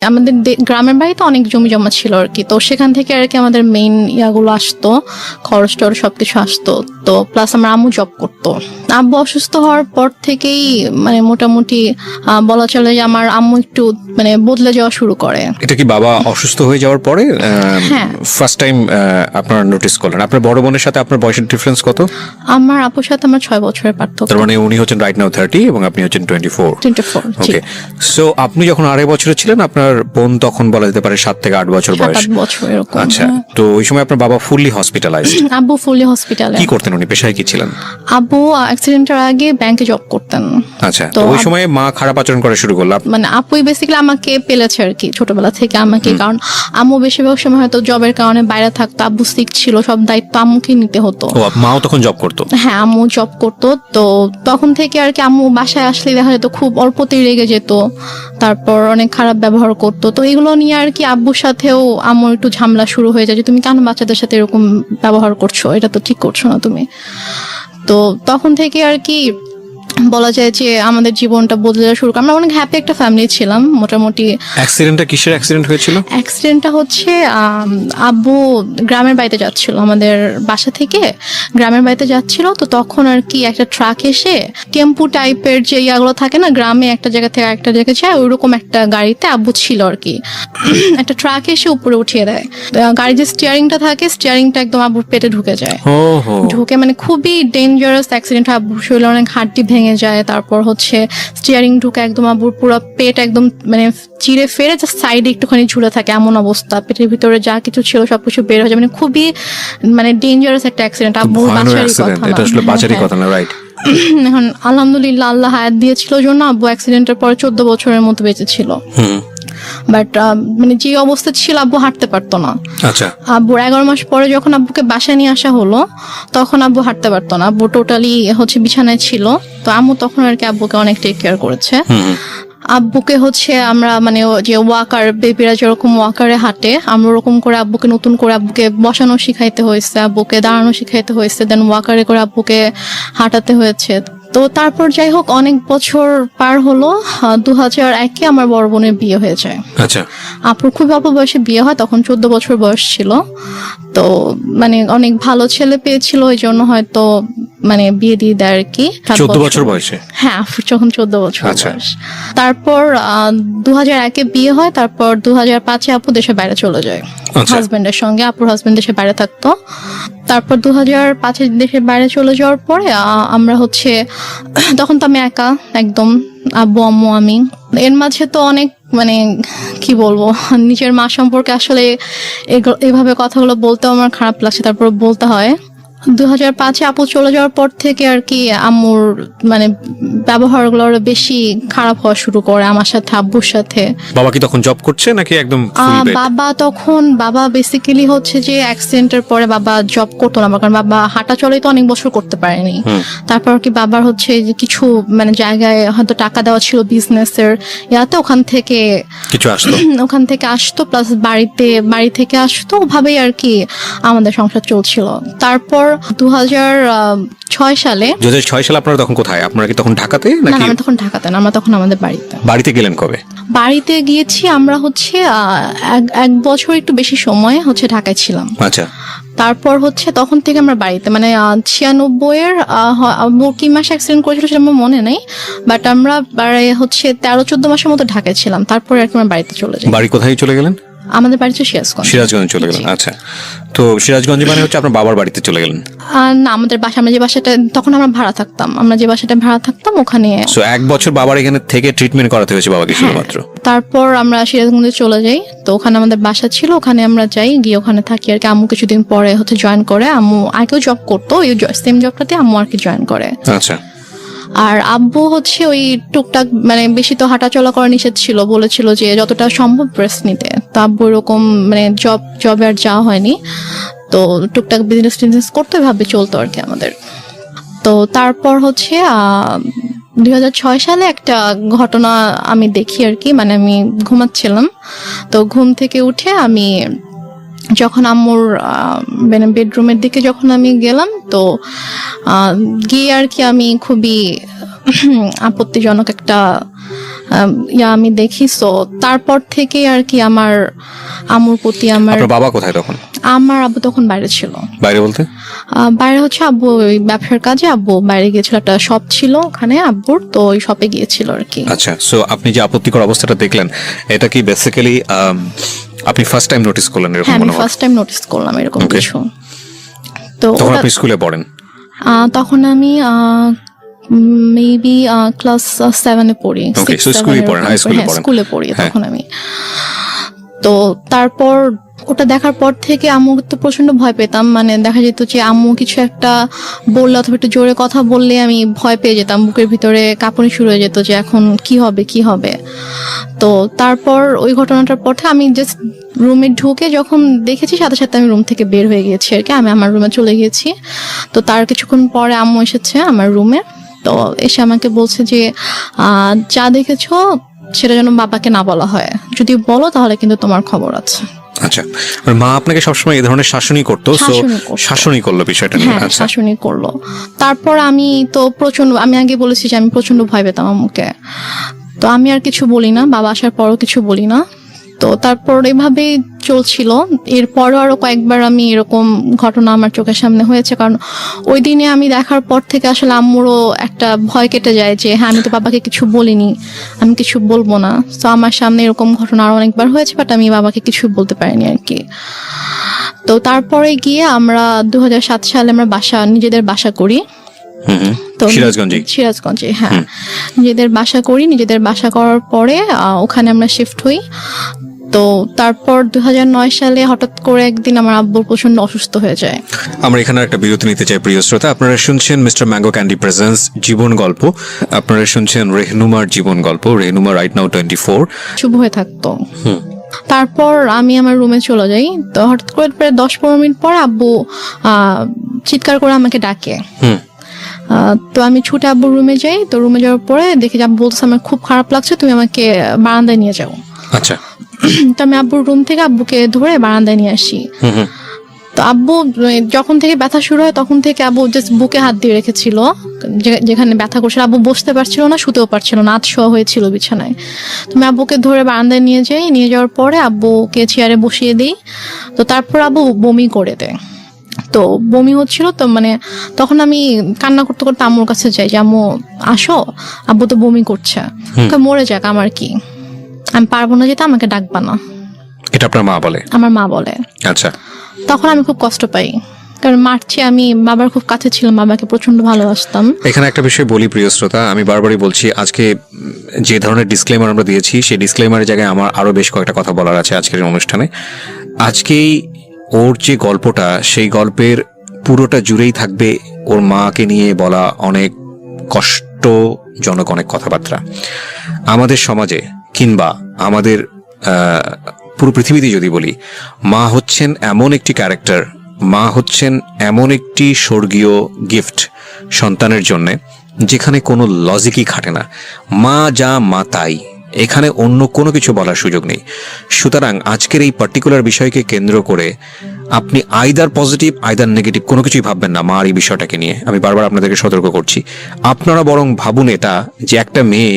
আমাদের গ্রামের বাড়িতে অনেক জমি জমা ছিল আর কি, তো সেখান থেকে আর কি আমাদের মেইন ইয়াগুলো আসতো, খরচ টরচ সবকিছু আসতো। তো প্লাস আমার আম্মু জব করতো। আব্বু অসুস্থ হওয়ার পর থেকেই মানে মোটামুটি বলা চলে যে আমার আম্মু একটু মানে বদলে যাওয়া শুরু করে। এটা কি বাবা অসুস্থ হয়ে যাওয়ার পরে ফার্স্ট টাইম আপনারা নোটিস করলেন? আপনার বড় বোনের সাথে আপনার বয়সের ডিফারেন্স কত? আমার আপুর সাথে আমার 6 বছরের পার্থক্য। তার মানে উনি হচ্ছেন রাইট নাও 30 এবং আপনি হচ্ছেন 24। 24। ওকে, সো আপনি যখন 2.5 বছরের ছিলেন, আপনার বোন তখন বলা যেতে পারে 7 থেকে 8 বছর বয়স। 7 বছর এরকম। আচ্ছা, তো ওই সময় আপনার বাবা ফুললি হসপিটালাইজড? আব্বু ফুললি হসপিটালে। কি করতেন উনি, পেশায় কি ছিলেন? আব্বু অ্যাক্সিডেন্টের আগে ব্যাংকে জব করতেন। আচ্ছা, তো ওই সময় মা খারাপ আচরণ করা শুরু করলো? মানে আপুই বেসিক্যালি আমাকে পেলেছে আর কি ছোটবেলা থেকে আমাকে, কারণ আম্মু বেশিরভাগ সময় হয়তো জবের কারণে বাইরে থাকতো, আব্বু সিক ছিল, সব দায়িত্ব আম্মুকে নিতে হতো। ও, মাও তখন জব করতো? হ্যাঁ, আম্মু জব করতো। তো তখন থেকে আর কি আম্মু বাসায় আসলে দেখা যেত খুব অল্পতেই রেগে যেত, তারপর অনেক খারাপ ব্যবহার করতো। তো এগুলো নিয়ে আর কি আব্বুর সাথেও আম্মুর একটু ঝামেলা শুরু হয়ে যায় যে তুমি কেন বাচ্চাদের সাথে এরকম ব্যবহার করছো, এটা তো ঠিক করছো না তুমি। তো তখন থেকে আর কি বলা যায় যে আমাদের জীবনটা বদলে যাওয়া শুরু করে। আমরা অনেক হ্যাপি একটা ফ্যামিলি ছিলাম মোটামুটি। অ্যাক্সিডেন্টটা কিসের অ্যাক্সিডেন্ট হয়েছিল? অ্যাক্সিডেন্টটা হচ্ছে আব্বু গ্রামের বাড়িতে যাচ্ছিল, আমাদের বাসা থেকে গ্রামের বাড়িতে যাচ্ছিল। তো তখন আর কি একটা ট্রাক এসে টেম্পু টাইপের যে ইয়াগুলো থাকে না, গ্রামে একটা জায়গা থেকে একটা জায়গায় যায়, ওইরকম একটা গাড়িতে আব্বু ছিল আর কি। একটা ট্রাক এসে উপরে উঠিয়ে দেয়। গাড়ির যে স্টিয়ারিংটা থাকে, স্টিয়ারিংটা একদম আব্বুর পেটে ঢুকে যায়। ঢুকে মানে খুবই ডেঞ্জারাস অ্যাক্সিডেন্ট। আব্বুর শরীরে অনেক হাড্ডি ভেঙে যায়, তারপর হচ্ছে স্টিয়ারিং ঢুকে একদম আব্বুর পুরো পেট একদম মানে চিড়ে ফেরে জাস্ট সাইডে একটুখানি ঝুলে থাকে এমন অবস্থা, পেটের ভিতরে যা কিছু ছিল সবকিছু বের হয়ে যায়। মানে খুবই মানে ডেঞ্জারাস একটা অ্যাক্সিডেন্ট। আব্বুর বাঁচারই কথা না। রাইট। এখন আলহামদুলিল্লাহ আল্লাহ হায়াত দিয়েছিল জন্য আব্বু অ্যাক্সিডেন্টের পরে 14 বছরের মতো বেঁচে ছিল। বাট মানে যে অবস্থা ছিল আব্বু হাঁটতে পারতো না। আচ্ছা, আব্বুর 11 মাস পরে যখন আব্বুকে বাসায় নিয়ে আসা হলো, তখন আব্বু হাঁটতে পারতো না। আব্বু টোটালি হচ্ছে বিছানায় ছিল। তো আম্মু তখন আর কি আব্বুকে অনেক টেক কেয়ার করেছে। আব্বুকে হচ্ছে আমরা মানে যে ওয়াকার, বেবিরা যেরকম ওয়াকারে হাঁটে, আমরা ওরকম করে আব্বুকে নতুন করে আব্বুকে বসানো শিখাইতে হয়েছে, আব্বুকে দাঁড়ানো শিখাইতে হয়েছে, দেন ওয়াকারে করে আব্বুকে হাঁটাতে হয়েছে। তো তারপর যাই হোক অনেক বছর পার হলো। 2001-এ আমার বড় বোনের বিয়ে হয়ে যায়। আচ্ছা, আপুর খুব অল্প বয়সে বিয়ে হয়, তখন 14 বছর বয়স ছিল। তো মানে অনেক ভালো ছেলে পেয়েছিল, ওই জন্য হয়তো মানে বিয়ে দিয়ে দেয় আর কি। 14 বছর বয়সে? হ্যাঁ, আপুর যখন 14 বছর বয়স। তারপর 2001-এ বিয়ে হয়। তারপর 2005-এ আপু দেশের বাইরে চলে যায় হাজবেন্ডের সঙ্গে। আপুর হাজবেন্ড দেশের বাইরে থাকতো। তারপর 2005-এ দেশের বাইরে চলে যাওয়ার পরে আমরা হচ্ছে তখন তো আমি একা একদম, আব্বু আম্মু আমি। এর মাঝে তো অনেক মানে কি বলবো, নিজের মা সম্পর্কে আসলে এভাবে কথাগুলো বলতেও আমার খারাপ লাগছে, তারপর বলতে হয়। 2005-এ আপু চলে যাওয়ার পর থেকে আর কি আম্মুর মানে ব্যবহারগুলো আরো বেশি খারাপ হওয়া শুরু করে আমার সাথে, আব্বুর সাথে। বাবা কি তখন জব করছে নাকি একদম? বাবা বেসিক্যালি হচ্ছে যে অ্যাক্সিডেন্টের পরে বাবা জব করতো না, কারণ বাবা হাঁটা চলেই তো অনেক বছর করতে পারেনি। তারপর কি বাবার হচ্ছে যে কিছু মানে জায়গায় হয়তো টাকা দেওয়া ছিল বিজনেসের ইয়াতে, ওখান থেকে আসতো প্লাস বাড়ি থেকে আসতো, ওভাবেই আর কি আমাদের সংসার চলছিল। তারপর 2006 সালে আপনারা তখন কোথায়? আপনারা কি তখন ঢাকাতে নাকি? না, আমরা তখন ঢাকাতে না, আমরা তখন আমাদের বাড়িতে গেলেন কবে? বাড়িতে গিয়েছি আমরা হচ্ছে 1 বছর একটু বেশি সময় হচ্ছে ঢাকায় ছিলাম। আচ্ছা, তারপর হচ্ছে তখন থেকে আমরা বাড়িতে মানে 96-এর কি মাসে অ্যাক্সিডেন্ট করেছিল সেটা আমার মনে নেই, বাট আমরা হচ্ছে 13-14 মাসের মতো ঢাকায় ছিলাম। তারপরে আর কি আমরা বাড়িতে চলে যাই। বাড়ি কোথায় চলে গেলেন? আমাদের বাড়ি তো সিরাজগঞ্জ চলে গেলেন। আচ্ছা, তো সিরাজগঞ্জে মানে হচ্ছে আপনার বাবার বাড়িতে চলে গেলেন? না, আমাদের আমরা যে বাসাটা তখন আমরা ভাড়া থাকতাম ওখানে। সো 1 বছর বাবার এখানে থেকে ট্রিটমেন্ট করাতে হয়েছে বাবাকে শুধুমাত্র? তারপর আমরা সিরাজগঞ্জে চলে যাই। তো ওখানে আমাদের বাসা ছিল, ওখানে আমরা যাই, গিয়ে ওখানে থাকি আর কি। আম্মু কিছুদিন পরে হচ্ছে জয়েন করে। আম্মু আগেও জব করতো, ওই সেম জবটাতে আম্মু আর কি জয়েন করে। আচ্ছা, আর আব্বু হচ্ছে ওই টুকটাক মানে বেশি তো হাঁটাচলা করা নিষেধ ছিল, বলেছিল যে যতটা সম্ভব রেস্ট নিতে। তো আব্বু এরকম মানে জবে আর যাওয়া হয়নি। তো টুকটাক বিজনেস করতে ভাবে চলতো আর কি আমাদের। তো তারপর হচ্ছে 2006 সালে একটা ঘটনা আমি দেখি আর কি, মানে আমি ঘুমাচ্ছিলাম। তো ঘুম থেকে উঠে আমি যখন আম্মুর মানে বেডরুমের দিকে যখন আমি গেলাম, তো গিয়ে আর কি আমি খুবই আপত্তিজনক একটা আমি দেখি। সো তারপর থেকে আর কি আমার আম্মুর প্রতি আপনার বাবা কোথায় তখন? আমার আব্বু তখন বাইরে ছিল। বাইরে বলতে? বাইরে হচ্ছে আব্বু ওই ব্যবসার কাজে আব্বু বাইরে গিয়েছিল, একটা শপ ছিল ওখানে আব্বুর, তো ওই শপে গিয়েছিল আর কি। আচ্ছা, সো আপনি যে আপত্তিকর অবস্থাটা দেখলেন, এটা কি বেসিক্যালি আপনি ফার্স্ট টাইম নোটিস করলেন এরকম? হ্যাঁ, আমি মনে হয় ফার্স্ট টাইম নোটিস করলাম এরকম কিছু। তো তখন আপনি স্কুলে পড়েন? তখন আমি মেবি ক্লাস 7-এ পড়ি। স্কুলে পড়েন, হাই স্কুলে পড়েন? স্কুলে পড়ি তখন আমি। তো তারপর ওটা দেখার পর থেকে আম্মু তো প্রচন্ড ভয় পেতাম, মানে দেখা যেত যে আম্মু কিছু একটা বললে অথবা একটু জোরে কথা বললে আমি ভয় পেয়ে যেতাম, বুকের ভিতরে কাঁপুনি শুরু হয়ে যেত যে এখন কি হবে কি হবে। তো তারপর ওই ঘটনাটার পর থেকে আমি জাস্ট রুমে ঢুকে যখন দেখেছি সাথে সাথে আমি রুম থেকে বের হয়ে গিয়েছি আর কি, আমি আমার রুমে চলে গিয়েছি। তো তার কিছুক্ষণ পরে আম্মু এসেছে আমার রুমে, তো এসে আমাকে বলছে যে যা দেখেছো সেটা যেন বাবাকে না বলা হয়, যদি বলো তাহলে কিন্তু তোমার খবর আছে। আচ্ছা, মা আপনাকে সবসময় এই ধরনের শাসনই করতো? শাসনই করলো বিষয়টা নিয়ে? হ্যাঁ, শাসনই করলো। তারপর আমি তো আমি আগে বলেছি যে আমি প্রচন্ড ভয় পেতাম আম্মুকে, তো আমি আর কিছু বলি না, বাবা আসার পরও কিছু বলি না। তো তারপর এভাবেই চলছিল। এরপরও আরো কয়েকবার আমি এরকম ঘটনা আমার চোখের সামনে হয়েছে, কারণ ওই দিনে আমি দেখার পর থেকে আসলে আম্মুরও একটা ভয় কেটে যায় যে হ্যাঁ আমি তো বাবাকে কিছু বলিনি, আমি কিছু বলবো না। তো আমার সামনে এরকম ঘটনা আরো অনেকবার হয়েছে, বাট আমি বাবাকে কিছু বলতে পারিনি আর কি। তো তারপরে গিয়ে আমরা 2007 সালে আমরা নিজেদের বাসা করি। তো সিরাজগঞ্জে, হ্যাঁ, নিজেদের বাসা করার পরে ওখানে আমরা শিফট হই। তো তারপর 2009 সালে হঠাৎ করে একদিন আমার আব্বু প্রচন্ড অসুস্থ হয়ে যায়। আমরা এখানে একটা বিরতি নিতে চাই প্রিয় শ্রোতা। আপনারা শুনছেন মিস্টার ম্যাঙ্গো ক্যান্ডি প্রেজেন্স জীবন গল্প। আপনারা শুনছেন রেহনুমার জীবন গল্প। রেহনুমা রাইট নাও 24 শুভ হয়ে থাকতো। তারপর আমি আমার রুমে চলে যাই। তো হঠাৎ করে প্রায় 10-15 মিনিট পর আব্বু চিৎকার করে আমাকে ডাকে। তো আমি ছুটে আব্বুর রুমে যাই। তো রুমে যাওয়ার পরে দেখি যে আব্বু বলছে আমার খুব খারাপ লাগছে, তুমি আমাকে বারান্দায় নিয়ে যাও। আচ্ছা। তো আমি আব্বুর রুম থেকে আব্বুকে ধরে বারান্দায় নিয়ে আসি। তো আব্বু যখন থেকে ব্যথা শুরু হয় তখন থেকে আব্বু জাস্ট বুকে হাত দিয়ে রেখেছিল, যেখানে ব্যথা করছিল। আব্বু বসতে পারছিল না, শুতেও পারছিল না, শোয়া হয়েছিল বিছানায়। তুমি আব্বুকে ধরে বারান্দায় নিয়ে যাওয়ার পরে আব্বুকে চেয়ারে বসিয়ে দিই। তো তারপর আব্বু বমি করে দেয়। তো বমি হচ্ছিল, তো মানে তখন আমি কান্না করতে করতে আম্মুর কাছে যাই যে আম্মু আসো, আব্বু তো বমি করছে, মরে যাক আমার কি, আমি পারবো না যেতে, আমাকে ডাকবা না। এটা আপনার মা বলে? আমার মা বলে। আচ্ছা। তখন আমি খুব কষ্ট পাই, কারণ মার চেয়ে আমি বাবার খুব কাছে ছিলাম, বাবাকে প্রচন্ড ভালোবাসতাম। এখানে একটা বিষয় বলি প্রিয় শ্রোতা, আমি বারবারই বলছি, আজকে যে ধরনের ডিসক্লেমার আমরা দিয়েছি সেই ডিসক্লেমারের জায়গায় আমার আরো বেশ কয়েকটা কথা বলার আছে আজকের অনুষ্ঠানে। আজকেই ওর যে গল্পটা, সেই গল্পের পুরোটা জুড়েই থাকবে ওর মাকে নিয়ে বলা অনেক কষ্টজনক অনেক কথাবার্তা। আমাদের সমাজে কিংবা আমাদের পুরো পৃথিবীতে যদি বলি, মা হচ্ছেন এমন একটি ক্যারেক্টার, মা হচ্ছেন এমন একটি স্বর্গীয় গিফট সন্তানের জন্যে, যেখানে কোনো লজিকই খাটে না। মা যা মা তাই, এখানে অন্য কোনো কিছু বলার সুযোগ নেই। সুতরাং আজকের এই পার্টিকুলার বিষয়কে কেন্দ্র করে আপনি আইদার পজিটিভ আইদার নেগেটিভ কোনো কিছুই ভাববেন না মার এই বিষয়টাকে নিয়ে। আমি বারবার আপনাদেরকে সতর্ক করছি। আপনারা বরং ভাবুন এটা, যে একটা মেয়ে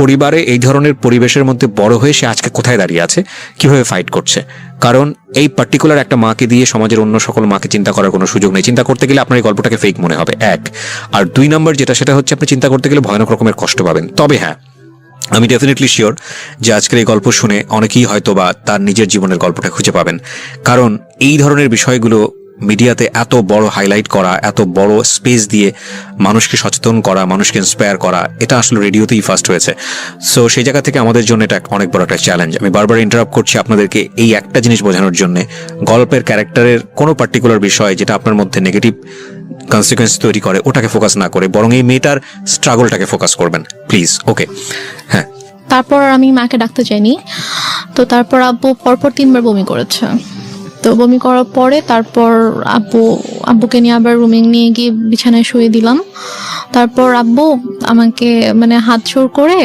পরিবারে এই ধরনের পরিবেশের মধ্যে বড় হয়ে সে আজকে কোথায় দাঁড়িয়ে আছে, কিভাবে ফাইট করছে। কারণ এই পার্টিকুলার একটা মাকে দিয়ে সমাজের অন্য সকল মাকে চিন্তা করার কোনো সুযোগ নেই। চিন্তা করতে গেলে আপনার এই গল্পটাকে ফেক মনে হবে, এক। আর 2 নম্বর যেটা, সেটা হচ্ছে আপনি চিন্তা করতে গেলে ভয়ানক রকমের কষ্ট পাবেন। তবে হ্যাঁ, আমি ডেফিনেটলি শিওর যে আজকের এই গল্প শুনে অনেকেই হয়তো বা তার নিজের জীবনের গল্পটা খুঁজে পাবেন। কারণ এই ধরনের বিষয়গুলো মিডিয়াতে এত বড় হাইলাইট করা, এত বড় স্পেস দিয়ে মানুষকে সচেতন করা, মানুষকে ইন্সপায়ার করা, এটা আসলে রেডিওতেই ফার্স্ট হয়েছে। সো সেই জায়গা থেকে আমাদের জন্য এটা অনেক বড় একটা চ্যালেঞ্জ। আমি বারবার ইন্টারাপ্ট করছি আপনাদেরকে এই একটা জিনিস বোঝানোর জন্য, গল্পের ক্যারেক্টারের কোনো পার্টিকুলার বিষয় যেটা আপনার মধ্যে নেগেটিভ কনসিকুয়েন্স তৈরি করে ওটাকে ফোকাস না করে বরং এই মেয়েটার স্ট্রাগলটাকে ফোকাস করবেন প্লিজ। ওকে, হ্যাঁ। তারপর আমি মাকে ডাকতে চাইনি। তো তারপর আব্বু পরপর 3বার বমি করেছে। তো বমি করার পরে তারপর আব্বুকে নিয়ে আবার রুমে নিয়ে গিয়ে বিছানায় শুয়ে দিলাম। তারপর আব্বু আমাকে মানে হাত জোর করে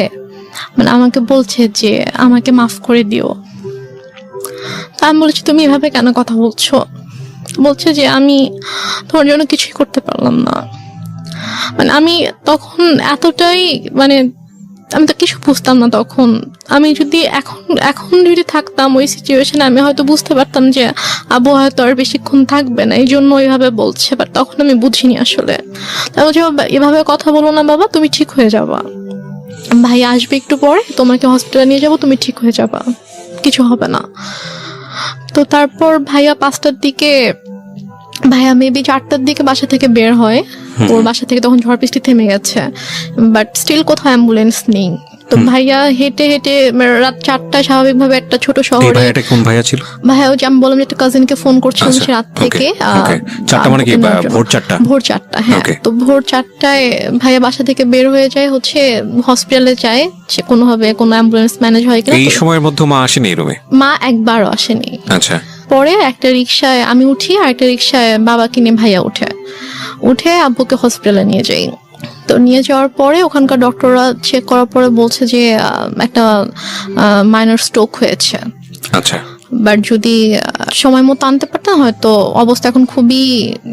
মানে আমাকে বলছে যে আমাকে মাফ করে দিও। তা আমি বলছি তুমি এভাবে কেন কথা বলছো? বলছে যে আমি তোমার জন্য কিছুই করতে পারলাম না। মানে আমি তখন এতটাই মানে আমি তো কিছু বুঝতাম না তখন। আমি যদি এখন যদি থাকতাম ওই সিচুয়েশনে, আমি হয়তো বুঝতে পারতাম যে আবু হয়তো আর বেশিক্ষণ থাকবে না, এই জন্য ওইভাবে বলছে। বাট তখন আমি বুঝিনি আসলে। তাই বলছে, এভাবে কথা বলো না বাবা, তুমি ঠিক হয়ে যাবা, ভাই আসবে একটু পরে, তোমাকে হসপিটালে নিয়ে যাবো, তুমি ঠিক হয়ে যাবা, কিছু হবে না। তো তারপর ভাইয়া 5টার দিকে, ভাইয়া মেবি 4টার দিকে বাসা থেকে বের হয়। ওর বাসা থেকে তখন ঝড় বৃষ্টি থেমে গেছে, বাট স্টিল কোথাও অ্যাম্বুলেন্স নেই। তো ভাইয়া হেঁটে হেঁটে রাত 4টায় স্বাভাবিকভাবে একটা ছোট এই শহরে, ভাইয়াটা কোন ভাইয়া ছিল? ভাইয়া ওই যে আমি বললাম যে একটা কাজিনকে ফোন করছিলাম আচ্ছা, সে রাত থেকে। okay. 4টা মানে কি ভোর 4টা? ভোর 4টা, হ্যাঁ। Okay. তো ভোর 4টায় ভাইয়া বাসা থেকে বের হয়ে যায়, হচ্ছে হসপিটালে যায়, সে কোনোভাবে কোনো অ্যাম্বুলেন্স ম্যানেজ হয় কিনা। এই সময়ের মধ্যে মা আসেনি এই রুমে? মা একবারও আসেনি। আচ্ছা। পরে একটা রিক্সায় আমি উঠি, আর একটা রিক্সায় বাবাকে নিয়ে ভাইয়া উঠে আব্বুকে হসপিটালে নিয়ে যাই। তো নিয়ে যাওয়ার পরে ওখানকার ডক্টররা চেক করার পরে বলছে যে একটা মাইনর স্ট্রোক হয়েছে। আচ্ছা। বাট যদি সময় মতো আনতে পারতাম, হয়তো অবস্থা এখন খুবই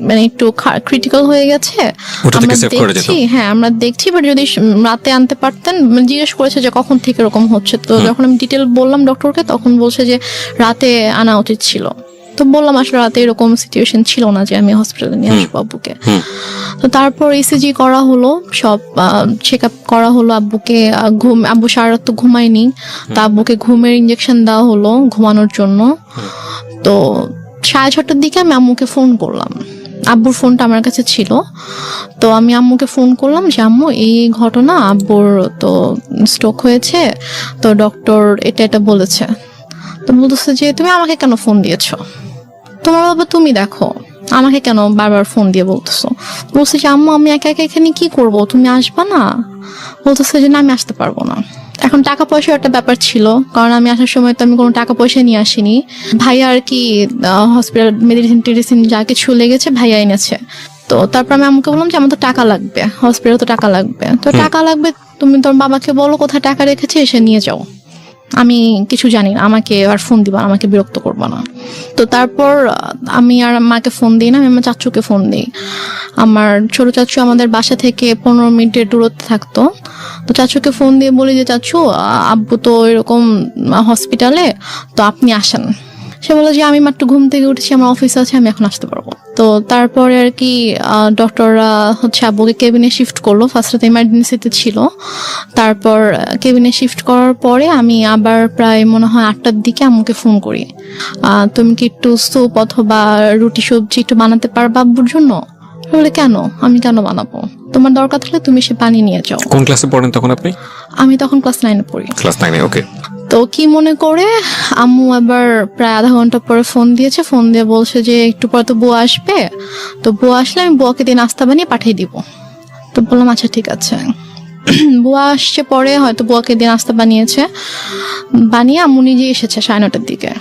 মানে একটু ক্রিটিক্যাল হয়ে গেছে। ওটা থেকে আমরা সেভ করে যেত। দেখছি, হ্যাঁ আমরা দেখছি, বাট যদি রাতে আনতে পারতেন। জিজ্ঞেস করেছে যে কখন থেকে এরকম হচ্ছে, তো যখন আমি ডিটেল বললাম ডক্টরকে, তখন বলছে যে রাতে আনা উচিত ছিল। তো বললাম আসলে রাতে এরকম সিচুয়েশন ছিল না যে আমি হসপিটালে নিয়ে আসবো আব্বুকে। তো তারপর ইসিজি করা হলো, সব চেক আপ করা হলো আব্বুকে। আব্বু সারা রাত তো ঘুমায়নি, তো আব্বুকে ঘুমের ইঞ্জেকশন দেওয়া হলো ঘুমানোর জন্য। তো 6:30টার দিকে আমি আম্মুকে ফোন করলাম, আব্বুর ফোনটা আমার কাছে ছিল। তো আমি আম্মুকে ফোন করলাম যে আম্মু এই ঘটনা, আব্বুর তো স্ট্রোক হয়েছে, তো ডক্টর এটা বলেছে। তো বলতেছে যে তুমি আমাকে কেন ফোন দিয়েছো, তোমার বাবা তুমি দেখো, আমাকে কেন বারবার ফোন দিয়ে বলতেছো। বলছে যে আম্মু আমি একা একা এখানে কি করব, তুমি আসবা না? বলতেছে যে না আমি আসতে পারবো না। এখন টাকা পয়সার একটা ব্যাপার ছিল, কারণ আমি আসার সময় তো আমি কোনো টাকা পয়সা নিয়ে আসিনি। ভাইয়া আর কি হসপিটাল মেডিসিন যা কিছু লেগেছে ভাইয়া এনেছে। তো তারপর আমি আম্মুকে বললাম যে আমার তো টাকা লাগবে, হসপিটালে তো টাকা লাগবে, তো টাকা লাগবে, তুমি তোর বাবাকে বলো কোথায় টাকা রেখেছে, এসে নিয়ে যাও, আমি কিছু জানি না, আমাকে আর ফোন দিবা, আমাকে বিরক্ত করবা না। তো তারপর আমি আর মাকে ফোন দিই না, আমি আমার চাচুকে ফোন দিই। আমার ছোট চাচু আমাদের বাসা থেকে 15 মিনিটের দূরত্বে থাকতো। তো চাচুকে ফোন দিয়ে বলি যে চাচু আব্বু তো এরকম হসপিটালে, তো আপনি আসেন। সে বলে যে আমি মাত্র ঘুম থেকে উঠেছি, আমার অফিস আছে, আমি এখন আসতে পারবো। তো তারপরে আর কি ডক্টররা হচ্ছে আব্বুকে কেবিনে শিফট করলো। ফার্স্টে ইমার্জেন্সিতে ছিল, তারপর কেবিনে শিফট করার পরে আমি আবার প্রায় মনে হয় 8টার দিকে আম্মুকে ফোন করি, তুমি কি একটু স্যুপ অথবা রুটি সবজি একটু বানাতে পারবা আব্বুর জন্য? বলে কেন, আমি কেন বানাবো, তোমার দরকার থাকলে তুমি সে পানি নিয়ে যাও। কোন ক্লাসে পড়েন তখন আপনি? আমি তখন ক্লাস 9-এ পড়ি। ক্লাস 9-এ, ওকে। তো কি মনে করে আম্মু আবার প্রায় আধা ঘন্টা পরে ফোন দিয়েছে, ফোন দিয়ে বলছে যে একটু পরে তো বুয়া আসবে, তো বুয়া আসলে আমি বুয়াকে দিয়ে নাস্তা বানিয়ে পাঠিয়ে দিব। তো বললাম আচ্ছা ঠিক আছে। বুয়া আসছে পরে, হয়তো বুয়াকে দিয়ে নাস্তা বানিয়ে আম্মু নিজে এসেছে 9:30টার দিকে।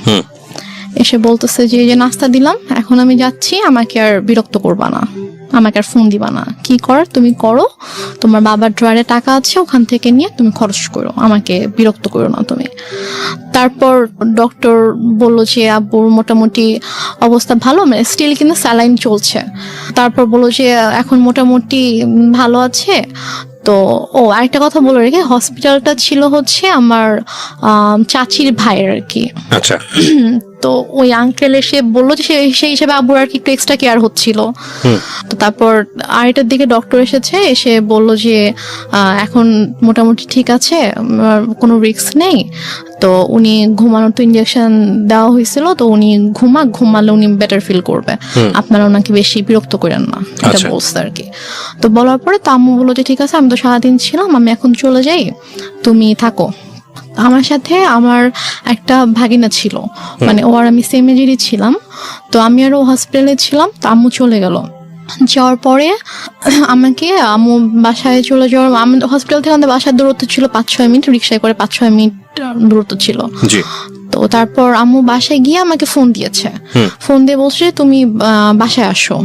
এসে বলতেছে যে এই যে নাস্তা দিলাম, এখন আমি যাচ্ছি, আমাকে আর বিরক্ত করবা না, আমাকে আর ফোন দিবা না, কি কর তুমি করো, তোমার বাবার ড্রয়ারে টাকা আছে, ওখান থেকে নিয়ে তুমি খরচ করো, আমাকে বিরক্ত করো না তুমি। তারপর ডক্টর বললো যে আব্বুর মোটামুটি অবস্থা ভালো, মানে স্টিল কিন্তু স্যালাইন চলছে। তারপর বললো যে এখন মোটামুটি ভালো আছে। তো আরেকটা কথা বলে রেখে, হসপিটালটা ছিল হচ্ছে আমার চাচির ভাইয়ের আর কি। আচ্ছা। তো ওই আঙ্কেল এসে বললো যে সেই হিসেবে আব্বুর আর কি একটু এক্সট্রা কেয়ার হচ্ছিল। তো তারপর আড়াইটার দিকে ডক্টর এসে বললো যে এখন মোটামুটি ঠিক আছে, কোনো রিস্ক নেই। তো উনি ঘুমানোর তো ইঞ্জেকশন দেওয়া হয়েছিল, তো উনি ঘুমালে উনি বেটার ফিল করবে, আপনারা ওনাকে বেশি বিরক্ত করেন না, এটা বলছে আর কি। তো বলার পরে তো আম্মু বললো যে ঠিক আছে, আমি তো সারাদিন ছিলাম, আমি এখন চলে যাই, তুমি থাকো। আমার সাথে আমার একটা ভাগিনা ছিল, মানে ও আর আমি সেম এজেরই ছিলাম। তো আমি আর ও হসপিটালে ছিলাম, তো আম্মু চলে গেল। যাওয়ার পরে আমাকে আম্মু বাসায় চলে যাওয়ার, আমাদের হসপিটাল থেকে আমাদের বাসার দূরত্ব ছিল 5-6 মিনিট, রিক্সায় করে 5-6 মিনিট দূরত্ব ছিল। তো তারপর আম্মু বাসায় গিয়ে আমাকে ফোন দিয়েছে, ফোন দিয়ে বলছে তুমি বাসায় আসো,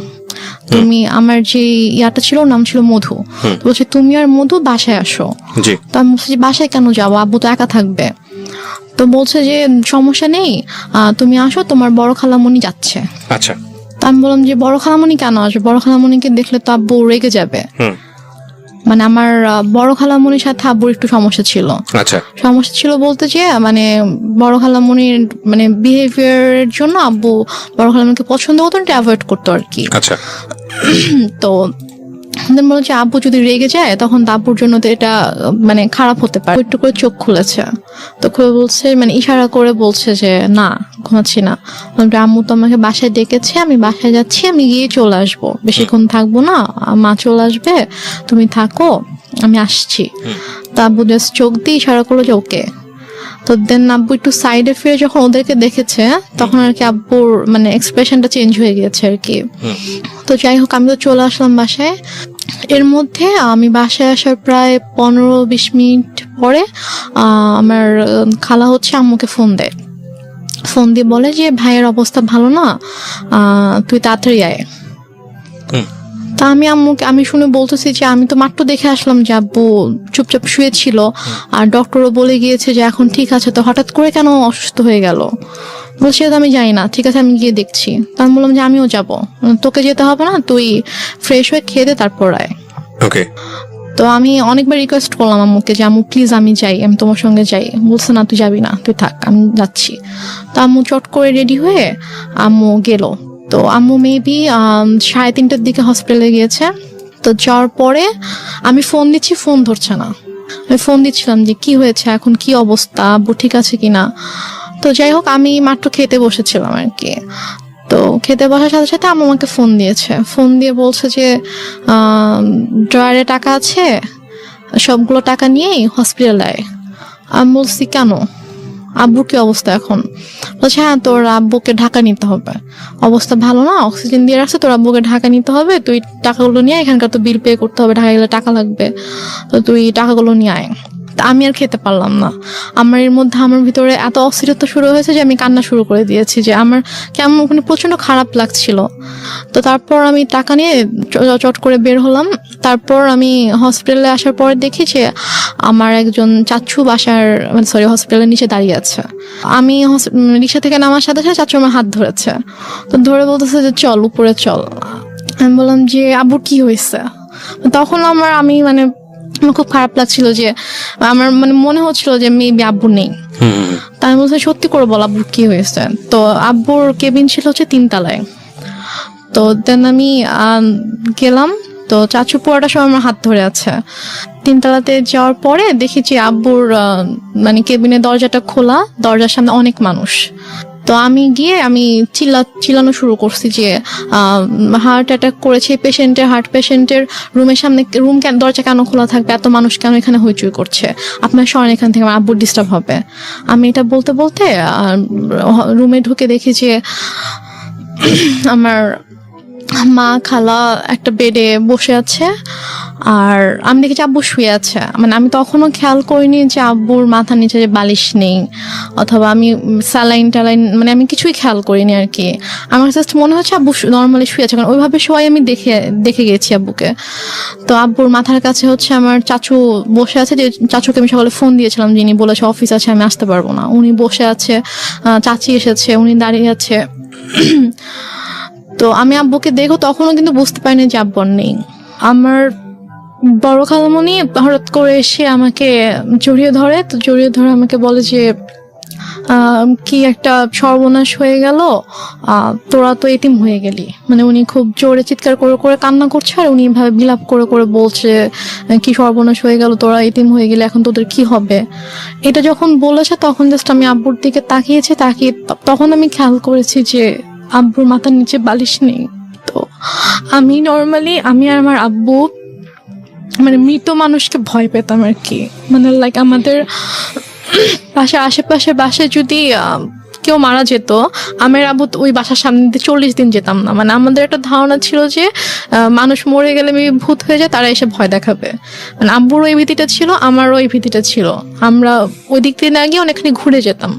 তুমি আমার যে ইয়াটা ছিল নাম ছিল মধু, বলছে তুমি আর মধু বাসায় আসো। তো আমি বলছি যে বাসায় কেন যাবো, আব্বু তো একা থাকবে। তো বলছে যে সমস্যা নেই, তুমি আসো, তোমার বড় খালামণি যাচ্ছে। আচ্ছা। তো আমি বললাম যে বড় খালামণি কেন আসবে, বড় খালামণিকে দেখলে তো আব্বু রেগে যাবে। মানে আমার বড় খালামণির সাথে আব্বুর একটু সমস্যা ছিল। আচ্ছা। সমস্যা ছিল বলতে যে মানে বড় খালামণির মানে বিহেভিয়ারের জন্য আব্বু বড় খালামণিকে পছন্দ করতো, এটা অ্যাভয়েড করতো আর কি। আচ্ছা। তো বলো যে আব্বু যদি রেগে যায় তখন তো আব্বুর জন্য তো এটা মানে খারাপ হতে পারে। একটু করে চোখ খুলেছে, তো খুলে বলছে মানে ইশারা করে বলছে যে না ঘুমাচ্ছি না। আম্মু তো আমাকে বাসায় ডেকেছে, আমি বাসায় যাচ্ছি, আমি গিয়ে চলে আসবো, বেশিক্ষণ থাকবো না, মা চলে আসবে, তুমি থাকো, আমি আসছি। তো আব্বু জাস্ট চোখ দিয়ে ইশারা করলো যে ওকে। তো দেন আব্বু একটু সাইডে ফিরে যখন ওদেরকে দেখেছে তখন আর কি আব্বুর মানে এক্সপ্রেশনটা চেঞ্জ হয়ে গিয়েছে আর কি। তো যাই হোক আমি তো চলে আসলাম বাসায়। এর মধ্যে আমি বাসায় আসার প্রায় 15-20 মিনিট পরে আমার খালা হচ্ছে আম্মুকে ফোন দেয়। ফোন দিয়ে বলে যে ভাইয়ের অবস্থা ভালো না, তুই তাড়াতাড়ি আয়। তা আমি শুনে বলতেছি যে আমি তো মাত্র দেখে আসলাম যে আব্বু চুপচাপ শুয়েছিল, আর ডক্টরও বলে গিয়েছে যে এখন ঠিক আছে, তো হঠাৎ করে কেন অসুস্থ হয়ে গেল? বলছি তো আমি জানি না, ঠিক আছে আমি গিয়ে দেখছি। তার বললাম যে আমিও যাব, তোকে যেতে হবে না, তুই ফ্রেশ হয়ে খেয়ে দে তারপর আয়। ওকে। তো আমি অনেকবার রিকোয়েস্ট করলাম আম্মুকে যে আম্মু প্লিজ আমি যাই, আমি তোমার সঙ্গে যাই। বলছে না তুই যাবি না, তুই থাক, আমি যাচ্ছি। তো আম্মু চট করে রেডি হয়ে আম্মু গেল। তো আম্মু মেবি 3:30টার দিকে হসপিটালে গিয়েছে। তো যাওয়ার পরে আমি ফোন দিচ্ছি, ফোন ধরছে না। আমি ফোন দিচ্ছিলাম যে কি হয়েছে, এখন কি অবস্থা, আব্বু ঠিক আছে কিনা। তো যাই হোক আমি মাত্র খেতে বসেছিলাম আর কি। তো খেতে বসার সাথে সাথে আম্মু আমাকে ফোন দিয়েছে, ফোন দিয়ে বলছে যে ড্রয়ারে টাকা আছে, সবগুলো টাকা নিয়েই হসপিটালে আয়। আমি বলছি কেন, আব্বুর কি অবস্থা এখন? বলছে হ্যাঁ তোর আব্বুকে ঢাকা নিতে হবে, অবস্থা ভালো না, অক্সিজেন দিয়ে রাখছে, তোর আব্বুকে ঢাকা নিতে হবে, তুই টাকাগুলো নিয়ে আয়, এখানকার তো বিল পে করতে হবে, ঢাকা গেলে টাকা লাগবে, তো তুই টাকাগুলো নিয়ে আয়। আমি আর খেতে পারলাম না। আমার ভিতরে এত অস্থিরতা শুরু হয়েছে যে আমি কান্না শুরু করে দিয়েছি, যে আমার কেমন ওখানে প্রচন্ড খারাপ লাগছিল। তো তারপর আমি টাকা নিয়ে চট করে বের হলাম। তারপর আমি হসপিটালে আসার পর দেখি যে আমার একজন চাচু হসপিটালের নিচে দাঁড়িয়ে আছে। আমি রিক্সা থেকে নামার সাথে সাথে চাচু আমার হাত ধরেছে, তো ধরে বলতেছে যে চল উপরে চল। আমি বললাম যে আব্বুর কি হয়েছে? তখন আমার খুব খারাপ লাগছিল, যে আমার মনে হচ্ছিল যে মেবি আব্বু নেই। তাই আমি বলছি সত্যি করে বল আব্বুর কি হয়েছে। তো আব্বুর কেবিন ছিল হচ্ছে 3 তলায়। তো দেন আমি গেলাম, তো চাচু পুরোটা সময় আমার হাত ধরে আছে। 3 তলাতে যাওয়ার পরে দেখি যে আব্বুর কেবিনের দরজাটা খোলা, দরজার সামনে অনেক মানুষ। তো আমি গিয়ে চিল্লানো শুরু করছি যে হার্ট অ্যাটাক করেছে হার্ট পেশেন্টের রুমের সামনে দরজা কেন খোলা থাকবে, এত মানুষ কেন এখানে হইচই করছে, আপনার সরেন এখান থেকে, আমার আব্বুর ডিস্টার্ব হবে। আমি এটা বলতে বলতে রুমে ঢুকে দেখি যে আমার মা খালা একটা বেডে বসে আছে, আর আমি দেখেছি আব্বু শুয়ে আছে। আমি তখনও খেয়াল করিনি যে আব্বুর মাথার নিচে যে বালিশ নেই, অথবা আমি স্যালাইন টালাইন আমি কিছুই খেয়াল করিনি আর কি। আমার জাস্ট মনে হচ্ছে আব্বু নর্মালি শুয়ে আছে, কারণ ওইভাবে শোয়াই আমি দেখে গেছি আব্বুকে। তো আব্বুর মাথার কাছে হচ্ছে আমার চাচু বসে আছে, যে চাচুকে আমি সকালে ফোন দিয়েছিলাম, যিনি বলেছে অফিস আছে আমি আসতে পারবো না, উনি বসে আছে। চাচি এসেছে, উনি দাঁড়িয়ে আছে। তো আমি আব্বুকে দেখো তখনও কিন্তু বুঝতে পারিনি যে আব্বু নেই। আমার বড় খালামণি হঠাৎ করে এসে আমাকে জড়িয়ে ধরে, তো জড়িয়ে ধরে আমাকে বলে যে কি একটা সর্বনাশ হয়ে গেল, তোরা তো এতিম হয়ে গেলি। উনি খুব জোরে চিৎকার করে করে কান্না করছে, আর উনি ভাবে বিলাপ করে করে বলছে কি সর্বনাশ হয়ে গেল, তোরা এতিম হয়ে গেলে এখন তোদের কি হবে। এটা যখন বলেছে তখন জাস্ট আমি আব্বুর দিকে তাকিয়ে তখন আমি খেয়াল করেছি যে আব্বুর মাথার নিচে বালিশ নেই। তো আমি নর্মালি আমি আর আমার আব্বু মৃত মানুষকে ভয় পেতাম আর কি। আমাদের বাসার আশেপাশে বাসায় যদি কেউ মারা যেত, আমার আব্বু ওই বাসার সামনে দিয়ে 40 দিন যেতাম না। আমাদের একটা ধারণা ছিল যে মানুষ মরে গেলে ভূত হয়ে যায়, তারা এসে ভয় দেখাবে। আব্বুর ওই ভীতিটা ছিল, আমারও ওই ভীতিটা ছিল। আমরা ওই দিক দিয়ে না গিয়ে অনেকখানি ঘুরে যেতাম।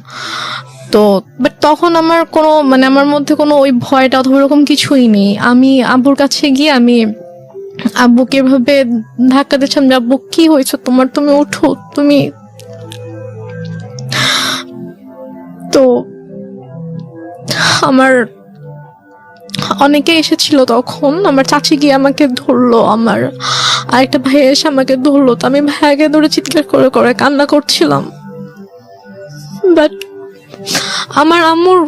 তো বাট তখন আমার কোনো আমার মধ্যে কোনো ওই ভয়টা অথবা ওরকম কিছুই নেই। আমি আব্বুর কাছে গিয়ে আমি আব্বুকে এভাবে ধাক্কা দিচ্ছিলাম যে আব্বু কি হয়েছে তোমার, তুমি ওঠো তুমি। তো আমার অনেকে এসেছিল তখন, আমার চাচি গিয়ে আমাকে ধরলো, আমার আরেকটা ভাই এসে আমাকে ধরলো, তো আমি ভাইয়াকে ধরে চিৎকার করে করে কান্না করছিলাম। বাট আমার আম্মুর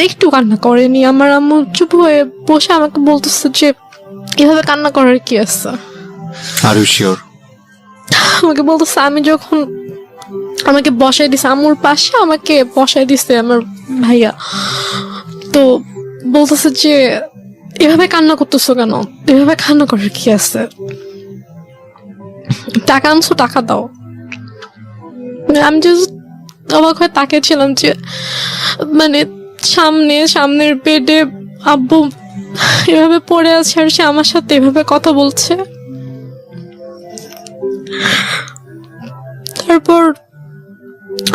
একটু কান্না করেনি, আমার আম্মু চুপ হয়ে বসে আমাকে বলতেছে যে এভাবে কান্না করার কি আছে। Are you sure? আমাকে বলতেছে, আমি যখন আমাকে বসাই দিছে আম্মুর পাশে, আমাকে বসাই দিছে আমার ভাইয়া, তো বলতেছে যে এভাবে কান্না করতেছো কেন, এভাবে কান্না করার কি আছে, টাকা আনছো টাকা দাও। আমি জাস্ট অবাক হয়ে তাকিয়েছিলাম যে মানে সামনের বেডে আব্বু এভাবে পড়ে আছে আর সে আমার সাথে এভাবে কথা বলছে। তারপর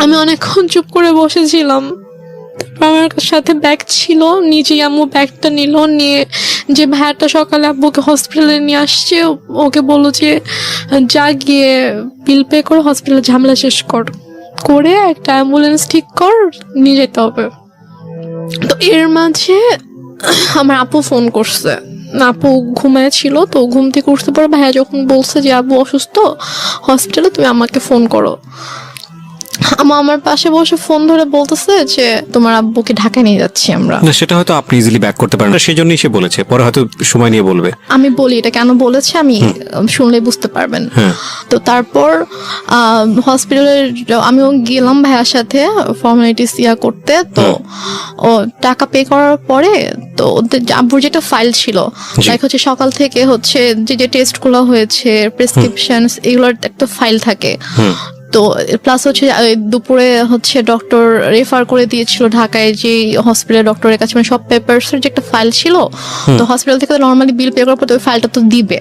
আমি অনেকক্ষণ চুপ করে বসেছিলাম। তারপর আমার সাথে ব্যাগ ছিল, নিজেই আম্মু ব্যাগটা নিল, নিয়ে যে ভাইয়াটা সকালে আব্বুকে হসপিটালে নিয়ে আসছে ওকে বললো যে যা গিয়ে বিল পে করে হসপিটালে ঝামেলা শেষ করে একটা অ্যাম্বুলেন্স ঠিক কর, নিয়ে যেতে হবে। তো এর মাঝে আমার আপু ফোন করছে, আপু ঘুমায় ছিল, তো ঘুম থেকে উঠতে পরে ভাইয়া যখন বলছে যে আব্বু অসুস্থ হসপিটালে, তুমি আমাকে ফোন করো। আমার পাশে বসে ফোন ধরে বলতেছে যে তোমার আব্বুকে ঢাকায় নিয়ে যাচ্ছি আমরা। না, সেটা হয়তো আপনি ইজিলি ব্যাক করতে পারেন, সেই জন্যই সে বলেছে, পরে হয়তো সময় নিয়ে বলবে। আমি বলি এটা কেন বলেছে, আমি শুনলে বুঝতে পারবেন। তো তারপর হসপিটালে আমিও গেলাম ভাইয়ার সাথে ফর্মালিটিস করতে। তো ও টাকা পে করার পরে তো ওদের আব্বুর যেটা ফাইল ছিল, লাইক হচ্ছে সকাল থেকে হচ্ছে যে টেস্ট গুলো হয়েছে, প্রেসক্রিপশন, এগুলোর একটা ফাইল থাকে। তো প্লাস হচ্ছে দুপুরে হচ্ছে ডক্টর রেফার করে দিয়েছিল ঢাকায় যে হসপিটাল ডক্টরের কাছে, মানে সব পেপারসের যে একটা ফাইল ছিল। তো হসপিটাল থেকে নর্মালি বিল পে করার পর ওই ফাইলটা তো দিবে।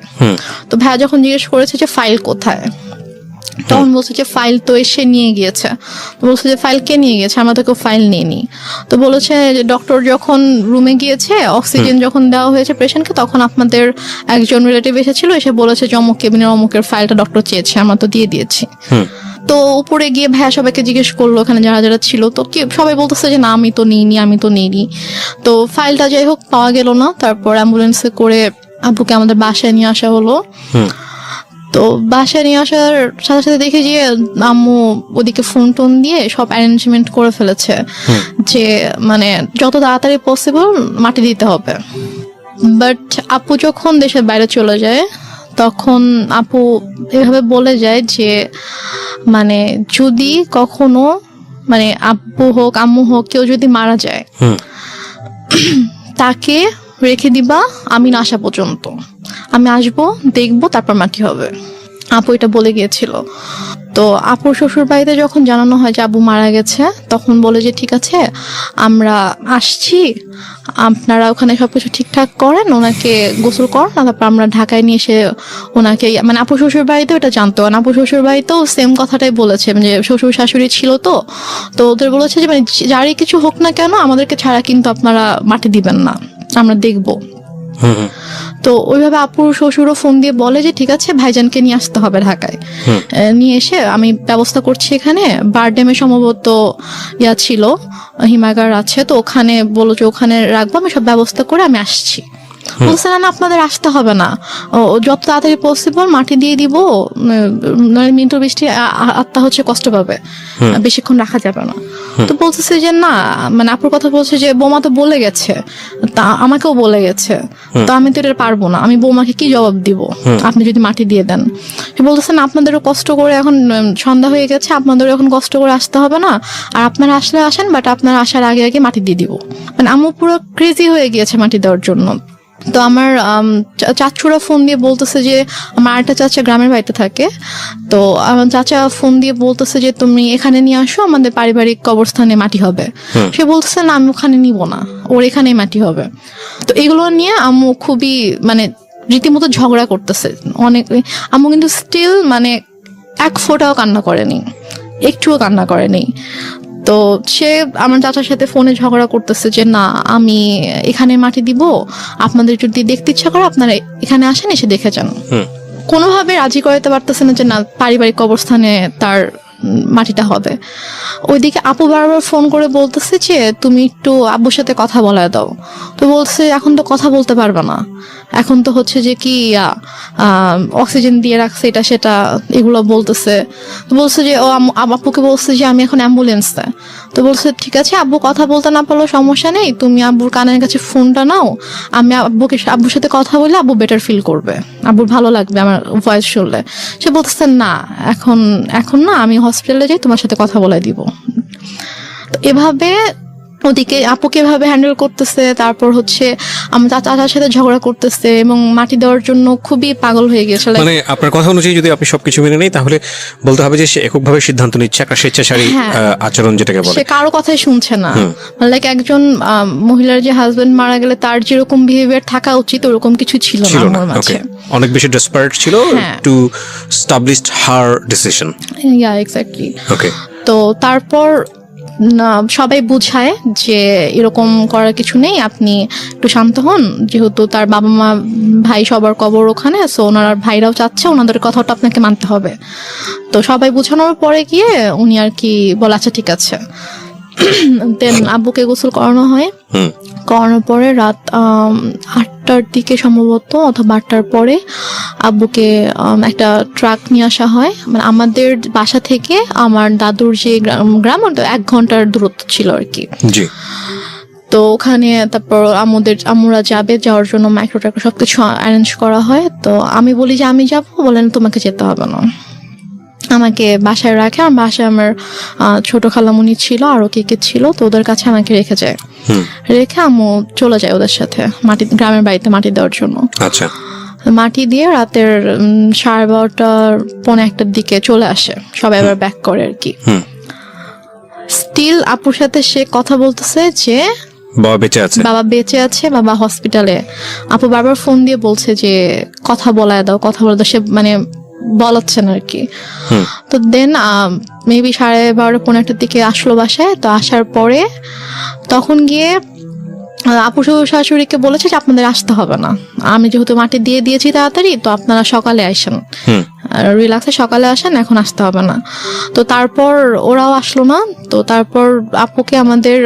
তো ভাইয়া যখন জিজ্ঞেস করেছে যে ফাইল কোথায়, তখন বলছে যে ফাইল তো এসে নিয়ে গিয়েছে। তো বলছে যে ফাইল কে নিয়ে গেছে, আমরা তো কেউ ফাইল নিইনি। তো বলেছে যে ডক্টর যখন রুমে গিয়েছে, অক্সিজেন যখন দেওয়া হয়েছে পেশেন্টকে, তখন আপনাদের একজন রিলেটিভ এসেছিল, এসে বলেছে যে অমুক কেবিনের অমুকের ফাইলটা ডক্টর চেয়েছে, আমরা তো দিয়ে দিয়েছি। তো উপরে গিয়ে ভাইয়া সবাইকে জিজ্ঞেস করলো ওখানে যারা যারা ছিল, তো কি সবাই বলতেছে যে না আমি তো নিইনি। তো ফাইলটা যাই হোক পাওয়া গেল না। তারপর অ্যাম্বুলেন্সে করে আব্বুকে আমাদের বাসায় নিয়ে আসা হলো। তো বাসায় নিয়ে আসার সাথে সাথে দেখি যে আম্মু ওদিকে ফোন টোন দিয়ে সব অ্যারেঞ্জমেন্ট করে ফেলেছে যে মানে যত তাড়াতাড়ি পসিবল মাটি দিতে হবে। বাট আপু যখন দেশের বাইরে চলে যায়, তখন আপু এভাবে বলে যায় যে মানে যদি কখনো মানে আব্বু হোক আম্মু হোক কেউ যদি মারা যায়, তাকে রেখে দিবা আমি না আসা পর্যন্ত, আমি আসবো দেখবো তারপর মাটি হবে। আপু এটা বলে গিয়েছিল। তো আপুর শ্বশুর বাড়িতে যখন জানানো হয় যে আব্বু মারা গেছে, তখন বলে যে ঠিক আছে আমরা আসছি, আপনারা ওখানে সবকিছু ঠিকঠাক করেন, ওনাকে গোসল করেন, তারপর আমরা ঢাকায় নিয়ে এসে ওনাকে মানে আপু শ্বশুর বাড়িতেও এটা জানতো, আপু শ্বশুর বাড়িতেও সেম কথাটাই বলেছে যে শ্বশুর শাশুড়ি ছিল, তো ওদের বলেছে যে মানে যারই কিছু হোক না কেন আমাদেরকে ছাড়া কিন্তু আপনারা মাটি দিবেন না, আমরা দেখবো। তো ওইভাবে আপুর শ্বশুরও ফোন দিয়ে বলে যে ঠিক আছে ভাইজানকে নিয়ে আসতে হবে ঢাকায়, নিয়ে এসে আমি ব্যবস্থা করছি। এখানে বারডেমে সম্ভবত ছিল, হিমাগার আছে, তো ওখানে বলো যে ওখানে রাখবো, আমি সব ব্যবস্থা করে আমি আসছি। বলছে না আপনাদের আসতে হবে না, যত তাড়াতাড়ি পসিবল মাটি দিয়ে দিব, মিন্টু বৃষ্টি আত্মা হচ্ছে কষ্ট পাবে, বেশিক্ষণ রাখা যাবে না। তো বলতেছে যে না, মানে আপুর কথা বলছে যে বৌমা তো বলে গেছে, তা আমাকেও বলে গেছে, তো আমি তো এটা পারবো না, আমি বৌমাকে কি জবাব দিব আপনি যদি মাটি দিয়ে দেন। সে বলতেছে না আপনাদেরও কষ্ট করে, এখন সন্ধ্যা হয়ে গেছে, আপনাদেরও এখন কষ্ট করে আসতে হবে না, আর আপনারা আসলে আসেন, বাট আপনারা আসার আগে আগে মাটি দিয়ে দিব। মানে আম্মু পুরো ক্রেজি হয়ে গিয়েছে মাটি দেওয়ার জন্য। তো আমার চাচুরা ফোন দিয়ে বলতেছে যে আমার আরেকটা চাচা গ্রামের বাড়িতে থাকে, তো আমার চাচা ফোন দিয়ে বলতেছে যে তুমি এখানে নিয়ে আসো, আমাদের পারিবারিক কবরস্থানে মাটি হবে। সে বলতেছে না আমি ওখানে নিব না, ওর এখানেই মাটি হবে। তো এগুলো নিয়ে আম্মু খুবই মানে রীতিমতো ঝগড়া করতেছে অনেক। আম্মু কিন্তু স্টিল মানে এক ফোঁটাও কান্না করেনি, একটুও কান্না করেনি। তো সে আমার চাচার সাথে ফোনে ঝগড়া করতেছে যে না আমি এখানে মাটি দিব, আপনাদের যদি দেখতে ইচ্ছা করে আপনারা এখানে আসেন, এসে দেখে যান। কোনোভাবে রাজি করাতে পারতেছে না যে না পারিবারিক কবরস্থানে তার মাটিটা হবে। ওইদিকে আপু বারবার ফোন করে বলতেছে যে তুমি একটু আব্বুর সাথে কথা বলায় দাও। তো বলছে এখন তো কথা বলতে পারবে না, এখন তো হচ্ছে যে কি অক্সিজেন দিয়ে রাখছে এটা সেটা এগুলো বলতেছে। তো বলছে যে ও আপুকে বলছে যে আমি এখন অ্যাম্বুলেন্সে। তো বলছে ঠিক আছে, আব্বু কথা বলতে না পারলেও সমস্যা নেই, তুমি আব্বুর কানের কাছে ফোনটা নাও, আমি আব্বুর সাথে কথা বললে আব্বু বেটার ফিল করবে, আব্বুর ভালো লাগবে আমার ভয়েস শুনলে। সে বলতেছে না এখন না, আমি হসপিটালে যাই, তোমার সাথে কথা বলে দিব। তো এভাবে ওদিকে আপুকে এভাবে হ্যান্ডেল করতেছে, তারপর হচ্ছে আমার চাচার সাথে ঝগড়া করতেছে এবং মাটি দেওয়ার জন্য খুবই পাগল হয়ে গেছে। মানে আপনার কথা অনুযায়ী যদি আপনি সবকিছু মেনে নেই তাহলে বলতে হবে যে সে এককভাবে সিদ্ধান্ত নিচ্ছে, একটা স্বেচ্ছাচারী আচরণ যেটাকে বলে। সে কারো কথাই শুনছে না। লাইক একজন মহিলার যে হাজবেন্ড মারা গেলে তার যেরকম বিহেভিয়ার থাকা উচিত ওরকম কিছু ছিল না আমার মাঝে। অনেক বেশি ডেসপারেট ছিল to establish her decision. Yeah exactly. Okay. তো তারপর সবাই বুঝায় যে এরকম করার কিছু নেই, আপনি একটু শান্ত হন, যেহেতু তার বাবা মা ভাই সবার কবর ওখানে, সো ওনার ভাইরাও চাচ্ছে, ওনাদের কথাটা আপনাকে মানতে হবে। তো সবাই বুঝানোর পরে গিয়ে উনি আর কি বলে আচ্ছা ঠিক আছে। দেন আব্বুকে গোসল করানো হয়, করানোর পরে রাত 8টার দিকে সম্ভবত অথবা 8টার পরে আব্বুকে একটা ট্রাক নিয়ে আসা হয়। মানে আমাদের বাসা থেকে আমার দাদুর যে গ্রাম 1 ঘন্টার দূরত্ব ছিল আর কি। জি। তো ওখানে তারপর আমরা যাওয়ার জন্য মাইক্রো ট্রাক্টর সবকিছু অ্যারেঞ্জ করা হয়। তো আমি বলি যে আমি যাবো, বলেন তোমাকে যেতে হবে না, আমাকে বাসায় রাখে। আমার বাসায় আমার ছোট খালামুনি ছিল, আরো কে ছিল, তো ওদের কাছে আমাকে রেখে যায়। রেখে আম্মু চলে যায় ওদের সাথে গ্রামের বাড়িতে মাটি দেওয়ার জন্য। আচ্ছা। মাটি দিয়ে রাতের 12:30 পৌনে 1টার দিকে চলে আসে, সবাই আবার ব্যাক করে আর কি। স্টিল আপুর সাথে সে কথা বলতেছে যে বাবা বেঁচে আছে, বাবা হসপিটালে। আপু বারবার ফোন দিয়ে বলছে যে কথা বলায় দাও। সে মানে বলাচ্ছেন আর কি। তো দেন মেবি 12:30 পৌনে 1টার দিকে আসলো বাসায়। তো আসার পরে তখন গিয়ে আপু শাশুড়িকে বলেছে যে আপনাদের আসতে হবে না, আমি যেহেতু মাটি দিয়ে দিয়েছি তাড়াতাড়ি, তো আপনারা সকালে আসেন, রিল্যাক্সে সকালে আসেন, এখন আসতে হবে না। তো তারপর ওরাও আসলো না। তো তারপর আপুকে আমাদের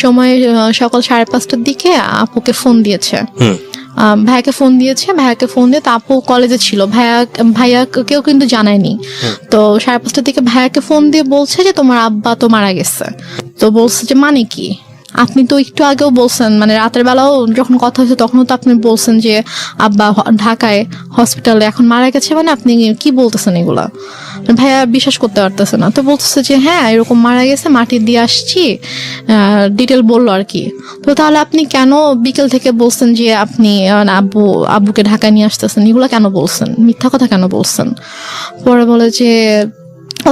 সময় সকাল 5:30টার দিকে আপুকে ফোন দিয়েছে, ভাইয়াকে ফোন দিয়ে তো আপু কলেজে ছিল, ভাইয়াকেও কিন্তু জানায়নি। তো 5:30টার দিকে ভাইয়াকে ফোন দিয়ে বলছে যে তোমার আব্বা তো মারা গেছে। তো বলছে যে মানে কি, আপনি তো একটু আগেও বলছেন, মানে রাতের বেলাও যখন কথা হয়েছে তখনও তো আপনি বলছেন যে আব্বা ঢাকায় হসপিটালে, এখন মারা গেছে, মানে আপনি কি বলতেছেন এগুলা? ভাইয়া বিশ্বাস করতে পারতেছে না। তো বলতেছে যে হ্যাঁ এরকম মারা গেছে, মাটি দিয়ে আসছি, ডিটেল বললো আর কি। তো তাহলে আপনি কেন বিকেল থেকে বলছেন যে আপনি আব্বুকে ঢাকায় নিয়ে আসতেছেন, এগুলো কেন বলছেন, মিথ্যা কথা কেন বলছেন? পরে বলে যে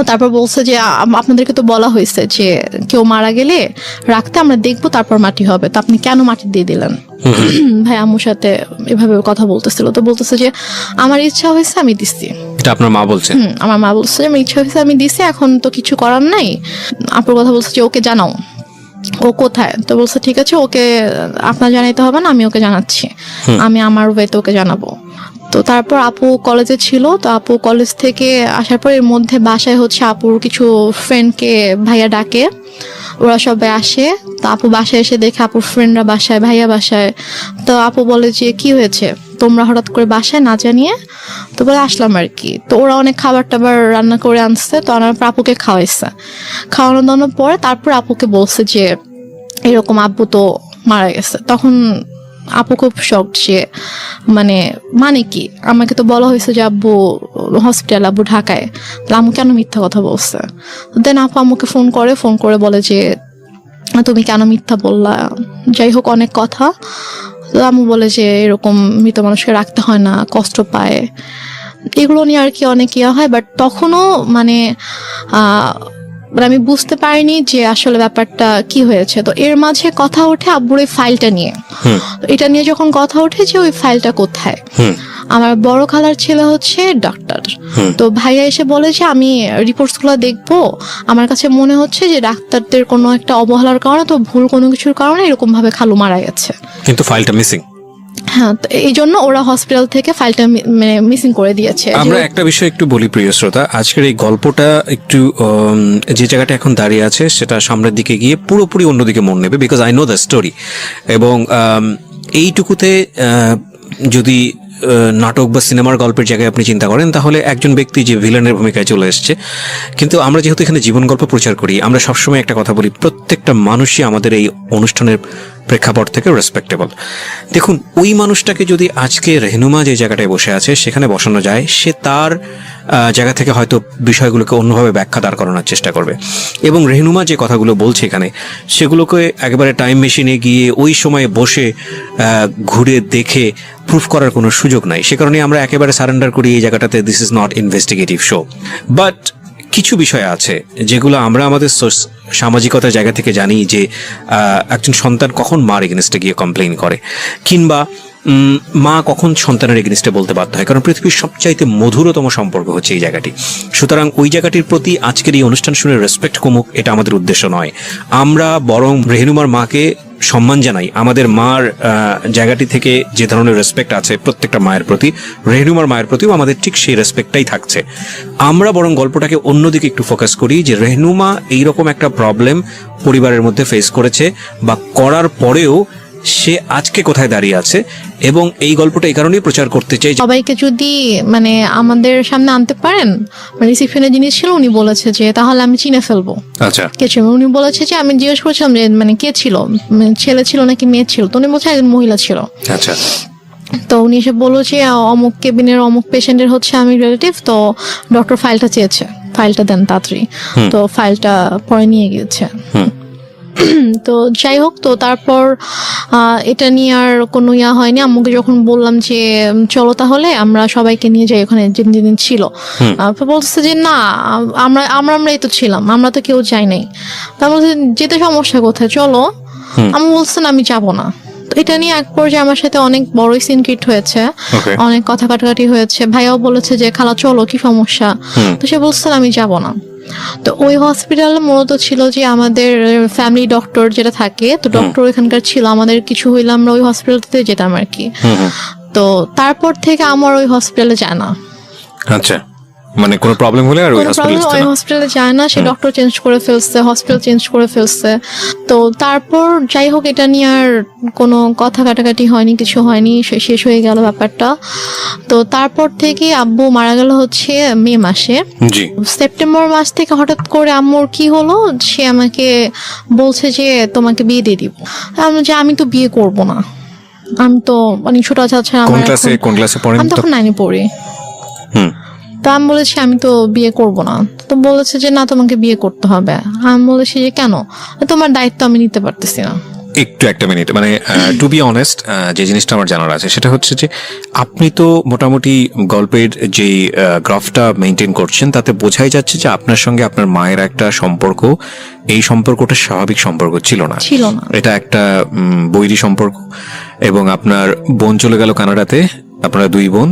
তারপর বলছে যে আপনাদেরকে তো বলা হয়েছে যে কেউ মারা গেলে রাখতে, আমরা দেখবো তারপর মাটি হবে, তো আপনি কেন মাটি দিয়ে দিলেন? ভাই আম্মুর সাথে এভাবে কথা বলতেছিল। তো বলতেছে যে আমার ইচ্ছা হয়েছে আমি দিচ্ছি। এটা আপনার মা বলছে? আমার মা বলছে যে আমার ইচ্ছা হয়েছে আমি দিছি, এখন তো কিছু করার নাই। আপুর কথা বলছে যে ওকে জানাও, ও কোথায়? তো বলছে ঠিক আছে, ওকে আপনার জানাইতে হবে না, আমি ওকে জানাচ্ছি, আমি আমার ওয়েতে ওকে জানাবো। তো তারপর আপু কলেজে ছিল। তো আপু কলেজ থেকে আসার পর এর মধ্যে বাসায় হচ্ছে আপুর কিছু ফ্রেন্ডকে ভাইয়া ডাকে, ওরা সবাই আসে। তো আপু বাসায় এসে দেখে আপুর ফ্রেন্ডরা বাসায়, ভাইয়া বাসায়। তো আপু বলে যে কি হয়েছে তোমরা হঠাৎ করে বাসায় না জানিয়ে? তো বলে আসলাম আর কি। তো ওরা অনেক খাবার টাবার রান্না করে আনছে, তো আনার পর আপুকে খাওয়ানো দাওয়ানোর পরে তারপর আপুকে বলছে যে এরকম আব্বু তো মারা গেছে। তখন আপু খুব শক, যে মানে কি, আমাকে তো বলা হয়েছে যে আব্বু হসপিটাল, আব্বু ঢাকায়, তাহলে আম্মু কেন মিথ্যা কথা বলছে? দেন আপু আম্মুকে ফোন করে বলে যে তুমি কেন মিথ্যা বললা, যাই হোক অনেক কথা। তো আম্মু বলে যে এরকম মৃত মানুষকে রাখতে হয় না, কষ্ট পায়, এগুলো নিয়ে আর কি অনেক ইয়া হয়। বাট তখনও আমি বুঝতে পারিনি যে আসলে ব্যাপারটা কি হয়েছে। তো এর মাঝে কথা ওঠে আব্বুর ওই ফাইলটা নিয়ে। এটা নিয়ে যখন কথা ওঠে যে ওই ফাইলটা কোথায়, আমার বড় খালার ছেলে হচ্ছে ডাক্তার। তো ভাইয়া এসে বলে যে আমি রিপোর্টস গুলো দেখবো, আমার কাছে মনে হচ্ছে যে ডাক্তারদের কোনো একটা অবহেলার কারণে, তো ভুল কোনো কিছুর কারণে এরকম ভাবে খালু মারা গেছে, কিন্তু ফাইলটা মিসিং। হ্যাঁ, তো এই জন্য ওরা হসপিটাল থেকে ফাইলটা মানে মিসিং করে দিয়েছে। আমরা একটা বিষয় একটু বলি প্রিয় শ্রোতা, আজকের এই গল্পটা একটু যে জায়গাটা এখন দাঁড়িয়ে আছে সেটা সামনের দিকে গিয়ে পুরোপুরি অন্যদিকে মন নেবে, because I know the story. এবং এইটুকুতে যদি নাটক বা সিনেমার গল্পের জায়গায় আপনি চিন্তা করেন তাহলে একজন ব্যক্তি যে ভিলেনের ভূমিকায় চলে এসছে, কিন্তু আমরা যেহেতু এখানে জীবন গল্প প্রচার করি, আমরা সবসময় একটা কথা বলি, প্রত্যেকটা মানুষই আমাদের এই অনুষ্ঠানের প্রেক্ষাপট থেকে রেসপেক্টেবল। দেখুন, ওই মানুষটাকে যদি আজকে রেহনুমা যে জায়গাটায় বসে আছে সেখানে বসানো যায়, সে তার জায়গা থেকে হয়তো বিষয়গুলোকে অন্যভাবে ব্যাখ্যা দাঁড় করানোর চেষ্টা করবে। এবং রেহনুমা যে কথাগুলো বলছে এখানে, সেগুলোকে একেবারে টাইম মেশিনে গিয়ে ওই সময়ে বসে ঘুরে দেখে প্রুফ করার কোনো সুযোগ নাই। সে কারণে আমরা একেবারে সারেন্ডার করি এই জায়গাটাতে, this is not investigative show. But কিছু বিষয় আছে যেগুলো আমরা আমাদের সামাজিকতার জায়গা থেকে জানি, যে একজন সন্তান কখন মার এগেনস্টে গিয়ে কমপ্লেইন করে, কিংবা মা কখন সন্তানের এগেনস্টে বলতে বাধ্য হয়, কারণ পৃথিবীর সবচাইতে মধুরতম সম্পর্ক হচ্ছে এই জায়গাটি। সুতরাং ওই জায়গাটির প্রতি আজকের এই অনুষ্ঠান শুনে রেসপেক্ট কমুক, এটা আমাদের উদ্দেশ্য নয়। আমরা বরং রেহনুমার মাকে সম্মান জানাই। আমাদের মার জায়গাটি থেকে যে ধরনের রেসপেক্ট আছে প্রত্যেকটা মায়ের প্রতি, রেহনুমার মায়ের প্রতিও আমাদের ঠিক সেই রেসপেক্টটাই থাকছে। আমরা বরং গল্পটাকে অন্যদিকে একটু ফোকাস করি, যে রেহনুমা এইরকম একটা প্রবলেম পরিবারের মধ্যে ফেস করেছে, বা করার পরেও সে আজকে কোথায় দাঁড়িয়ে আছে। এবং এই গল্পটা এই কারণেই প্রচার করতে চাই, সবাইকে যদি মানে আমাদের সামনে আনতে পারেন, রিসিপশনের জিনিস ছিল, উনি বলেছে যে তাহলে আমি চিনে ফেলবো আচ্ছা কে ছিল। উনি বলেছে যে, আমি জিজ্ঞেস করছিলাম যে মানে কে ছিল, মানে ছেলে ছিল নাকি মেয়ে ছিল, তো উনি বলছে একজন মহিলা ছিল। আচ্ছা, তো উনি এসে বললো যে অমুক কেবিনের অমুক পেশেন্টের হচ্ছে আমি রিলেটিভ, তো ডক্টর ফাইলটা চেয়েছে, ফাইলটা দেন তাড়াতাড়ি। তো ফাইলটা পরে নিয়ে গিয়েছে। তো যাই হোক, তো তারপর এটা নিয়ে আর কোনো ইয়া হয়নি। আম্মুকে যখন বললাম যে চলো তাহলে আমরা সবাইকে নিয়ে যাই ওখানে যেদিন ছিল, বলছে যে না, আমরা আমরা আমরাই তো ছিলাম, আমরা তো কেউ যাই নাই। তা বলছে যেতে সমস্যা কোথায়, চলো। আমি বলছেন আমি যাব না। তো এটা নিয়ে এক পর্যায়ে আমার সাথে অনেক বড়ই সিন ক্রিয়েট হয়েছে, অনেক কথা কাটাকাটি হয়েছে। ভাইয়াও বলেছে যে খালা চলো, কি সমস্যা। তো সে বলছেন আমি যাব না। তো ওই হসপিটালে মূলত ছিল যে আমাদের ফ্যামিলি ডক্টর যেটা থাকে, তো ডক্টর এখানকার ছিল, আমাদের কিছু হইলে আমরা ওই হসপিটালতে যেতাম আর কি। তো তারপর থেকে আমার ওই হসপিটালে যায় না। আচ্ছা, মানে কোনো প্রবলেম হলে আর ওই হসপিটালে যায় না, সে ডক্টর চেঞ্জ করে ফেলছে, হসপিটাল চেঞ্জ করে ফেলছে। তো তারপর যাই হোক, এটা নিয়ে আর কোনো কথা কাটাকাটি হয়নি, কিছু হয়নি, শেষ হয়ে গেল ব্যাপারটা। তো তারপর থেকে আব্বু মারা গেল হচ্ছে মে মাসে। সেপ্টেম্বর মাস থেকে হঠাৎ করে আম্মুর কি হলো, সে আমাকে বলছে যে তোমাকে বিয়ে দিয়ে দিব। আমি তো বিয়ে করব না, আমি তো অনেক ছোট আছে। কোন ক্লাসে পড়েন? আমি তখন 9-এ পড়ি। তা আমি বলেছি আমি তো বিয়ে করব না। তো বলেছে যে না, তোমাকে বিয়ে করতে হবে। আমি বলেছি যে কেন, তোমার দায়িত্ব আমি নিতে পারতেছি না। একটু একটা মিনিট, মানে টু বি অনেস্ট, যে জিনিসটা আমার জানার আছে সেটা হচ্ছে যে আপনি তো মোটামুটি গল্পের যে গ্রাফটা মেনটেন করছেন তাতে বোঝাই যাচ্ছে যে আপনার সঙ্গে আপনার মায়ের একটা সম্পর্ক, এই সম্পর্কটা স্বাভাবিক সম্পর্ক ছিল না। এটা একটা বৈরী সম্পর্ক। এবং আপনার বোন চলে গেল কানাডাতে, আপনারা দুই বোন,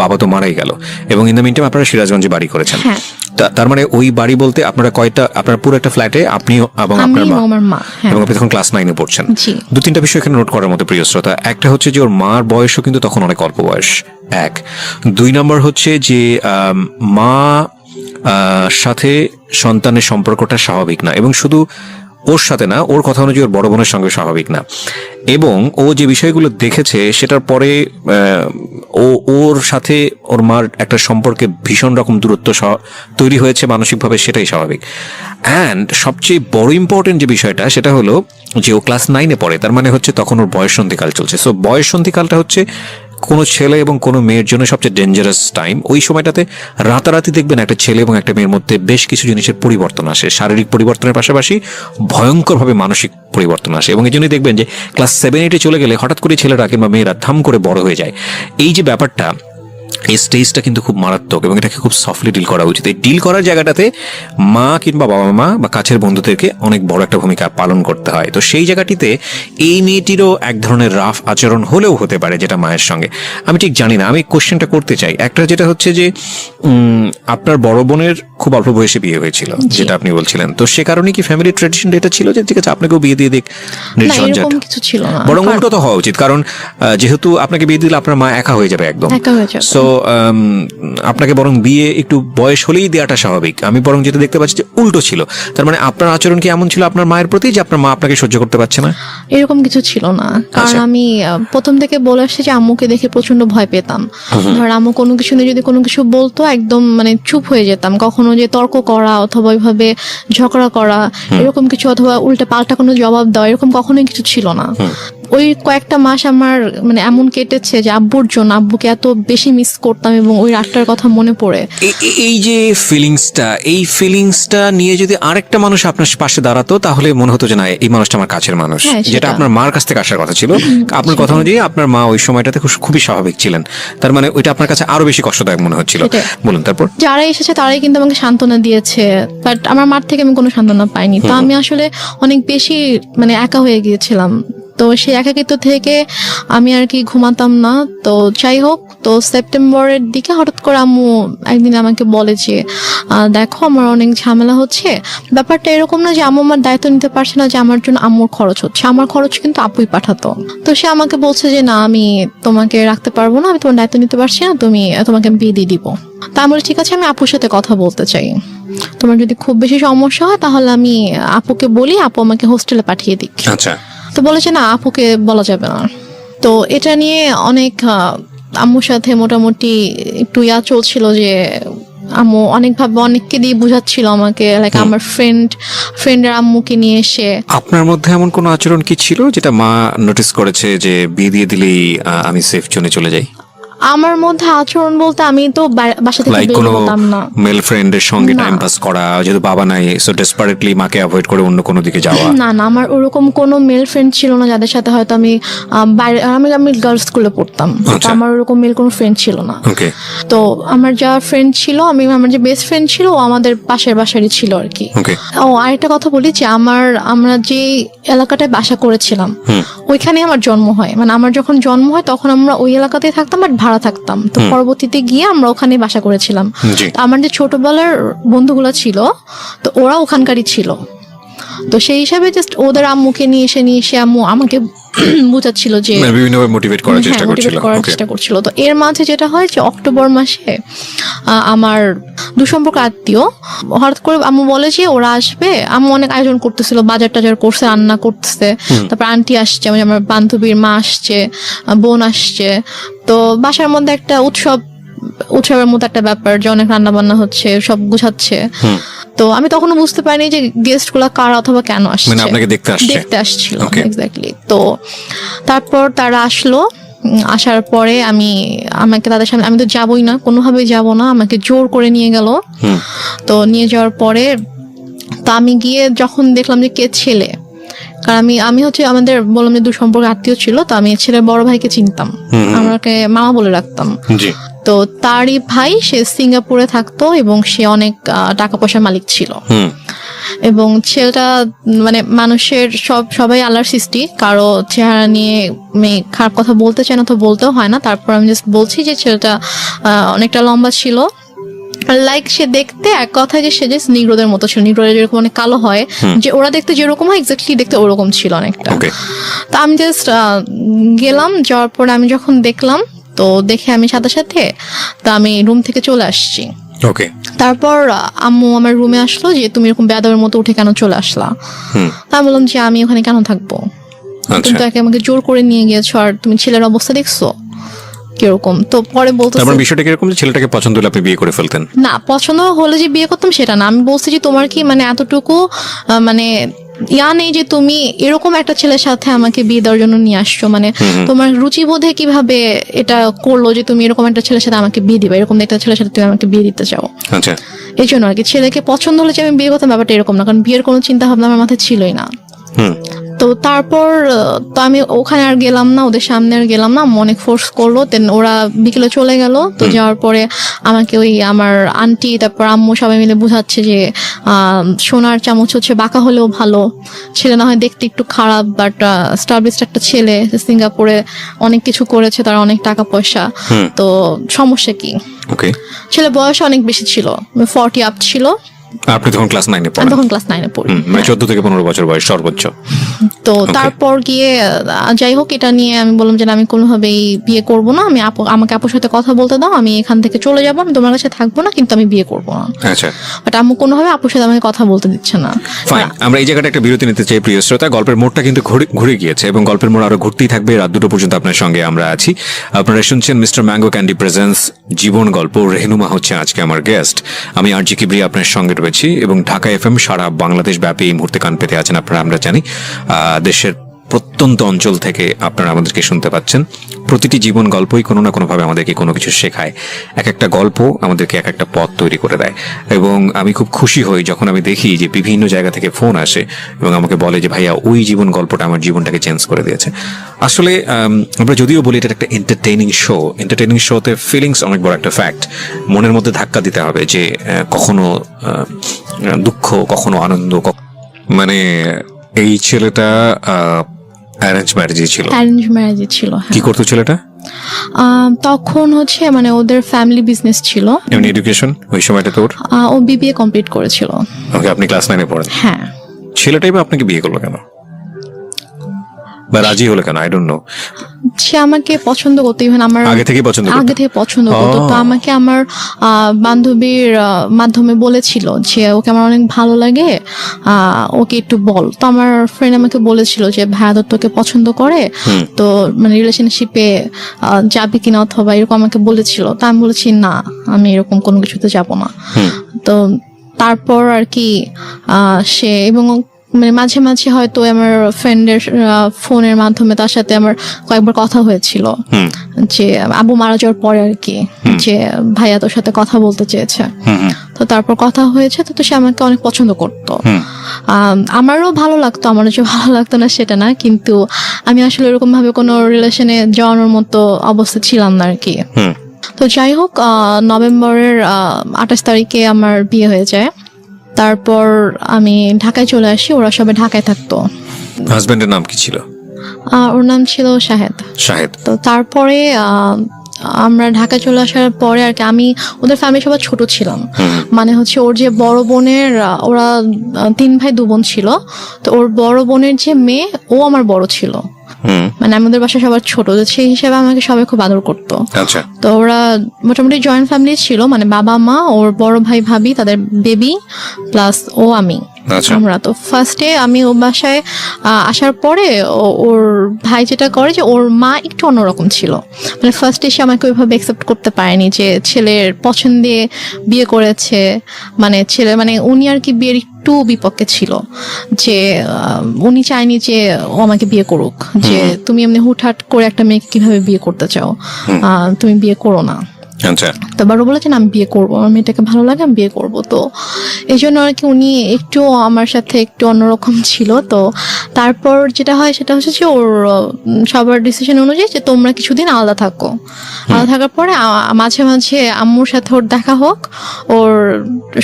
বাবা তো মারাই গেল, এবং ইন দ্য মিন টাইম আপনারা সিরাজগঞ্জে বাড়ি করেছেন। তার মানে ওই বাড়ি বলতে আপনারা কয়টা, আপনার পুরো একটা ফ্ল্যাটে আপনি এবং আপনার মা, এবং আপনি তখন ক্লাস 9-এ পড়ছেন। 2-3টা বিষয় এখানে নোট করার মতো প্রিয় শ্রোতা। একটা হচ্ছে যে ওর মার বয়সও কিন্তু তখন অনেক অল্প বয়স, 1। 2 নম্বর হচ্ছে যে মা সাথে সন্তানের সম্পর্কটা স্বাভাবিক না, এবং শুধু ওর সাথে না, ওর কথা অনুযায়ী ওর বড় বোনের সঙ্গে স্বাভাবিক না। এবং ও যে বিষয়গুলো দেখেছে সেটার পরে ওর সাথে ওর মার একটা সম্পর্কে ভীষণ রকম দূরত্ব তৈরি হয়েছে মানসিকভাবে, সেটাই স্বাভাবিক। অ্যান্ড সবচেয়ে বড় ইম্পর্টেন্ট যে বিষয়টা সেটা হলো যে ও ক্লাস 9-এ পড়ে, তার মানে হচ্ছে তখন ওর বয়ঃসন্ধিকাল চলছে। সো বয়ঃসন্ধিকালটা হচ্ছে কোনো ছেলে এবং কোনো মেয়ের জন্য সবচেয়ে ডেঞ্জারাস টাইম। ওই সময়টাতে রাতারাতি দেখবেন একটা ছেলে এবং একটা মেয়ের মধ্যে বেশ কিছু জিনিসের পরিবর্তন আসে, শারীরিক পরিবর্তনের পাশাপাশি ভয়ঙ্করভাবে মানসিক পরিবর্তন আসে। এবং এই জন্যই দেখবেন যে ক্লাস 7-8-এ চলে গেলে হঠাৎ করে ছেলেরা কিংবা মেয়েরা ধাম করে বড় হয়ে যায়। এই যে ব্যাপারটা, এই স্টেজটা কিন্তু খুব মারাত্মক এবং এটাকে খুব সফটলি ডিল করা উচিত। এই ডিল করার জায়গাটাতে মা কিংবা বাবা মা বা কাছের বন্ধুদেরকে অনেক বড় একটা ভূমিকা পালন করতে হয়। তো সেই জায়গাটিতে এই মেয়েটিরও এক ধরনের রাফ আচরণ হলেও হতে পারে যেটা মায়ের সঙ্গে, আমি ঠিক জানি না। আমি কোশ্চেনটা করতে চাই, একটা যেটা হচ্ছে যে আপনার বড় বোনের খুব অল্প বয়সে বিয়ে হয়েছিল যেটা আপনি বলছিলেন, তো সে কারণে কি ফ্যামিলি ট্রেডিশন এটা ছিল যে ঠিক আছে আপনাকেও বিয়ে দিয়ে দিক না, নির্ঝঞ্ঝাট? এরকম কিছু ছিল না। বরং উল্টো তো হওয়া উচিত, কারণ যেহেতু আপনাকে বিয়ে দিলে আপনার মা একা হয়ে যাবে একদম। একা হয়ে যাবে। সো আপনাকে বরং বিয়ে একটু বয়স হলেই দেওয়াটা স্বাভাবিক। আমি বরং যেটা দেখতে পাচ্ছি যে উল্টো ছিল। তার মানে আপনার আচরণ কি এমন ছিল আপনার মায়ের প্রতি যে আপনার মা আপনাকে সহ্য করতে পারছে না? এরকম কিছু ছিল না, কারণ আচ্ছা। আমি প্রথম থেকে বলে আসছি যে আম্মুকে দেখে প্রচন্ড ভয় পেতাম। ধর আম্মু কোনো কিছু নিয়ে যদি কোনো কিছু বলতো একদম মানে চুপ হয়ে যেতাম। কখনো যে তর্ক করা অথবা ওইভাবে ঝগড়া করা এরকম কিছু, অথবা উল্টে পাল্টা কোনো জবাব দেওয়া, এরকম কখনোই কিছু ছিল না। ওই কয়েকটা মাস আমার মানে এমন কেটেছে যে আব্বুর জন্য আব্বুকে এত বেশি মিস করতাম এবং ওই রাতটার কথা মনে পড়ে। এই যে এই ফিলিংসটা নিয়ে যদি আরেকটা মানুষ আপনার পাশে দাঁড়াতো তাহলে মনে হতো যে না এই মানুষটা আমার কাছের মানুষ, হ্যাঁ, সেটা। যেটা আপনার মার কাছ থেকে আসার কথা ছিল। আপনার কথা অনুযায়ী আপনার মা ওই সময়টাতে খুবই স্বাভাবিক ছিলেন, তার মানে ওইটা আপনার কাছে আরো বেশি কষ্টদায়ক মনে হচ্ছিল। সেটাই। বলুন তারপর। যারা এসেছে তারাই কিন্তু আমাকে সান্ত্বনা দিয়েছে, বাট আমার মার থেকে আমি কোনো সান্ত্বনা পাইনি। তো আমি আসলে অনেক বেশি মানে একা হয়ে গিয়েছিলাম। তো সেই একাকিত্ব থেকে আমি আর কি ঘুমাতাম না। তো যাই হোক, তো সেপ্টেম্বরের দিকে হঠাৎ করে আম্মু একদিন আমাকে বলে যে দেখো আমার অনেক ঝামেলা হচ্ছে। ব্যাপারটা এরকম না যে আম্মু আমার দায়িত্ব নিতে পারছে না, যে আমার জন্য আম্মুর খরচ হচ্ছে, আমার খরচ কিন্তু আপুই পাঠাতো। তো সে আমাকে বলছে যে না আমি তোমাকে রাখতে পারবো না, আমি তোমার দায়িত্ব নিতে পারছি না, তোমাকে বিয়ে দিয়ে দিব। তা আমি বলি ঠিক আছে, আমি আপুর সাথে কথা বলতে চাই। তোমার যদি খুব বেশি সমস্যা হয় তাহলে আমি আপুকে বলি, আপু আমাকে হোস্টেলে পাঠিয়ে দিক। আচ্ছা। তো বলেছে না আপুকে বলা যাবে না। তো এটা নিয়ে অনেক আম্মুর সাথে মোটামুটি একটু চলছিল যে আম্মু অনেকভাবে অনেককে দিয়ে বুঝাচ্ছিল আমাকে, লাইক আমার ফ্রেন্ডের আম্মুকে নিয়ে এসে। আপনার মধ্যে এমন কোনো আচরণ কি ছিল যেটা মা নোটিস করেছে যে বিয়ে দিয়ে দিলেই আমি সেফ জোনে চলে যাই? আমার মধ্যে আচরণ বলতে আমি তো বাসা থেকে লাইক বের কোনো হতাম না। মেল ফ্রেন্ডের সঙ্গে না। টাইম পাস করা, যেহেতু বাবা নাই সো ডেসপারেটলি মাকে অ্যাভয়েড করে অন্য কোনো দিকে যাওয়া? না না, আমার ওরকম কোনো মেল ফ্রেন্ড ছিল না যাদের সাথে হয়তো আমি বাইরে, আমি গার্লস স্কুলে পড়তাম। তো আচ্ছা। আমার ওরকম মেল কোনো ফ্রেন্ড ছিল না। ওকে। তো আমার যা ফ্রেন্ড ছিল, আমার যে বেস্ট ফ্রেন্ড ছিল ও আমাদের পাশের বাসারই ছিল আর কি। ওকে। ও আরেকটা কথা বলি যে আমরা যে এলাকাটায় বাসা করেছিলাম ওইখানে আমার জন্ম হয়। মানে আমার যখন জন্ম হয় তখন আমরা ওই এলাকাতেই থাকতাম, বাট ভাড়া থাকতাম। তো পরবর্তীতে গিয়ে আমরা ওখানে বাসা করেছিলাম। জি। তো আমার যে ছোটবেলার বন্ধুগুলো ছিল তো ওরা ওখানকারই ছিল। তো সেই হিসাবে জাস্ট ওদের আম্মুকে নিয়ে এসে আম্মু আমাকে বুঝাচ্ছিল যে মানে বিভিন্নভাবে মোটিভেট করার চেষ্টা হ্যাঁ, করছিল। motivate করার ওকে। চেষ্টা করছিল। তো এর মাঝে যেটা হয় যে অক্টোবর মাসে আমার দুসম্পর্ক আত্মীয় হঠাৎ করে আম্মু বলে যে ওরা আসবে। আম্মু অনেক আয়োজন করতেছিল, বাজার টাজার করছে, রান্না করতেছে। তারপর আন্টি আসছে, মানে আমার বান্ধবীর মা আসছে, বোন আসছে। তো বাসার মধ্যে একটা উৎসবের মতো একটা ব্যাপার যে অনেক রান্না বান্না হচ্ছে, সব গুছাচ্ছে। তো আমি তখনও বুঝতে পারিনি যে গেস্ট গুলা কারা অথবা কেন আসছে। মানে আপনাকে দেখতে আসছিল। Okay. এক্স্যাক্টলি। তো তারপর তারা আসলো। আসার পরে আমাকে তাদের সামনে, আমি তো যাবই না, কোনোভাবেই যাব না, আমাকে জোর করে নিয়ে গেল। তো নিয়ে যাওয়ার পরে তো আমি গিয়ে যখন দেখলাম যে কে ছেলে, কারণ আমি হচ্ছে আমাদের বললাম যে দুসম্পর্ক আত্মীয় ছিল, তো আমি ছেলের বড় ভাইকে চিনতাম, আমাকে মামা বলে রাখতাম। জি। তো তারই ভাই, সে সিঙ্গাপুরে থাকতো এবং সে অনেক টাকা পয়সার মালিক ছিল। এবং ছেলেটা মানে মানুষের সবাই আল্লাহর সৃষ্টি, কারো চেহারা নিয়ে খারাপ কথা বলতে চায় না, তো বলতেও হয় না। তারপর আমি জাস্ট বলছি যে ছেলেটা অনেকটা লম্বা ছিল, লাইক সে দেখতে এক কথায় যে সে যে নিগ্রোদের মতো ছিল। নিগ্রোদের যেরকম অনেক কালো হয়, যে ওরা দেখতে যেরকম হয় এক্স্যাক্টলি দেখতে ওরকম ছিল অনেকটা। তো আমি জাস্ট গেলাম, যাওয়ার পরে আমি যখন দেখলাম, তো দেখে আমি সাথে সাথে তো আমি রুম থেকে চলে আসছি। ওকে। তারপর আম্মু আমার রুমে আসলো যে তুমি এরকম বেয়াদবের মতো উঠে কেন চলে আসলা। তা আমি বললাম যে আমি ওখানে কেন থাকবো, তুমি তো আমাকে জোর করে নিয়ে গিয়েছো, আর তুমি ছেলের অবস্থা দেখছো কিরকম। তো পরে বলতে বিষয়টা কিরকম যে ছেলেটাকে পছন্দ হলে আপনি বিয়ে করে ফেলতেন? না, পছন্দ হলে যে বিয়ে করতাম সেটা না। আমি বলছি যে তোমার কি মানে এতটুকু মানে নেই যে তুমি এরকম একটা ছেলের সাথে আমাকে বিয়ে দেওয়ার জন্য নিয়ে আসছো, মানে তোমার রুচিবোধে কিভাবে এটা করলো যে তুমি এরকম একটা ছেলের সাথে আমাকে বিয়ে দিবা, এরকম একটা ছেলের সাথে তুমি আমাকে বিয়ে দিতে চাও। আচ্ছা। এই জন্য আর কি ছেলেকে পছন্দ হলে যে আমি বিয়ে করতাম ব্যাপারটা এরকম না, কারণ বিয়ের কোনো চিন্তা ভাবনা আমার মাথায় ছিলই না। তো তারপর তো আমি ওখানে আর গেলাম না, ওদের সামনে আর গেলাম না, আম্মু অনেক ফোর্স করলো। দেন ওরা বিকেলে চলে গেল। তো যাওয়ার পরে আমাকে ওই আমার আন্টি তারপর আম্মু সবাই মিলে বুঝাচ্ছে যে সোনার চামচ হচ্ছে বাঁকা হলেও ভালো, ছেলে না হয় দেখতে একটু খারাপ বাট স্টাবলিশড একটা ছেলে, সিঙ্গাপুরে অনেক কিছু করেছে, তার অনেক টাকা পয়সা, তো সমস্যা কি? ওকে, ছেলে বয়স অনেক বেশি ছিল, 40 আপ ছিল। আপনি তখন ক্লাস 9-এ আমি পড়েন? তখন ক্লাস 9-এ পড়ি। মানে 14 থেকে 15 বছর বয়স সর্বোচ্চ। তো তারপর গিয়ে যাই হোক, এটা নিয়ে আমি বললাম যে না, আমি কোনোভাবেই বিয়ে করব না, আমি আমাকে আপুর সাথে কথা বলতে দাও, আমি এখান থেকে চলে যাবো, আমি তোমার কাছে থাকবো না, কিন্তু আমি বিয়ে করবো না। আচ্ছা, বাট আম্মু কোনোভাবে আপুর সাথে আমাকে কথা বলতে দিচ্ছে না। ফাইন। আমরা এই জায়গাটা একটা বিরতি নিতে চাই প্রিয় শ্রোতা। গল্পের মোড়টা কিন্তু ঘুরে গিয়েছে এবং গল্পের মোড় আরো ঘুরতেই থাকবে। রাত 2টো পর্যন্ত আপনার সঙ্গে আমরা আছি। আপনারা শুনছেন মিস্টার ম্যাঙ্গো ক্যান্ডি প্রেজেন্স জীবন গল্প। রেহনুমা হচ্ছে আজকে আমার গেস্ট। আমি আরজি কিবরি আপনার সঙ্গে রয়েছি এবং ঢাকা এফএম সারা বাংলাদেশ ব্যাপী এই মুহূর্তে কান পেতে আছেন আপনারা, আমরা জানি। দেশের প্রত্যন্ত অঞ্চল থেকে আপনারা আমাদেরকে শুনতে পাচ্ছেন। প্রতিটি জীবন গল্পই কোনো না কোনোভাবে আমাদেরকে কোনো কিছু শেখায়। এক একটা গল্প আমাদেরকে এক একটা পথ তৈরি করে দেয় এবং আমি খুব খুশি হই যখন আমি দেখি যে বিভিন্ন জায়গা থেকে ফোন আসে এবং আমাকে বলে যে ভাইয়া ওই জীবন গল্পটা আমার জীবনটাকে চেঞ্জ করে দিয়েছে। আসলে আমরা যদিও বলি এটা একটা এন্টারটেইনিং শোতে ফিলিংস অনেক বড় একটা ফ্যাক্ট। মনের মধ্যে ধাক্কা দিতে হবে যে কখনো দুঃখ, কখনো আনন্দ। মানে এই ছেলেটা অ্যারেঞ্জ ম্যারেজে ছিল? অ্যারেঞ্জ ম্যারেজে ছিল। কি করতো ছেলেটা তখন হচ্ছে মানে ওদের ফ্যামিলি বিজনেস ছিল। এমনি এডুকেশন ওই সময়টা তোর? ও বিবিএ কমপ্লিট করেছিল। ওকে, আপনি ক্লাস 9-এ পড়েন? হ্যাঁ। ছেলেটাই বা আপনাকে বিয়ে করলো কেন বা রাজি হলো কেন? I don't know. সে আমাকে পছন্দ করতো, ইভেন আমার আগে থেকে পছন্দ করতো। তো আমাকে আমার বান্ধবীর মাধ্যমে বলেছিল যে ওকে আমার অনেক ভালো লাগে, ওকে একটু বল। তো আমার ফ্রেন্ড আমাকে বলেছিল যে ভাইয়া তোকে পছন্দ করে, তো মানে রিলেশনশিপে যাবি কিনা অথবা এরকম আমাকে বলেছিল। তো আমি বলেছি না, আমি এরকম কোনো কিছুতে যাব না। তো তারপর আর কি সে এবং মানে মাঝে মাঝে হয়তো আমার ফ্রেন্ডের ফোনের মাধ্যমে তার সাথে আমার কয়েকবার কথা হয়েছিল যে আবু মারা যাওয়ার পরে আর কি, যে ভাইয়া তোর সাথে কথা বলতে চেয়েছে। তো তারপর কথা হয়েছে। তো সে আমাকে অনেক পছন্দ করতো। আমারও ভালো লাগতো, আমারও যে ভালো লাগতো না সেটা না, কিন্তু আমি আসলে এরকম ভাবে কোনো রিলেশনে যাওয়ানোর মতো অবস্থা ছিলাম না আর কি। তো যাই হোক, নভেম্বরের 28 তারিখে আমার বিয়ে হয়ে যায়। তারপর আমি ঢাকায় চলে আসি, ওরা সবাই ঢাকায় থাকতো। হাজবেন্ডের নাম কি ছিল? ওর নাম ছিল শাহেদ। তো তারপরে আমরা ঢাকায় চলে আসার পরে আর কি আমি ওদের ফ্যামিলি সবাই ছোট ছিলাম। মানে হচ্ছে ওর যে বড় বোনের, ওরা 3 ভাই 2 বোন ছিল। তো ওর বড় বোনের যে মেয়ে, ও আমার বড় ছিল। মানে আমাদের বাসায় সবার ছোট, সেই হিসেবে আমাকে সবাই খুব আদর করতো। তো ওরা মোটামুটি জয়েন্ট ফ্যামিলি ছিল, মানে বাবা মা, ওর বড় ভাই ভাবি, তাদের বেবি প্লাস ও আমি, আমরা। তো ফার্স্টে আমি ও বাসায় আসার পরে ওর ভাই যেটা করে যে ওর মা একটু অন্যরকম ছিল। মানে ফার্স্টে সে আমাকে ওইভাবে অ্যাকসেপ্ট করতে পারেনি যে ছেলের পছন্দে বিয়ে করেছে। মানে ছেলে মানে উনি আর কি বিয়ের একটু বিপক্ষে ছিল, যে উনি চায়নি যে ও আমাকে বিয়ে করুক, যে তুমি এমনি হুটহাট করে একটা মেয়েকে কিভাবে বিয়ে করতে চাও, তুমি বিয়ে করো না। তো বারো বলেছেন আমি বিয়ে করবো, আমার মেয়েটাকে ভালো লাগে, আমি বিয়ে করবো। তো এই জন্য আর কি উনি একটু আমার সাথে একটু অন্যরকম ছিল। তো তারপর যেটা হয় সেটা হচ্ছে যে ওর সবার ডিসিশন অনুযায়ী যে তোমরা কিছুদিন আলাদা থাকো, আলাদা থাকার পরে মাঝে মাঝে আম্মুর সাথে ওর দেখা হোক, ওর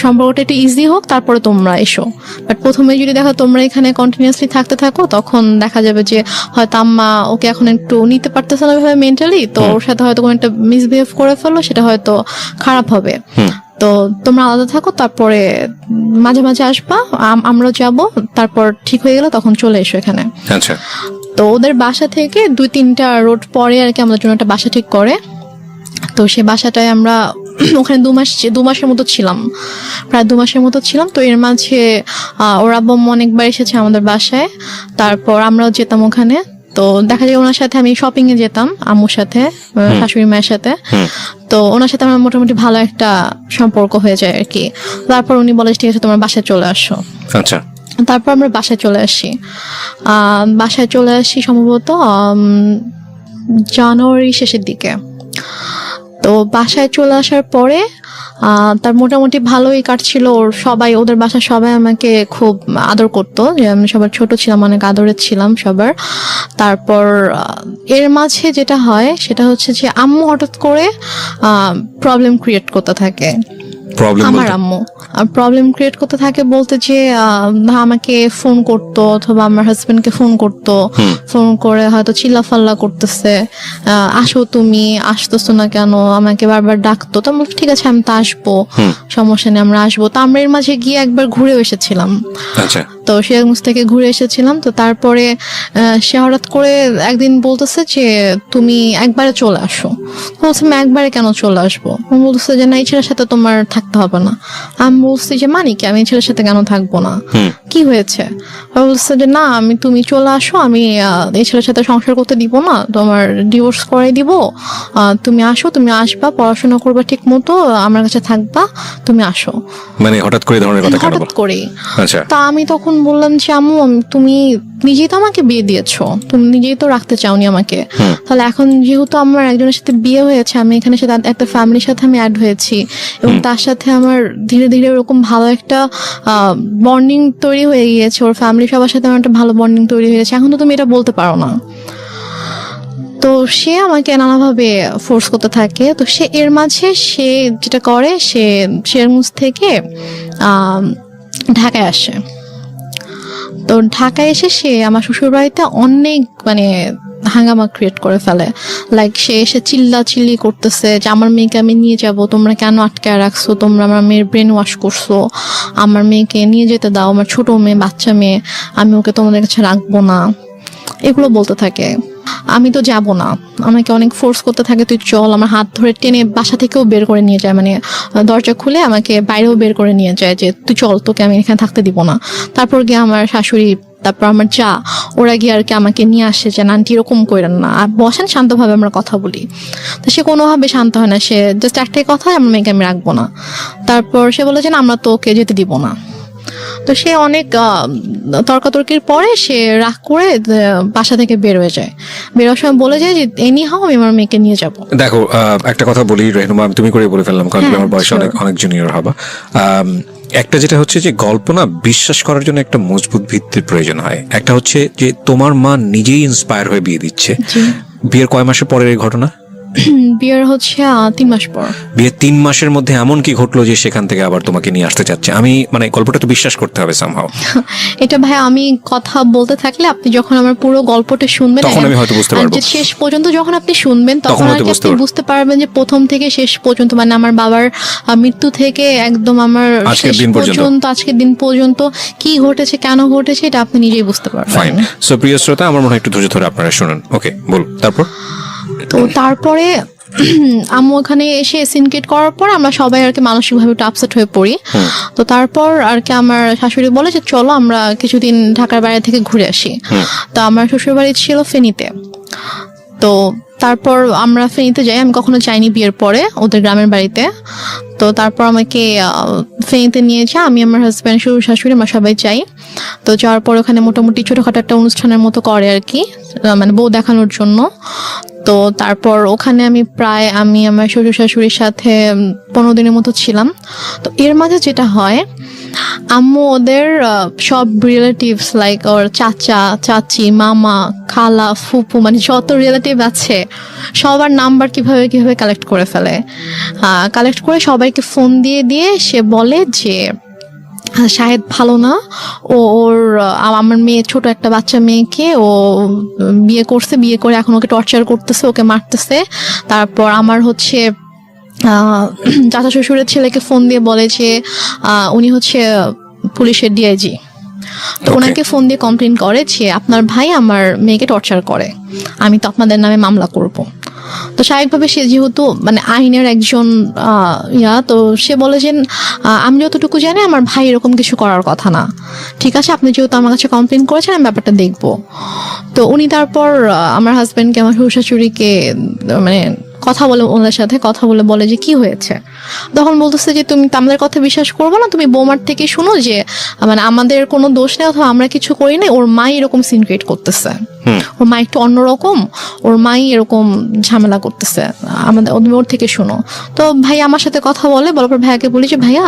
সম্পর্কটা একটু ইজি হোক, তারপরে তোমরা এসো। বাট প্রথমে যদি দেখো তোমরা এখানে কন্টিনিউয়াসলি থাকতে থাকো, তখন দেখা যাবে যে হয়তো আম্মা ওকে এখন একটু নিতে পারতেছে না ভাবে মেন্টালি, তো ওর সাথে হয়তো কোনো একটা মিসবিহেভ করে ফেলো, সেটা হয়তো খারাপ হবে। তো তোমরা আলাদা থাকো, তারপরে মাঝে মাঝে আসবা, আমরাও যাব, তারপর ঠিক হয়ে গেলে তখন চলে এসো এখানে। তো ওদের বাসা থেকে 2-3টা রোড পরে আর কি আমাদের জন্য একটা বাসা ঠিক করে। তো সে বাসাটায় আমরা ওখানে 2 মাসের মতো ছিলাম, প্রায় 2 মাসের মতো ছিলাম। তো এর মাঝে ওর আব্বু অনেকবার এসেছে আমাদের বাসায়, তারপর আমরাও যেতাম ওখানে। তো দেখা যায় ওনার সাথে আমি শপিং এ যেতাম, আম্মুর সাথে, শাশুড়ি মায়ের সাথে। তো ওনার সাথে আমার মোটামুটি ভালো একটা সম্পর্ক হয়ে যায় আর কি। তারপর উনি বলে ঠিক আছে তোমার বাসায় চলে আসো। তারপর আমরা বাসায় চলে আসি সম্ভবত জানুয়ারি শেষের দিকে। তো বাসায় চলে আসার পরে তার মোটামুটি ভালোই কাটছিল। ওর সবাই, ওদের বাসার সবাই আমাকে খুব আদর করতো, যে আমি সবার ছোট ছিলাম, অনেক আদরের ছিলাম সবার। তারপর এর মাঝে যেটা হয় সেটা হচ্ছে যে আম্মু হঠাৎ করে প্রবলেম ক্রিয়েট করতে থাকে। প্রবলেম আমার আম্মু প্রবলেম ক্রিয়েট করতে থাকে বলতে যে আমাকে ফোন করতো অথবা আমার হাজবেন্ডকে ফোন করতো, ফোন করে হয়তো চিল্লাফাল্লা করতেছে, আসো তুমি, আসতেছো না কেন, আমাকে বারবার ডাকতো। তো আমরা ঠিক আছে আমি তো আসবো, সমস্যা নেই আমরা আসবো। তো আমরা এর মাঝে গিয়ে একবার ঘুরেও এসেছিলাম। আচ্ছা, তো সিরাজগঞ্জ থেকে ঘুরে এসেছিলাম। তো তারপরে সে হঠাৎ করে একদিন বলতেছে যে তুমি একবারে চলে আসো। বলছে আমি একবারে কেন চলে আসবো? বলতেছে যে না, এই ছেলের সাথে তোমার থাকতে হবে না। আমি বলছি যে মানে কি, আমি এই ছেলের সাথে কেন থাকবো না, কি হয়েছে? বলছে যে না, তুমি চলে আসো, আমি এই ছেলের সাথে সংসার করতে দিব না, তোমার ডিভোর্স করাই দিব। তুমি আসো, তুমি আসবা, পড়াশোনা করবা ঠিক মতো, আমার কাছে থাকবা, তুমি আসো। মানে হঠাৎ করে এই ধরনের কথা কেন হঠাৎ বলো? করেই। আচ্ছা, তা আমি তখন বললাম যে আম্মু, তুমি নিজেই তো আমাকে বিয়ে দিয়েছো, তুমি নিজেই তো রাখতে চাওনি আমাকে, তাহলে এখন যেহেতু আমার একজনের সাথে বিয়ে হয়েছে, আমি এখানে সাথে একটা ফ্যামিলির সাথে আমি অ্যাড হয়েছি, এবং তার সাথে আমার ধীরে ধীরে ওরকম ভালো একটা বন্ডিং তৈরি হয়ে গিয়েছে, ওর ফ্যামিলি সবার সাথে আমার একটা ভালো বন্ডিং তৈরি হয়ে গেছে, এখন তো তুমি এটা বলতে পারো না। তো সে আমাকে নানাভাবে ফোর্স করতে থাকে। তো সে এর মাঝে সে যেটা করে, সে সিরাজগঞ্জ থেকে ঢাকায় আসে। তো ঢাকায় এসে সে আমার শ্বশুর বাড়িতে অনেক মানে হাঙ্গামা ক্রিয়েট করে ফেলে। লাইক সে এসে চিল্লি করতেছে যে আমার মেয়েকে আমি নিয়ে যাব, তোমরা কেন আটকায় রাখছো, তোমরা আমার মেয়ের ব্রেন ওয়াশ করছো, আমার মেয়েকে নিয়ে যেতে দাও, আমার ছোট মেয়ে, বাচ্চা মেয়ে, আমি ওকে তোমাদের কাছে রাখবো না, এগুলো বলতে থাকে। আমি তো যাব না, আমাকে অনেক ফোর্স করতে থাকে, তুই চল। আমার হাত ধরে টেনে বাসা থেকেও বের করে নিয়ে যায়, মানে দরজা খুলে আমাকে বাইরেও বের করে নিয়ে যায় যে তুই চল, তোকে আমি এখানে থাকতে দিব না। তারপর গিয়ে আমার শাশুড়ি, তারপর আমার যা, ওরা গিয়ে আর কি আমাকে নিয়ে আসে যে আন্টি এরকম করেন না, আর বসেন শান্তভাবে আমরা কথা বলি। তো সে কোনোভাবে শান্ত হয় না, সে জাস্ট একটাই কথা, আমার মেয়েকে আমি রাখবো না। তারপর সে বলে যে না, আমরা তো ওকে যেতে দিব না। তো সে অনেক তর্কাতর্কির পরে সে রাগ করে বাসা থেকে বের হয়ে যায়। বেরোর সময় বলে যায় যে এনি হাও আমি আমার মেয়েকে নিয়ে যাব। দেখো, একটা কথা বলি রেহনুমা, আমি তুমি করে বলে ফেললাম, কারণ তুমি আমার বয়সে অনেক অনেক জুনিয়র হবা। একটা যেটা হচ্ছে যে গল্প না বিশ্বাস করার জন্য একটা মজবুত ভিত্তির প্রয়োজন হয়। একটা হচ্ছে যে তোমার মা নিজেই ইন্সপায়ার হয়ে বিয়ে দিচ্ছে। বিয়ের কয় মাসের পরের এই ঘটনা? বিয়ের হচ্ছে 3 মাস পর। বিয়ের 3 মাসের মধ্যে এমন কি ঘটলো যে সেখান থেকে আবার তোমাকে নিয়ে আসতে চাচ্ছে? আমি মানে গল্পটা তো বিশ্বাস করতে হবে সামহাও। এটা ভাই আমি কথা বলতে থাকলে আপনি যখন আমার পুরো গল্পটা শুনবেন, তখন আমি হয়তো বুঝতে পারবো। যে শেষ পর্যন্ত যখন আপনি শুনবেন তখন আর কি আপনি বুঝতে পারবেন যে প্রথম থেকে শেষ পর্যন্ত, মানে আমার বাবার মৃত্যু থেকে একদম আমার শেষ পর্যন্ত, আজকের দিন পর্যন্ত কি ঘটেছে, কেন ঘটেছে, এটা আপনি নিজেই বুঝতে পারবেন। ফাইন। সো প্রিয় শ্রোতা, আমার মনে হয় একটু ধৈর্য ধরে আপনারা শুনুন। ওকে, বলুন তারপর। তো তারপরে আম্মু ওখানে এসে সিনকেট করার পর আমরা সবাই আর কি মানসিকভাবে একটু আপসেট হয়ে পড়ি। তো তারপর আর কি আমার শাশুড়ি বলে যে চলো আমরা কিছুদিন ঢাকার বাইরে থেকে ঘুরে আসি। তো আমার শ্বশুর বাড়ি ছিল ফেনীতে। তো তারপর আমরা ফেনীতে যাই, আমি কখনো যাইনি বিয়ের পরে ওদের গ্রামের বাড়িতে। তো তারপর আমাকে ফেনীতে নিয়ে যায়, আমি আমার হাজব্যান্ড, শ্বশুর শাশুড়ি, আমরা সবাই যাই। তো যাওয়ার পর ওখানে মোটামুটি ছোটখাটো একটা অনুষ্ঠানের মতো করে আর কি, মানে বউ দেখানোর জন্য। তো তারপর ওখানে আমি আমার শ্বশুর শাশুড়ির সাথে 15 দিনের মতো ছিলাম। তো এর মাঝে যেটা হয়, আম্মু ওদের সব রিলেটিভস লাইক ওর চাচা, চাচি, মামা, খালা, ফুপু, মানে যত রিলেটিভ আছে সবার নাম্বার কিভাবে কালেক্ট করে ফেলে। কালেক্ট করে সবাইকে ফোন দিয়ে সে বলে যে শাহেদ ভালো না, ওর আমার মেয়ে, ছোট একটা বাচ্চা মেয়েকে ও বিয়ে করছে, বিয়ে করে এখন ওকে টর্চার করতেছে, ওকে মারতেছে। তারপর আমার হচ্ছে চাচা শ্বশুরের ছেলেকে ফোন দিয়ে বলে যে উনি হচ্ছে পুলিশের ডিআইজি। তো ওনাকে ফোন দিয়ে কমপ্লেন করে যে আপনার ভাই আমার মেয়েকে টর্চার করে, আমি তো আপনাদের নামে মামলা করব। তো স্বাভাবিকভাবে সে যেহেতু মানে আইনের একজন তো সে বলে যে আমি যতটুকু জানি আমার ভাই এরকম কিছু করার কথা না, ঠিক আছে আপনি যেহেতু আমার কাছে কমপ্লেন করেছেন আমি ব্যাপারটা দেখবো। তো উনি তারপর আমার হাজব্যান্ডকে, আমার শ্বশুর শাশুড়িকে মানে কথা বলে, ওনাদের সাথে কথা বলে বলে যে কি হয়েছে, তখন বলতেছে যে তুমি তো আমাদের কথা বিশ্বাস করবো না, তুমি বৌমার থেকে শুনো যে মানে আমাদের কোনো দোষ নেই অথবা আমরা কিছু করি নাই, ওর মাই এরকম সিন ক্রিয়েট করতেছে, ওর মা একটু অন্যরকম, ওর মাই এরকম ঝামেলা করতেছে, আমাদের ওর থেকে শোনো। তো ভাই আমার সাথে কথা বলে, বলার পর ভাইয়াকে বলি যে ভাইয়া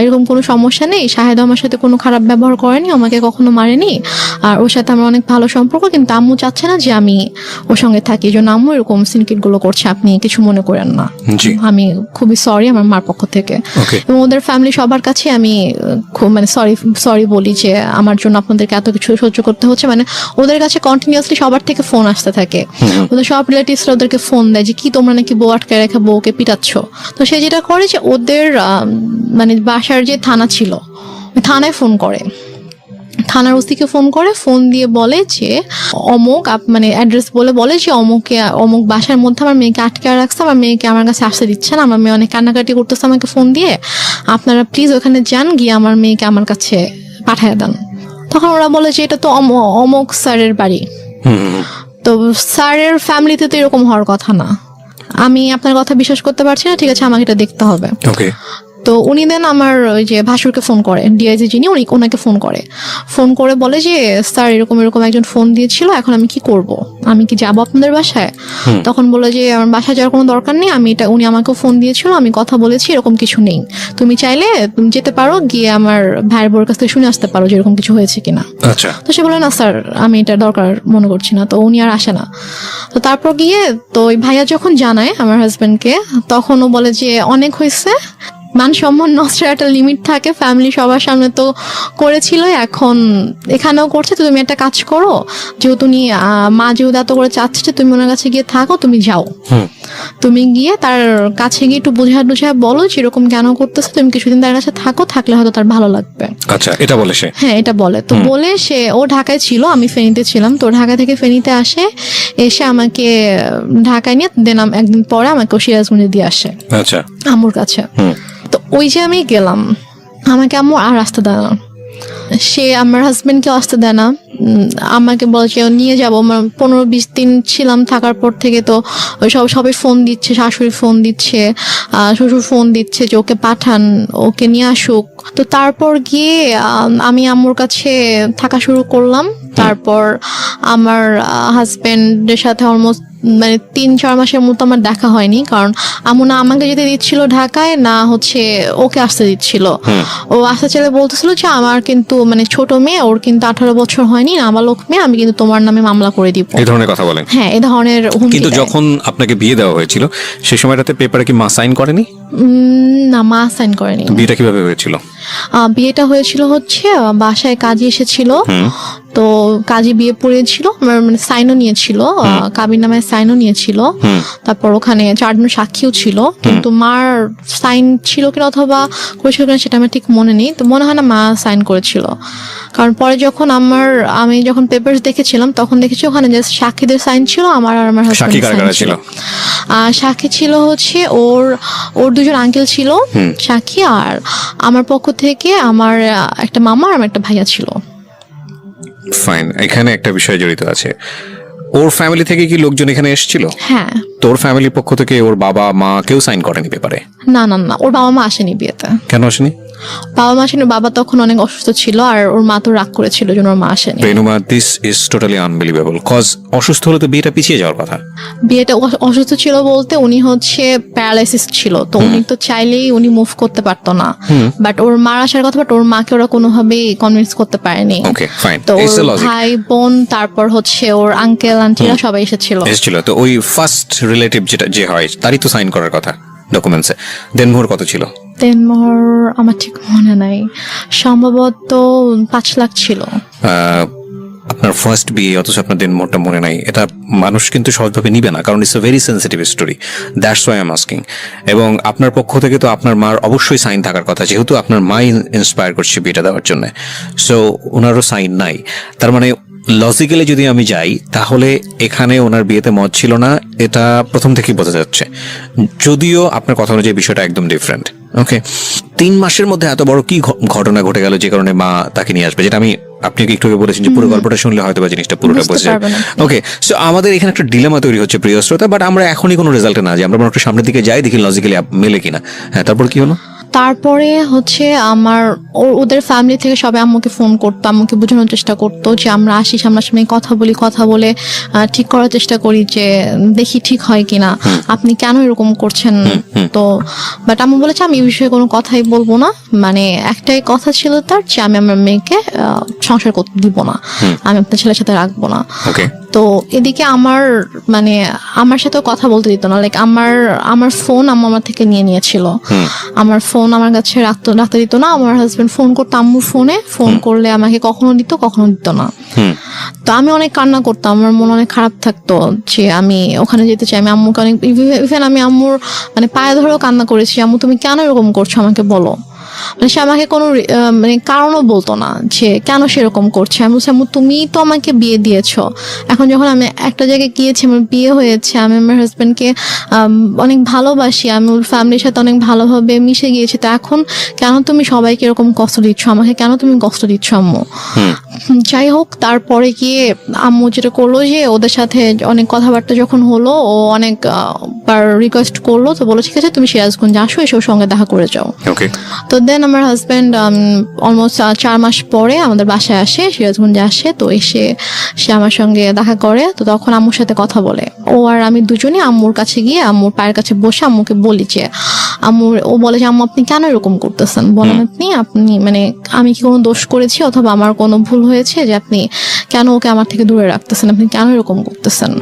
এরকম কোনো সমস্যা নেই, শাহেদ আমার সাথে কোনো খারাপ ব্যবহার করেনি, আমাকে কখনো মারেনি, আর ওর সাথে আমার অনেক ভালো সম্পর্ক, কিন্তু আম্মু চাচ্ছে না যে আমি ওর সঙ্গে থাকি, এই জন্য আম্মু এরকম সিনক্রিট গুলো করছে, আপনি কিছু মনে করেন না। জি। আমি খুবই সরি আমার মার পক্ষ থেকে, Okay. এবং ওদের ফ্যামিলি সবার কাছে আমি খুব মানে সরি বলি যে আমার জন্য আপনাদেরকে এত কিছু সহ্য করতে হচ্ছে। মানে ওদের কাছে কন্টিনিউয়াসলি সবার থেকে ফোন আসতে থাকে, ওদের সব রিলেটিভসরা ওদেরকে ফোন দেয় যে কি তোমরা নাকি বউ আটকে রেখে বউকে পিটাচ্ছ। তো সে যেটা করে যে ওদের মানে বাসার যে থানা ছিল ওই থানায় ফোন করে, থানার ওসিকে ফোন করে, ফোন দিয়ে বলে যে অমুক মানে অ্যাড্রেস বলে যে অমুক বাসার মধ্যে আমার মেয়েকে আটকে রাখছে, আমার মেয়েকে আমার কাছে আসতে দিচ্ছে না, আমার মেয়ে অনেক কান্নাকাটি করতেছে আমাকে ফোন দিয়ে, আপনারা প্লিজ ওখানে যান, গিয়ে আমার মেয়েকে আমার কাছে পাঠিয়ে দেন। তখন ওরা বলে যে এটা তো অমুক স্যারের বাড়ি, তো স্যারের ফ্যামিলিতে তো এরকম হওয়ার কথা না, আমি আপনার কথা বিশ্বাস করতে পারছি না, ঠিক আছে আমাকে এটা দেখতে হবে। ওকে। তো উনি দেন আমার ওই যে ভাসুরকে ফোন করে, ডিআইজি যিনি ওনাকে ফোন করে বলে যে স্যার এরকম একজন ফোন দিয়েছিল, এখন আমি কি করব, আমি কি যাবো আপনাদের বাসায়? তখন বলে যে আমার বাসায় যাওয়ার কোনো দরকার নেই, উনি আমাকেও ফোন দিয়েছিল, আমি কথা বলেছি, এরকম কিছু নেই, তুমি চাইলে তুমি যেতে পারো, গিয়ে আমার ভাইয়ের বোর কাছ থেকে শুনে আসতে পারো যে এরকম কিছু হয়েছে কিনা। আচ্ছা। তো সে বলে না স্যার আমি এটা দরকার মনে করছি না, তো উনি আর আসে না। তো তারপর গিয়ে তো ওই ভাইয়া যখন জানায় আমার হাজবেন্ডকে, তখন ও বলে যে অনেক হয়েছে, মান সম্মান নষ্টের একটা লিমিট থাকে, ফ্যামিলি সবার সামনে তো করেছিল, এখন এখানেও করছে, তো তুমি একটা কাজ করো, যেহেতু মা যেহেতু এত করে চাচ্ছে যে তুমি ওনার কাছে গিয়ে থাকো, তুমি যাও, তুমি গিয়ে তার কাছে গিয়ে একটু বুঝায় বলো যে এরকম কেন করতেছে, তুমি কিছুদিন তার কাছে থাকো, থাকলে হয়তো তার ভালো লাগবে। আচ্ছা, এটা বলে সে? হ্যাঁ এটা বলে। তো বলে ও ঢাকায় ছিল, আমি ফেনীতে ছিলাম, তো ঢাকা থেকে ফেনীতে আসে, এসে আমাকে ঢাকায় নিয়ে দেন একদিন পরে আমাকে সিরাজগঞ্জে দিয়ে আসে আচ্ছা আম্মুর কাছে। তো ওই যে আমি গেলাম, আমাকে আম্মু আর আসতে দেয় না, সে আমার হাজবেন্ডকে আসতে দেয় না, আমাকে বলে যে নিয়ে যাবো, 15-20 দিন ছিলাম, থাকার পর থেকে তো সবাই ফোন দিচ্ছে, শাশুড়ি ফোন দিচ্ছে, শ্বশুর ফোন দিচ্ছে যে ওকে পাঠান, ওকে নিয়ে আসুক। তো তারপর গিয়ে আমি আম্মুর কাছে থাকা শুরু করলাম। তারপর আমার হাজবেন্ডের সাথে অলমোস্ট মানে 3-4 মাসের মতো আমার দেখা হয়নি, কারণ আম্মু না আমাকে যেতে দিচ্ছিল ঢাকায়, না হচ্ছে ওকে আসতে দিচ্ছিল। ও আসতে চাইলে বলতেছিল যে আমার কিন্তু মানে ছোট মেয়ে, ওর কিন্তু 18 বছর হয়নি, নাবালক মেয়ে, আমি কিন্তু তোমার নামে মামলা করে দিব, এই ধরনের কথা বলেন। হ্যাঁ এই ধরনের হুমকি কিন্তু দেয়। যখন আপনাকে বিয়ে দেওয়া হয়েছিল সেই সময়টাতে পেপারে কি মা সাইন করেনি? না মা সাইন করেনি। বিয়েটা কিভাবে হয়েছিল? বিয়েটা হয়েছিল হচ্ছে বাসায় কাজী এসেছিল, তো কাজী বিয়ে পড়িয়েছিল, মানে সাইনও নিয়েছিল, কাবির নামে সাইনও নিয়েছিল, তারপর ওখানে 4 জন সাক্ষীও ছিল, কিন্তু মার সাইন ছিল কিনা অথবা করেছিল কিনা সেটা আমার ঠিক মনে নেই, তো মনে হয় না মা সাইন করেছিল। কারণ পরে যখন আমি যখন পেপারস দেখেছিলাম তখন দেখেছি ওখানে জাস্ট সাক্ষীদের সাইন ছিল, আমার আর আমার সাক্ষী কারা হাজবেন্ডের কারা ছিল? সাক্ষী ছিল হচ্ছে ওর 2জন আঙ্কেল ছিল সাক্ষী, আর আমার পক্ষ থেকে আমার একটা মামা আর আমার একটা ভাইয়া ছিল। ফাইন, এখানে একটা বিষয় জড়িত আছে, ওর ফ্যামিলি থেকে কি লোকজন এখানে এসেছিল? হ্যাঁ। তোর ফ্যামিলির পক্ষ থেকে ওর বাবা মা কেউ সাইন করেনি পেপারে? না, ওর বাবা মা আসেনি বিয়েতে। কেন আসেনি? বাবা মা আসেনি, বাবা তখন অনেক অসুস্থ ছিল, আর ওর মা তো রাগ করেছিল জন্য ওর মা আসেনি। Renuma, this is totally unbelievable, cause অসুস্থ হলে তো বিয়েটা পিছিয়ে যাওয়ার কথা। বিয়েটা অসুস্থ ছিল বলতে উনি হচ্ছে প্যারালাইসিস ছিল, তো উনি তো চাইলেই উনি মুভ করতে পারতো না, বাট ওর মার আসার কথা, বাট ওর মাকে ওরা কোনোভাবেই কনভিন্স করতে পারেনি। ওকে ফাইন, তো ইটস ওর আ লজিক। ভাই বোন তারপর হচ্ছে ওর আঙ্কেল আন্টিরা সবাই এসেছিল। তো ওই ফার্স্ট রিলেটিভ যে হয় তারই তো সাইন করার কথা ডকুমেন্টসে। দেনমোহর কত ছিল? দেনমোহর আমার ঠিক মনে নাই, সম্ভবত 5 লাখ ছিল। আপনার ফার্স্ট বিয়ে অথচ আপনার দেনমোহরটা মনে নাই, এটা মানুষ কিন্তু সহজভাবে নিবে না, কারণ it's a very sensitive story, that's why I am asking. এবং আপনার পক্ষ থেকে তো আপনার মার অবশ্যই সাইন থাকার কথা, যেহেতু আপনার মাই ইন্সপায়ার করছে বিয়েটা দেওয়ার জন্য, সো ওনারও সাইন নাই। তার মানে লজিক্যালি যদি আমি যাই তাহলে এখানে ওনার বিয়েতে মত ছিল না, এটা প্রথম থেকেই বোঝা যাচ্ছে, যদিও আপনার কথা অনুযায়ী বিষয়টা একদম ডিফারেন্ট। ওকে, 3 মাসের মধ্যে এত বড় কি ঘটনা ঘটে গেল যে কারণে মা তাকে নিয়ে আসবে, যেটা আমি আপনি কি একটু আগে বলেছেন যে পুরো গল্পটা শুনলে হয়তো বা জিনিসটা পুরোটা বুঝতে বুঝে পারবেন আপনি। ওকে, সো আমাদের এখানে একটা ডিলেমা তৈরি হচ্ছে প্রিয় শ্রোতা, বাট আমরা এখনই কোনো রেজাল্টে না যাই, আমরা বরং একটু সামনের দিকে যাই, দেখি লজিক্যালি মেলে কিনা। হ্যাঁ, তারপর কি হলো? তারপরে হচ্ছে আমার ওদের ফ্যামিলি থেকে সবাই আম্মুকে ফোন করতো, আম্মুকে বোঝানোর চেষ্টা করতো যে আমরা আসি সামনাসামনি কথা বলে ঠিক করার চেষ্টা করি যে দেখি ঠিক হয় কিনা, আপনি কেন এরকম করছেন। তো বাট আম্মু বলেছে আমি এই বিষয়ে কোনো কথাই বলবো না, মানে একটাই কথা ছিল তার যে আমি আমার মেয়েকে সংসার করতে দিব না, আমি আপনার ছেলের সাথে রাখবো না। ওকে, তো এদিকে আমার সাথেও কথা বলতে দিত না, লাইক আমার ফোন আম্মু আমার থেকে নিয়েছিল, আমার ফোন আমার কাছে রাখতে দিত না। আমার হাজবেন্ড ফোন করতো আম্মুর ফোন করলে আমাকে কখনো দিত কখনো দিত না। তো আমি অনেক কান্না করতাম, আমার মন অনেক খারাপ থাকতো যে আমি ওখানে যেতে চাই। আমি আম্মুকে অনেক ইভেন আমি আম্মুর মানে পায়ে ধরেও কান্না করেছি, আম্মু তুমি কেন এরকম করছো আমাকে বলো। মানে সে আমাকে কোনো মানে কারণও বলতো না যে কেন সেরকম করছে। আমি বলছি আম্মু তুমি তো আমাকে বিয়ে দিয়েছো, এখন যখন আমি একটা জায়গায় গিয়েছি আমার বিয়ে হয়েছে, আমি আমার হাজবেন্ডকে অনেক ভালোবাসি, আমি ওর ফ্যামিলির সাথে অনেক ভালোভাবে মিশে গিয়েছি, তো এখন কেন তুমি সবাইকে এরকম কষ্ট দিচ্ছ, আমাকে কেন তুমি কষ্ট দিচ্ছ আম্মু। যাই হোক, তারপরে গিয়ে আম্মু যেটা করলো যে ওদের সাথে অনেক কথাবার্তা যখন হলো, ও অনেক বার রিকোয়েস্ট করলো, তো বলো ঠিক আছে তুমি সিরাজগঞ্জ আসো, এসে ওর সঙ্গে দেখা করে যাও। ওকে, তো দেন আমার হাজব্যান্ড অলমোস্ট 4 মাস পরে আমাদের বাসায় আসে, সিরাজগঞ্জে আসে। তো এসে সে আমার সঙ্গে দেখা করে, তো তখন আম্মুর সাথে কথা বলে। ও আর আমি দুজনে আম্মুর কাছে গিয়ে আম্মুর পায়ের কাছে বসে আম্মুকে বলি যে ও বলে যে আম্মু আপনি কেন এরকম করতেছেন, বলেন আপনি মানে আমি কি কোনো দোষ করেছি অথবা আমার কোনো ভুল হয়েছে যে আপনি কেন ওকে আমার থেকে দূরে রাখতেছেন, আপনি কেন এরকম করতেছেন।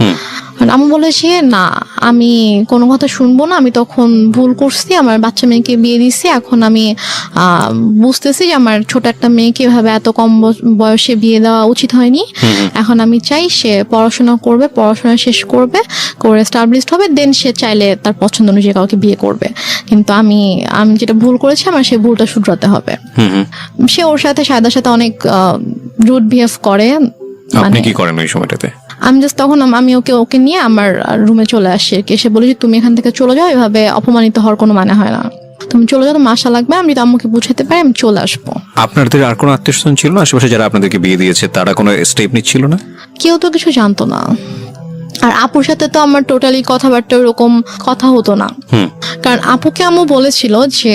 আম্মু বলেছে না আমি কোনো কথা শুনবো না, আমি তখন ভুল করছি, আমার বাচ্চা মেয়েকে বিয়ে দিছি, এখন আমি বুঝতেছি যে আমার ছোট একটা মেয়েকে এভাবে এত কম বয়সে বিয়ে দেওয়া উচিত হয়নি। এখন আমি চাই সে পড়াশোনা করবে, পড়াশোনা শেষ করে এস্টাবলিশড হবে, দেন সে চাইলে তার পছন্দ অনুযায়ী কাউকে বিয়ে করবে, কিন্তু আমি যেটা ভুল করেছি আমার সেই ভুলটা শুধরাতে হবে। সে ওর সাথে সায়দার সাথে অনেক রুড বিহেভ করে। আপনি কি করেন ওই সময়টাতে? আমি জাস্ট তখন আমি ওকে নিয়ে আমার রুমে চলে আসি, এসে বলি যে তুমি এখান থেকে চলে যাও, এভাবে অপমানিত হওয়ার কোনো মানে হয় না, তুমি চলে যাও, তোমার আশা লাগবে, আমি যদি আম্মুকে বুঝাতে পারি আমি চলে আসবো। আপনাদের আর কোনো আত্মীয়স্বজন ছিল না আশেপাশে যারা আপনাদেরকে বিয়ে দিয়েছে, তারা কোনো স্টেপ নিচ্ছিল না? কেউ তো কিছু জানতো না, আর আপুর সাথে তো আমার টোটালি কথাবার্তা ওরকম কথা হতো না, কারণ আপুকে আম্মু বলেছিল যে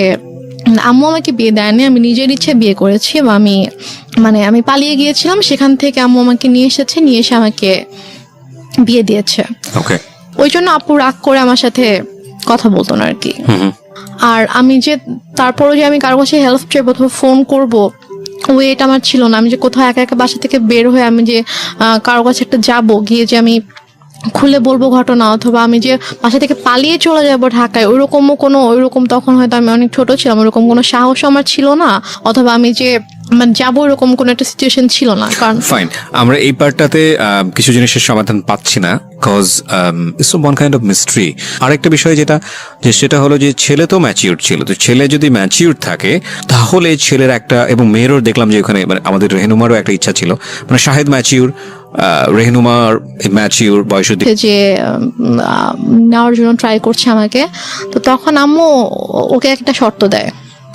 আম্মু আমাকে বিয়ে দেয়নি, আমি নিজের ইচ্ছে বিয়ে করেছি, এবং আমি পালিয়ে গিয়েছিলাম, সেখান থেকে আম্মু আমাকে নিয়ে এসে আমাকে বিয়ে দিয়েছে। ওকে, ওই জন্য আপু রাগ করে আমার সাথে কথা বলতো না আর কি। আর আমি যে তারপরও যে আমি কারো কাছে হেল্প চাইবো অথবা ফোন করবো, ওয়েট আমার ছিল না। আমি যে কোথাও একা একা বাসা থেকে বের হয়ে আমি যে কারো কাছে একটা যাবো, গিয়ে যে আমি খুলে বলবো ঘটনা, অথবা আমি যে বাসা থেকে পালিয়ে চলে যাবো ঢাকায়, ওইরকম তখন হয়তো আমি অনেক ছোট ছিলাম, ওইরকম কোনো সাহস আমার ছিল না, অথবা আমি যে যাবো এরকম কোনো একটা সিচুয়েশন ছিল না। কারণ ফাইন, আমরা এই পার্টটাতে কিছু জিনিসের সমাধান পাচ্ছি না, cause it's one kind of mystery. আরেকটা বিষয় সেটা হলো যে ছেলে তো ম্যাচিউর ছিল, তো ছেলে যদি ম্যাচিউর থাকে তাহলে ছেলের একটা, এবং মেয়েরও দেখলাম যে ওখানে মানে আমাদের রেহনুমারও একটা ইচ্ছা ছিল, মানে শাহেদ ম্যাচিউর, রেহনুমার ম্যাচিউর, বয়স যে নেওয়ার জন্য ট্রাই করছে আমাকে। তো তখন আম্মু ওকে একটা শর্ত দেয়,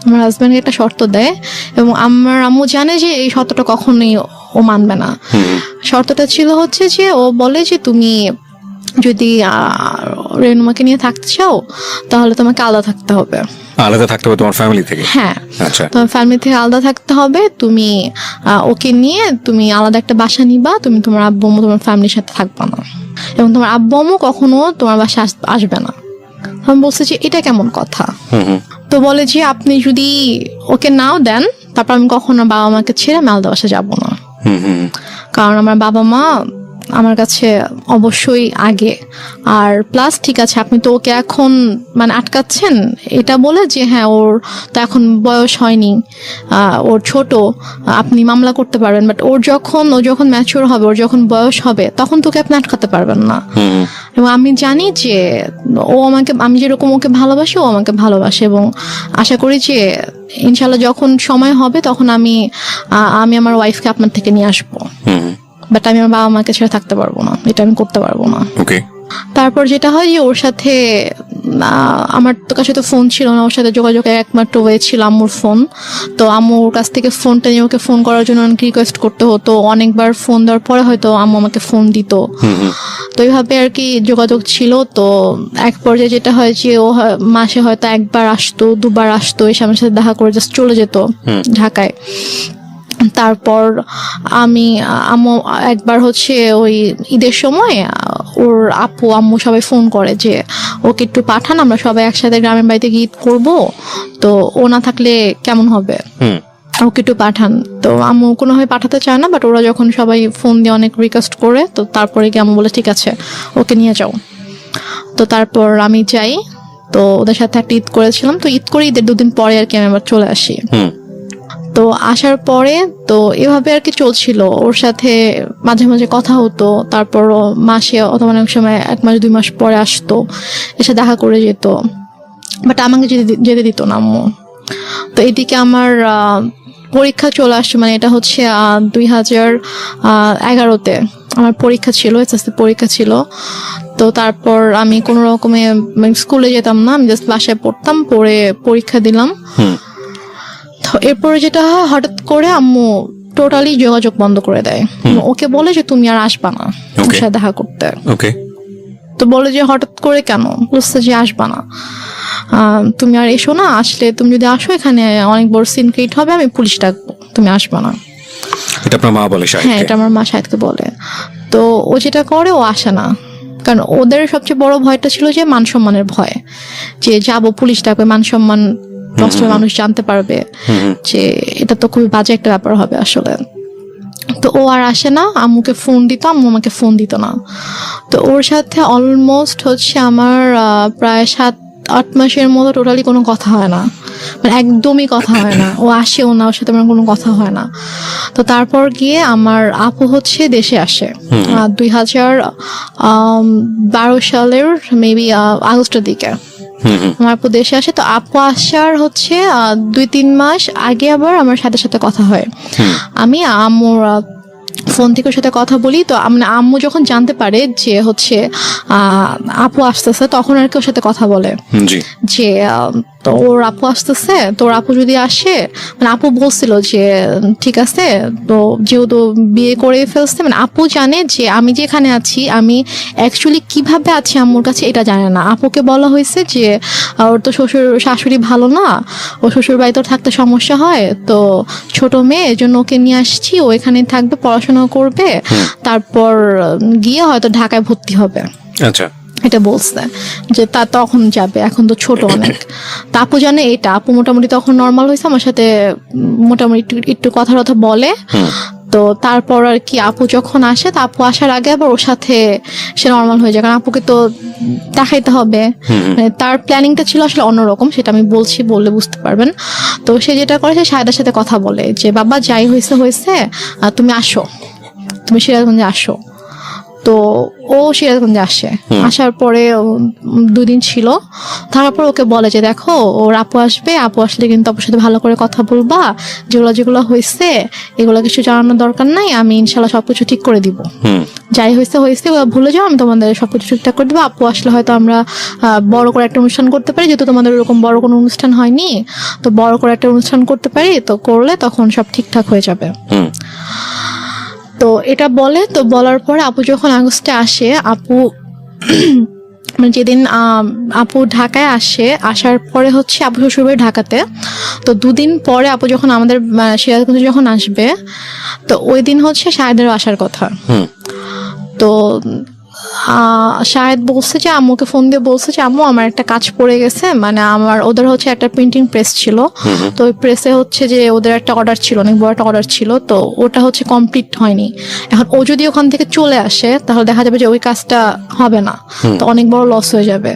আমার হাজব্যান্ডকে একটা শর্ত দেয়, এবং আমার আম্মু জানে যে এই শর্তটা কখনোই ও মানবে না। শর্তটা ছিল হচ্ছে যে ও বলে যে তুমি যদি রেনুমাকে নিয়ে থাকতে চাও তাহলে তোমাকে আলাদা থাকতে হবে। আলাদা থাকতে হবে তোমার ফ্যামিলি থেকে? হ্যাঁ, আচ্ছা, তোমার ফ্যামিলি থেকে আলাদা থাকতে হবে, তুমি ওকে নিয়ে তুমি আলাদা একটা বাসা নিবা, তুমি তোমার আব্বু আম্মু তোমার ফ্যামিলির সাথে থাকবা না, এবং তোমার আব্বু আম্মু কখনো তোমার বাসায় আসবে না। আমি বলছি যে এটা কেমন কথা। তো বলে যে আপনি যদি ওকে নাও দেন তারপর আমি কখনো বাবা মাকে ছেড়ে আমি আলাদা বাসা যাবো না, কারণ আমার বাবা মা আমার কাছে অবশ্যই আগে। আর প্লাস ঠিক আছে আপনি তো ওকে এখন মানে আটকাচ্ছেন এটা বলে যে হ্যাঁ ওর তো এখন বয়স হয়নি, ওর ছোট, আপনি মামলা করতে পারবেন, বাট ও যখন ম্যাচিওর হবে, ওর যখন বয়স হবে তখন তোকে আপনি আটকাতে পারবেন না। এবং আমি জানি যে আমি যেরকম ওকে ভালোবাসি ও আমাকে ভালোবাসে, এবং আশা করি যে ইনশাল্লাহ যখন সময় হবে তখন আমি আমার ওয়াইফকে আপনার থেকে নিয়ে আসবো, বাট আমি আমার বাবা মাকে ছেড়ে থাকতে পারবো না, এটা আমি করতে পারবো না। ওকে, তারপর যেটা হয় যে ওর সাথে আমার তো কাছে তো ফোন ছিল না, ওর সাথে যোগাযোগের একমাত্র ওয়ে ছিল আম্মুর ফোন। তো আম্মুর কাছ থেকে ফোনটা নিয়ে ওকে ফোন করার জন্য অনেক রিকোয়েস্ট করতে হতো, অনেকবার ফোন দেওয়ার পরে হয়তো আম্মু আমাকে ফোন দিত। তো এইভাবে আর কি যোগাযোগ ছিল। তো এক পর্যায়ে যেটা হয় যে ও মাসে হয়তো একবার আসতো, দুবার আসতো, এসে আমার সাথে দেখা করে জাস্ট চলে যেত ঢাকায়। তারপর আম্মু একবার হচ্ছে ওই ঈদের সময় ওর আপু আম্মু সবাই ফোন করে যে ওকে একটু পাঠান, আমরা সবাই একসাথে গ্রামের বাড়িতে গিয়ে ঈদ করবো, তো ও না থাকলে কেমন হবে, ওকে একটু পাঠান। তো আম্মু কোনোভাবে পাঠাতে চায় না, বাট ওরা যখন সবাই ফোন দিয়ে অনেক রিকোয়েস্ট করে, তো তারপরে গিয়ে আম্মু বলে ঠিক আছে ওকে নিয়ে যাও। তো তারপর আমি যাই, তো ওদের সাথে একটা ঈদ করেছিলাম। তো ঈদ করে ঈদের 2 দিন পরে আর কি আমি আবার চলে আসি। তো আসার পরে তো এভাবে আর কি চলছিল, ওর সাথে মাঝে মাঝে কথা হতো। তারপর মাসে অথবা অনেক সময় 1 মাস 2 মাস পরে আসতো, এসে দেখা করে যেত, বাট আমাকে যেতে দিত না আম্মু। তো এদিকে আমার পরীক্ষা চলে আসছে, মানে এটা হচ্ছে 2011-তে আমার পরীক্ষা ছিল, এসএসসি পরীক্ষা ছিল। তো তারপর আমি কোনো রকমে স্কুলে যেতাম না, আমি জাস্ট বাসায় পড়তাম, পড়ে পরীক্ষা দিলাম। তো এরপরে যেটা হয়, হঠাৎ করে আম্মু টোটালি যোগাযোগ বন্ধ করে দেয়। ওকে বলে যে তুমি আর আসবা না ওর সাথে দেখা করতে। তো বলে যে হঠাৎ করে কেন, বলছে যে আসবা না, তুমি আর এসো না, আসলে তুমি যদি আসো এখানে অনেক বড় সিন ক্রিয়েট হবে, আমি পুলিশ ডাকবো, তুমি আসবা না। এটা আপনার মা বলে? হ্যাঁ, এটা আমার মা শাহেদকে বলে। তো ও যেটা করে, ও আসে না, কারণ ওদের সবচেয়ে বড় ভয়টা ছিল যে মান সম্মানের ভয়, যে যাবো পুলিশ ডাকবে, মান সম্মান নষ্ট, মানুষ জানতে পারবে, যে এটা তো খুবই বাজে একটা ব্যাপার হবে আসলে। তো ও আর আসে না, আম্মুকে ফোন দিত, আম্মু আমাকে ফোন দিত না। তো ওর সাথে অলমোস্ট হচ্ছে আমার প্রায় 7-8 মাসের মতো টোটালি কোনো কথা হয় না, মানে একদমই কথা হয় না। ও আসেও না, ওর সাথে আমার কোনো কথা হয় না। তো তারপর গিয়ে আমার আপু হচ্ছে দেশে আসে 2012 সালের মেবি আগস্টের দিকে আমার আপু দেশে আসে। তো আপু আসার হচ্ছে 2-3 মাস আগে আবার আমার সাথে সাথে কথা হয়। আমি আম্মুর ফোন থেকে ওর সাথে কথা বলি। তো আম্মু যখন জানতে পারে যে হচ্ছে আপু আসতেছে, তখন আর কি ওর সাথে কথা বলে যে তো ওর আপু আসতেছে, তো ওর আপু যদি আসে, মানে আপু বলছিল যে ঠিক আছে, তো যেহেতু বিয়ে করে ফেলছে, মানে আপু জানে যে আমি যেখানে আছি, আমি অ্যাকচুয়ালি কিভাবে আছি আম্মুর কাছে এটা জানে না। আপুকে বলা হয়েছে যে ওর তো শ্বশুর শাশুড়ি ভালো না, ও শ্বশুর বাড়িতে থাকতে সমস্যা হয়, তো ছোট মেয়ে, এই জন্য ওকে নিয়ে আসছি, ও এখানে থাকবে, পড়াশোনা করবে, তারপর গিয়ে হয়তো ঢাকায় ভর্তি হবে। আচ্ছা, এটা বলছে যে তা তখন যাবে, এখন তো ছোট অনেক। তা আপু জানে এটা, আপু মোটামুটি তখন নর্মাল হয়েছে, আমার সাথে মোটামুটি একটু কথা বলে। তো তারপর আর কি আপু যখন আসে, তা আপু আসার আগে আবার ওর সাথে সে নর্মাল হয়ে যায়, কারণ আপুকে তো দেখাইতে হবে। মানে তার প্ল্যানিংটা ছিল আসলে অন্যরকম, সেটা আমি বললে বুঝতে পারবেন। তো সে যেটা করে, সে শাহেদার সাথে কথা বলে যে বাবা যাই হয়েছে তুমি আসো, তুমি সিরাজগঞ্জে আসো। তো ও সিরাজগঞ্জে আসে, আসার পরে 2 দিন ছিল, তারপর ওকে বলে যে দেখো ওর আপু আসবে, আপু আসলে কিন্তু আপুর সাথে ভালো করে কথা বলবা, যেগুলো হয়েছে এগুলো কিছু জানানোর দরকার নাই, আমি ইনশাল্লাহ সবকিছু ঠিক করে দিব, যাই হয়েছে ভুলে যাও, আমি তোমাদের সবকিছু ঠিকঠাক করে দেবো। আপু আসলে হয়তো আমরা বড় করে একটা অনুষ্ঠান করতে পারি, যেহেতু তোমাদের ওরকম বড় কোনো অনুষ্ঠান হয়নি, তো বড় করে একটা অনুষ্ঠান করতে পারি, তো করলে তখন সব ঠিকঠাক হয়ে যাবে। তো এটা বলে, তো বলার পরে আপু যখন আগস্টে আসে, আপু মানে যেদিন আপু ঢাকায় আসে, আসার পরে হচ্ছে আপু শ্বশুরবাড়ি ঢাকাতে। তো 2 দিন পরে আপু যখন আমাদের সিরাজগঞ্জে যখন আসবে, তো ওই দিন হচ্ছে শাহেদেরও আসার কথা। তো শাহেদ বলছে যে আম্মুকে ফোন দিয়ে বলছে যে আম্মু আমার একটা কাজ পড়ে গেছে, মানে ওদের হচ্ছে একটা প্রিন্টিং প্রেস ছিল, তো ওই প্রেসে হচ্ছে যে ওদের একটা অর্ডার ছিল, অনেক বড় একটা অর্ডার ছিল, তো ওটা হচ্ছে কমপ্লিট হয়নি। এখন ও যদি ওখান থেকে চলে আসে, তাহলে দেখা যাবে যে ওই কাজটা হবে না, তো অনেক বড় লস হয়ে যাবে।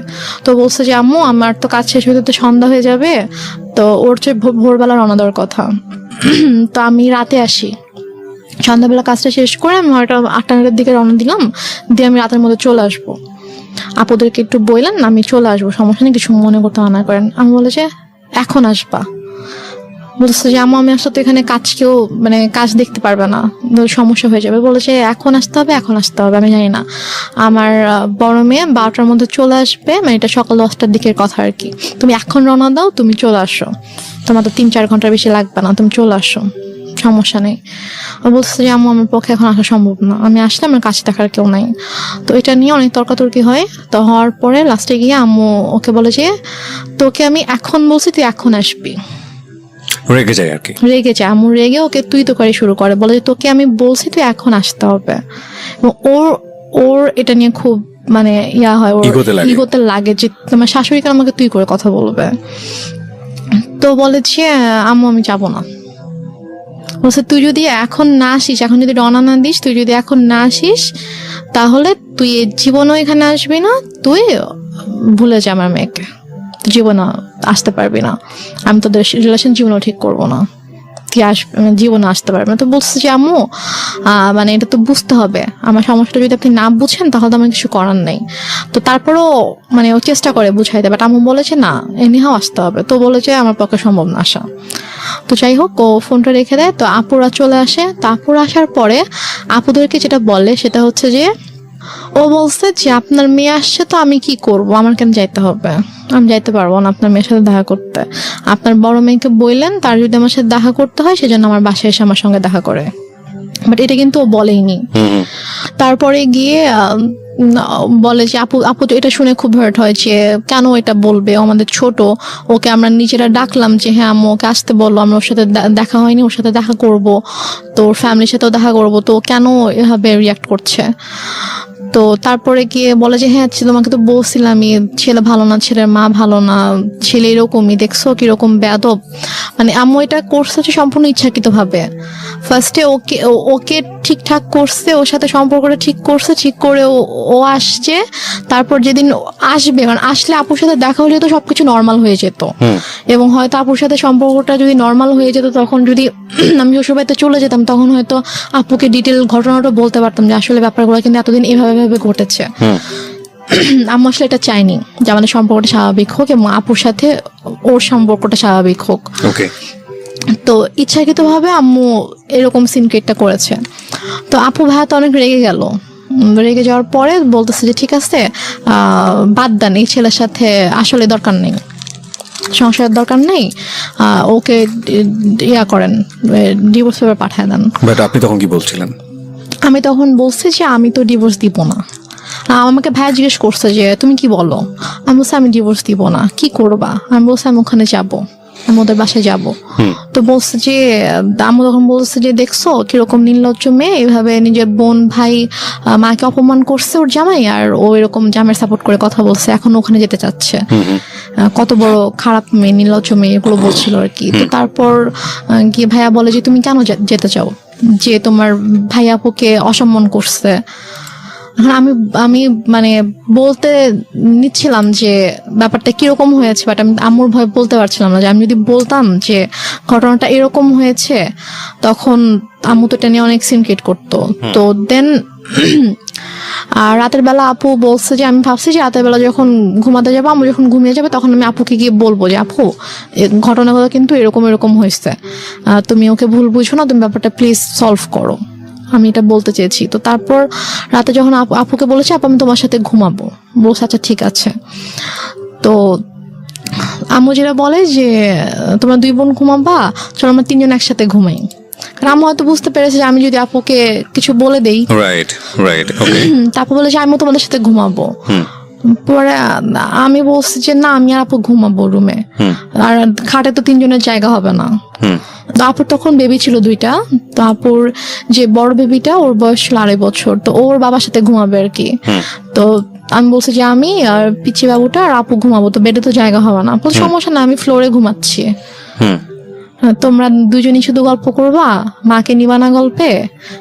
তো বলছে যে আম্মু আমার তো কাজ শেষ হতে তো সন্ধ্যা হয়ে যাবে, তো ওর যে ভোরবেলা রওনা দেওয়ার কথা, তো আমি রাতে আসি, সন্ধ্যাবেলা কাজটা শেষ করে আমি হয়তো 8টার দিকে রওনা দিলাম, দিয়ে আমি রাতের মধ্যে চলে আসবো, আপুদেরকে একটু বললেন আমি চলে আসবো, সমস্যা নেই, কিছু মনে করতে মানা করেন। আমি বলে যে এখন আসবা, বলছে যে আম্মু আমি আসলে তো এখানে কাজ মানে কাজ দেখতে পারবে না, তো সমস্যা হয়ে যাবে। বলেছে এখন আসতে হবে, এখন আসতে হবে। আমি জানি না, আমার বড় মেয়ে 12টার মধ্যে চলে আসবে, মানে এটা সকাল 10টার দিকের কথা আর কি। তুমি এখন রওনা দাও, তুমি চলে আসো, তোমার তো 3-4 ঘন্টার বেশি লাগবে না, তুমি চলে আসো, সমস্যা নেই। ও বলছে যে আম্মু আমার পক্ষে এখন আসা সম্ভব না, আমি আসলে আমার কাছে দেখার কেউ নাই। তো এটা নিয়ে অনেক তর্কাতর্কি হয়। তো হওয়ার পরে লাস্টে গিয়ে আম্মু ওকে বলে যে তোকে আমি এখন বলছি, তুই এখন আসবি। রেগে যায় আর কি। রেগে যায়, আম্মু রেগে ওকে তুই তো করে শুরু করে, বলে যে তোকে আমি বলছি তুই এখন আসতে হবে। এবং ওর এটা নিয়ে খুব মানে ইয়া হয়, ওর ইগোতে লাগে যে তোমার শাশুড়ি কেন আমাকে তুই করে কথা বলবে। তো বলে যে আম্মু আমি যাবো না। বলছে তুই যদি এখন না আসিস, এখন যদি রওনা না দিস, তুই যদি এখন না আসিস তাহলে তুই জীবনও এখানে আসবি না, তুই ভুলে যা আমার মেয়েকে, জীবনে আসতে পারবি না, আমি তোদের রিলেশন জীবনও ঠিক করবো না, তুই জীবনে আসতে পারবি না। তো বলছে যে আম্মু মানে এটা তো বুঝতে হবে, আমার সমস্যাটা যদি আপনি না বুঝেন তাহলে তো আমার কিছু করার নেই। তো তারপরও মানে ও চেষ্টা করে বুঝাইতে, বাট আম্মু বলেছে না এনিহাও আসতে হবে। তো বলেছে আমার পক্ষে সম্ভব না আসা। তো যাই হোক ও ফোনটা রেখে দেয়। তো আপুরা চলে আসে। তো আপুরা আসার পরে আপুদেরকে যেটা বলে সেটা হচ্ছে যে ও বলছে যে আপনার মেয়ে আসছে, তো আমি কি করব, আমার কেন যাইতে হবে, আমি যাইতে পারবো না আপনার মেয়ের সাথে দেখা করতে। আপনার বড় মেয়েকে বললেন তার যদি আমার সাথে দেখা করতে হয় সেজন্য আমার বাসায় এসে আমার সঙ্গে দেখা করে, বাট এটা কিন্তু ও বলেইনি। তারপরে গিয়ে বলে যে আপু তো এটা শুনে খুব হার্ট হয় যে কেন এটা বলবে, ও আমাদের ছোট, ওকে আমরা নিজেরা ডাকলাম যে হ্যাঁ আম্মু ওকে আসতে বললো, আমরা ওর সাথে দেখা হয়নি, ওর সাথে দেখা করব, তো ওর ফ্যামিলির সাথেও দেখা করব, তো কেন এভাবে রিয়াক্ট করছে। তো তারপরে গিয়ে বলে যে হ্যাঁ তোমাকে তো বলছিলামই ছেলে ভালো না, ছেলের মা ভালো না, ছেলে এরকমই, দেখছো কিরকম বেয়াদব। মানে আম্মু এটা করছে হচ্ছে সম্পূর্ণ ইচ্ছাকৃত ভাবে। ফার্স্টে ওকে ঠিকঠাক করছে, ওর সাথে সম্পর্কটা ঠিক করছে, ঠিক করে ও আসছে। তারপর যেদিন আসবে, কারণ আসলে আপুর সাথে দেখা হলে তো সবকিছু নর্মাল হয়ে যেত, এবং হয়তো আপুর সাথে সম্পর্কটা যদি নর্মাল হয়ে যেত, তখন যদি আমি শ্বশুরবাড়িতে চলে যেতাম তখন হয়তো আপুকে ডিটেল ঘটনাটা বলতে পারতাম যে আসলে ব্যাপারগুলো কিন্তু এতদিন এভাবে ঘটেছে। আম্মু আসলে এটা চাইনি যে আমাদের সম্পর্কটা স্বাভাবিক হোক এবং আপুর সাথে ওর সম্পর্কটা স্বাভাবিক হোক। তো ইচ্ছাকৃত ভাবে আম্মু এরকম সিনক্রেটটা করেছে। তো আপু ভাইয়া তো অনেক রেগে গেল। রেগে যাওয়ার পরে বলতেছে যে ঠিক আছে বাদ দেন, এই ছেলের সাথে আসলে দরকার নেই, সংসারের দরকার নেই, ওকে ইয়া করেন, ডিভোর্স পেপার পাঠায় দেন। বাট আপনি তখন কি বলছিলেন? আমি তখন বলছি যে আমি তো ডিভোর্স দিব না। আমাকে ভাইয়া জিজ্ঞেস করছে যে তুমি কি বলো, আমি বলছি আমি ডিভোর্স দিব না, কি করবা? আমি বলছি আমি ওখানে যাবো, আমি ওদের বাসায় যাবো। তো বলছে যে আম্মু তখন বলছে যে দেখছো কিরকম নির্লজ্জ মেয়ে, এভাবে নিজের বোন ভাই মাকে অপমান করছে ওর জামাই, আর ও এরকম জামাইয়ের সাপোর্ট করে কথা বলছে, এখন ওখানে যেতে চাচ্ছে, কত বড় খারাপ মেয়ে, নির্লজ্জ মেয়ে, এগুলো বলছিল আর কি। তো তারপর গিয়ে ভাইয়া বলে যে তুমি কেন যেতে চাও, যে তোমার ভাই আপুকে অসম্মান করছে। আমি মানে বলতে নিচ্ছিলাম যে ব্যাপারটা কিরকম হয়েছে, বাট আমি আম্মুর ভয় বলতে পারছিলাম না, যে আমি যদি বলতাম যে ঘটনাটা এরকম হয়েছে তখন আম্মু তো এটা নিয়ে অনেক সিনক্রেট করতো। তো দেন আর রাতের বেলা আপু বলছে যে আমি ভাবছি যে রাতের বেলা যখন ঘুমাতে যাবো, আম্মু যখন ঘুমিয়ে যাবে তখন আমি আপুকে গিয়ে বলবো যে আপু ঘটনাগুলো কিন্তু এরকম হয়েছে, তুমি ওকে ভুল বুঝো না, তুমি ব্যাপারটা প্লিজ সলভ করো, আমি এটা বলতে চেয়েছি। তো তারপর রাতে যখন আপুকে বলেছে আপু আমি তোমার সাথে ঘুমাবো, বলছে আচ্ছা ঠিক আছে। তো আম্মু যেটা বলে যে তোমরা 2 বোন ঘুমাবা, চলো আমরা 3 জন একসাথে ঘুমাই। কারণ আম্মু হয়তো বুঝতে পেরেছে যে আমি যদি আপুকে কিছু বলে দেই, তারপর বলে যে আমি তোমাদের সাথে ঘুমাবো। পরে আমি বলছি যে না আমি আর আপু ঘুমাবো রুমে, আর খাটে তো 3 জনের জায়গা হবে না। তো আপুর তখন বেবি ছিল 2টা। তো আপুর যে বড় বেবিটা ওর বয়স ছিল 2.5 বছর, তো ওর বাবার সাথে ঘুমাবে আর কি। তো আমি বলছি যে আমি আর পিচি বাবুটা আর আপু ঘুমাবো, তো বেডে তো জায়গা হবে না। সমস্যা না, আমি ফ্লোরে ঘুমাচ্ছি, তোমরা 2 জনই শুধু গল্প করবা, মাকে নিবা না গল্পে,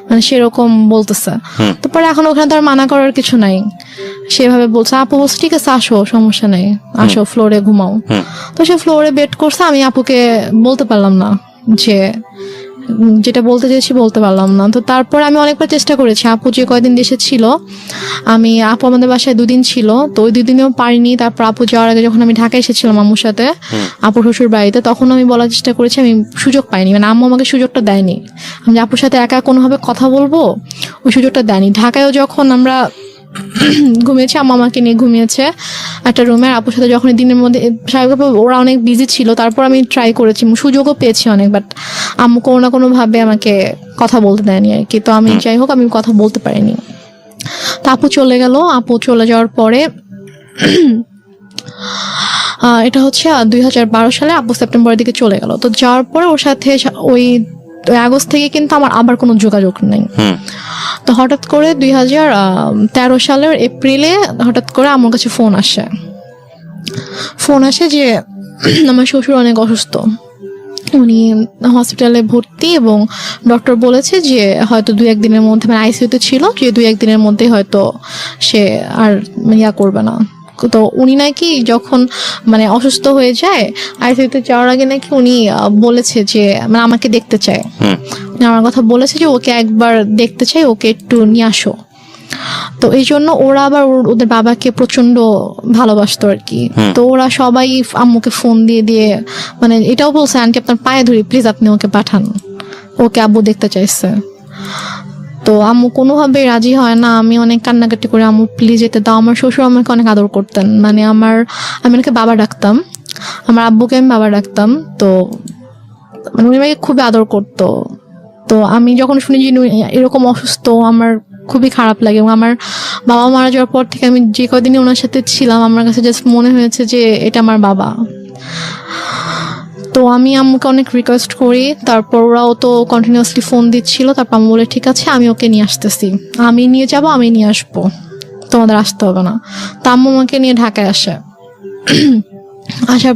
মানে সেরকম বলতেছে। তারপরে এখন ওখানে তো আর মানা করার কিছু নাই, সেভাবে বলছে। আপু বলছে ঠিক আছে আসো, সমস্যা নেই, আসো ফ্লোরে ঘুমাও। তো সে ফ্লোরে বেড করছে, আমি আপুকে বলতে পারলাম না যে যেটা বলতে চেয়েছি বলতে পারলাম না। তো তারপর আমি অনেকবার চেষ্টা করেছি, আপু যে কয়দিন দেশে ছিল, আপু আমাদের বাসায় 2 দিন ছিল, তো ওই 2 দিনেও পারিনি। তারপর আপু যাওয়ার আগে যখন আমি ঢাকা এসেছিলাম আম্মুর সাথে আপু শ্বশুর বাড়িতে, তখন আমি বলার চেষ্টা করেছি, আমি সুযোগ পাইনি, মানে আম্মু আমাকে সুযোগটা দেয়নি আমি যে আপুর সাথে একা কোনোভাবে কথা বলবো, ওই সুযোগটা দেয়নি। ঢাকায়ও যখন আমরা ঘুমিয়েছি, আম্মা আমাকে নিয়ে ঘুমিয়েছে একটা রুমে, আর আপুর সাথে যখন দিনের মধ্যে স্বাভাবিকভাবে ওরা অনেক বিজি ছিল, তারপর আমি ট্রাই করেছি, সুযোগও পেয়েছি অনেক, বাট আম্মু কোনো না কোনো ভাবে আমাকে কথা বলতে দেয়নি আর কি। তো আমি যাই হোক, আমি কথা বলতে পারিনি। তো আপু চলে গেল। আপু চলে যাওয়ার পরে এটা হচ্ছে 2012 সালে আপু সেপ্টেম্বরের দিকে চলে গেল। তো যাওয়ার পরে ওর সাথে ওই আগস্ট থেকে কিন্তু আমার আবার কোনো যোগাযোগ নেই। তো হঠাৎ করে 2013 সালের এপ্রিলে হঠাৎ করে আমার কাছে ফোন আসে যে আমার শ্বশুর অনেক অসুস্থ, উনি হসপিটালে ভর্তি, এবং ডক্টর বলেছে যে হয়তো 2-1 দিনের মধ্যে, মানে আইসিইউতে ছিল, যে 2-1 দিনের মধ্যে হয়তো সে আর করবে না। তো উনি নাকি যখন মানে অসুস্থ হয়ে যায় আইসিইউতে যাওয়ার আগে নাকি উনি বলেছে যে মানে আমাকে দেখতে চায়, আমার কথা বলেছে যে ওকে একবার দেখতে চাই, ওকে একটু নিয়ে আসো। তো এই জন্য ওরা আবার ওদের বাবাকে প্রচন্ড ভালোবাসতো আর কি। তো ওরা সবাই আম্মুকে ফোন দিয়ে মানে এটাও বলছে, আন্টি আপনার পায়ে ধরি, প্লিজ আপনি ওকে পাঠান, ওকে আব্বু দেখতে চাইছে। তো আম্মু কোনোভাবে রাজি হয় না। আমি অনেক কান্নাকাটি করে, আম্মু প্লিজ যেতে দাও। আমার শ্বশুর আমাকে অনেক আদর করতেন, মানে আমি ওনাকে বাবা ডাকতাম, আমার আব্বুকে আমি বাবা ডাকতাম। তো মানে উনি আমাকে খুবই আদর করতো। তো আমি যখন শুনি যে এরকম অসুস্থ, আমার খুবই খারাপ লাগে। এবং আমার বাবা মারা যাওয়ার পর থেকে আমি যে কদিনই ওনার সাথে ছিলাম, আমার কাছে জাস্ট মনে হয়েছে যে এটা আমার বাবা। তো আমি আম্মুকে অনেক রিকোয়েস্ট করি, তারপর ওরাও তো কন্টিনিউয়াসলি ফোন দিচ্ছিল। তারপর আমি বলে ঠিক আছে, আমি ওকে নিয়ে আসতেছি, আমি নিয়ে যাব, আমি নিয়ে আসবো, তোমাদের আসতে হবে না। তো আম্মু আমাকে নিয়ে ঢাকায় আসার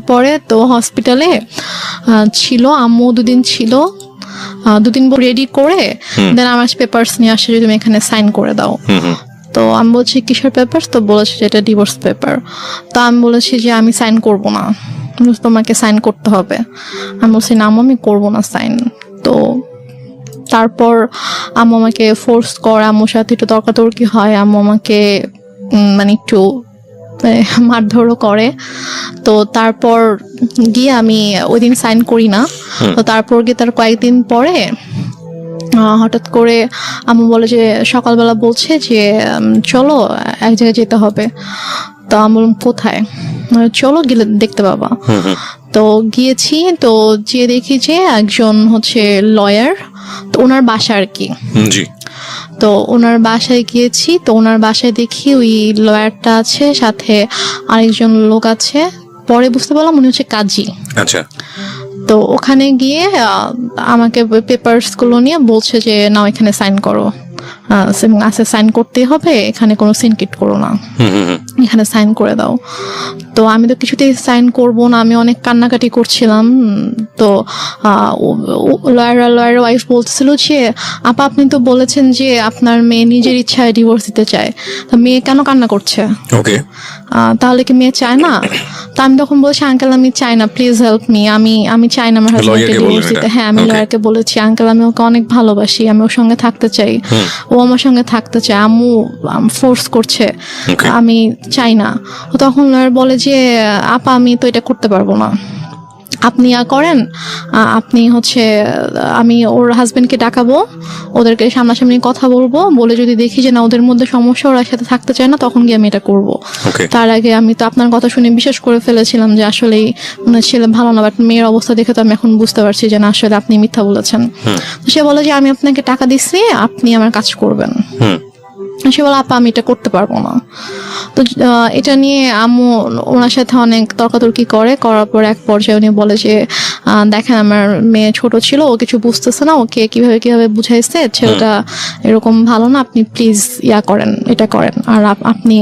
পরে তো হসপিটালে ছিল, আম্মু 2 দিন ছিল। 2 দিন রেডি করে দেন আমার পেপারস নিয়ে আসে, যদি তুমি এখানে সাইন করে দাও। তো আমি বলছি কিসের পেপার? তো বলেছে যে এটা ডিভোর্স পেপার। তো আমি বলেছি যে আমি সাইন করব না, তোমাকে সাইন করতে হবে। আমি বলছি না আম্মু, আমি করবো না সাইন। তো তারপর আম্মু আমাকে ফোর্স করে, আম্মুর সাথে একটু তর্কাতর্কি হয়, আম্মু আমাকে মানে একটু মারধরও করে। তো তারপর গিয়ে আমি ওই দিন সাইন করি না। তো তারপর গিয়ে তার কয়েকদিন পরে হঠাৎ করে আম্মু বলে যে সকালবেলা বলছে যে চলো এক জায়গায় যেতে হবে। তো আমি বললাম কোথায়? চলো গেলে দেখতে পাবা। তো গিয়েছি, তো গিয়ে দেখি যে একজন হচ্ছে লয়ার, তো ওনার বাসা আর কি। তো ওনার বাসায় গিয়েছি, তো ওনার বাসায় দেখি ওই লয়ারটা আছে, সাথে আরেকজন লোক আছে। পরে বুঝতে পারলাম উনি হচ্ছে কাজী। আচ্ছা। তো ওখানে গিয়ে আমাকে পেপারস গুলো নিয়ে বলছে যে নাও এখানে সাইন করো, সাইন করতেই হবে, এখানে কোনো সিনকিট করো না, এখানে সাইন করে দাও। তো আমি তো কিছুতেই সাইন করব না, আমি অনেক কান্নাকাটি করছিলাম। তো লয়ার ওয়াইফ বলতেছিল যে আপা আপনি তো বলেছেন যে আপনার মেয়ে নিজের ইচ্ছায় ডিভোর্স দিতে চায়, তা মেয়ে কেন কান্না করছে? ওকে, তাহলে কি মেয়ে চায় না? তা আমি তখন বলছি আঙ্কেল আমি চাই না, প্লিজ হেল্প মি, আমি চাই না আমার হাজবেন্ডকে ডিভোর্স দিতে। হ্যাঁ, আমি লয়ারকে বলেছি আঙ্কেল আমি ওকে অনেক ভালোবাসি, আমি ওর সঙ্গে থাকতে চাই, ও আমার সঙ্গে থাকতে চায়, আম্মু ফোর্স করছে, আমি চাই না। তখন লয়ার বলে যে আপা আমি তো এটা করতে পারবো না, আপনি করেন, আপনি হচ্ছে আমি ওর হাজবেন্ডকে ডাকাবো, ওদেরকে সামনাসামনি কথা বলবো, বলে যদি দেখি যে না ওদের মধ্যে সমস্যা, ওরা সাথে থাকতে চায় না, তখন গিয়ে আমি এটা করবো। তার আগে আমি তো আপনার কথা শুনে বিশ্বাস করে ফেলেছিলাম যে আসলেই ছেলে ভালো না, বাট মেয়ের অবস্থা দেখে তো আমি এখন বুঝতে পারছি যে না আসলে আপনি মিথ্যা বলেছেন। তো সে বলে যে আমি আপনাকে টাকা দিচ্ছি, আপনি আমার কাজ করবেন। সে বলে আপা আমি এটা করতে পারবো না। তো এটা নিয়ে আম্মু ওনার সাথে অনেক তর্কাতর্কি করার পর এক পর্যায়ে উনি বলে যে দেখেন আমার মেয়ে ছোট ছিল, ও কিছু বুঝতেছে না, ওকে কিভাবে বুঝাইছে ছেলেটা এরকম ভালো না, আপনি প্লিজ করেন, এটা করেন। আর আপনি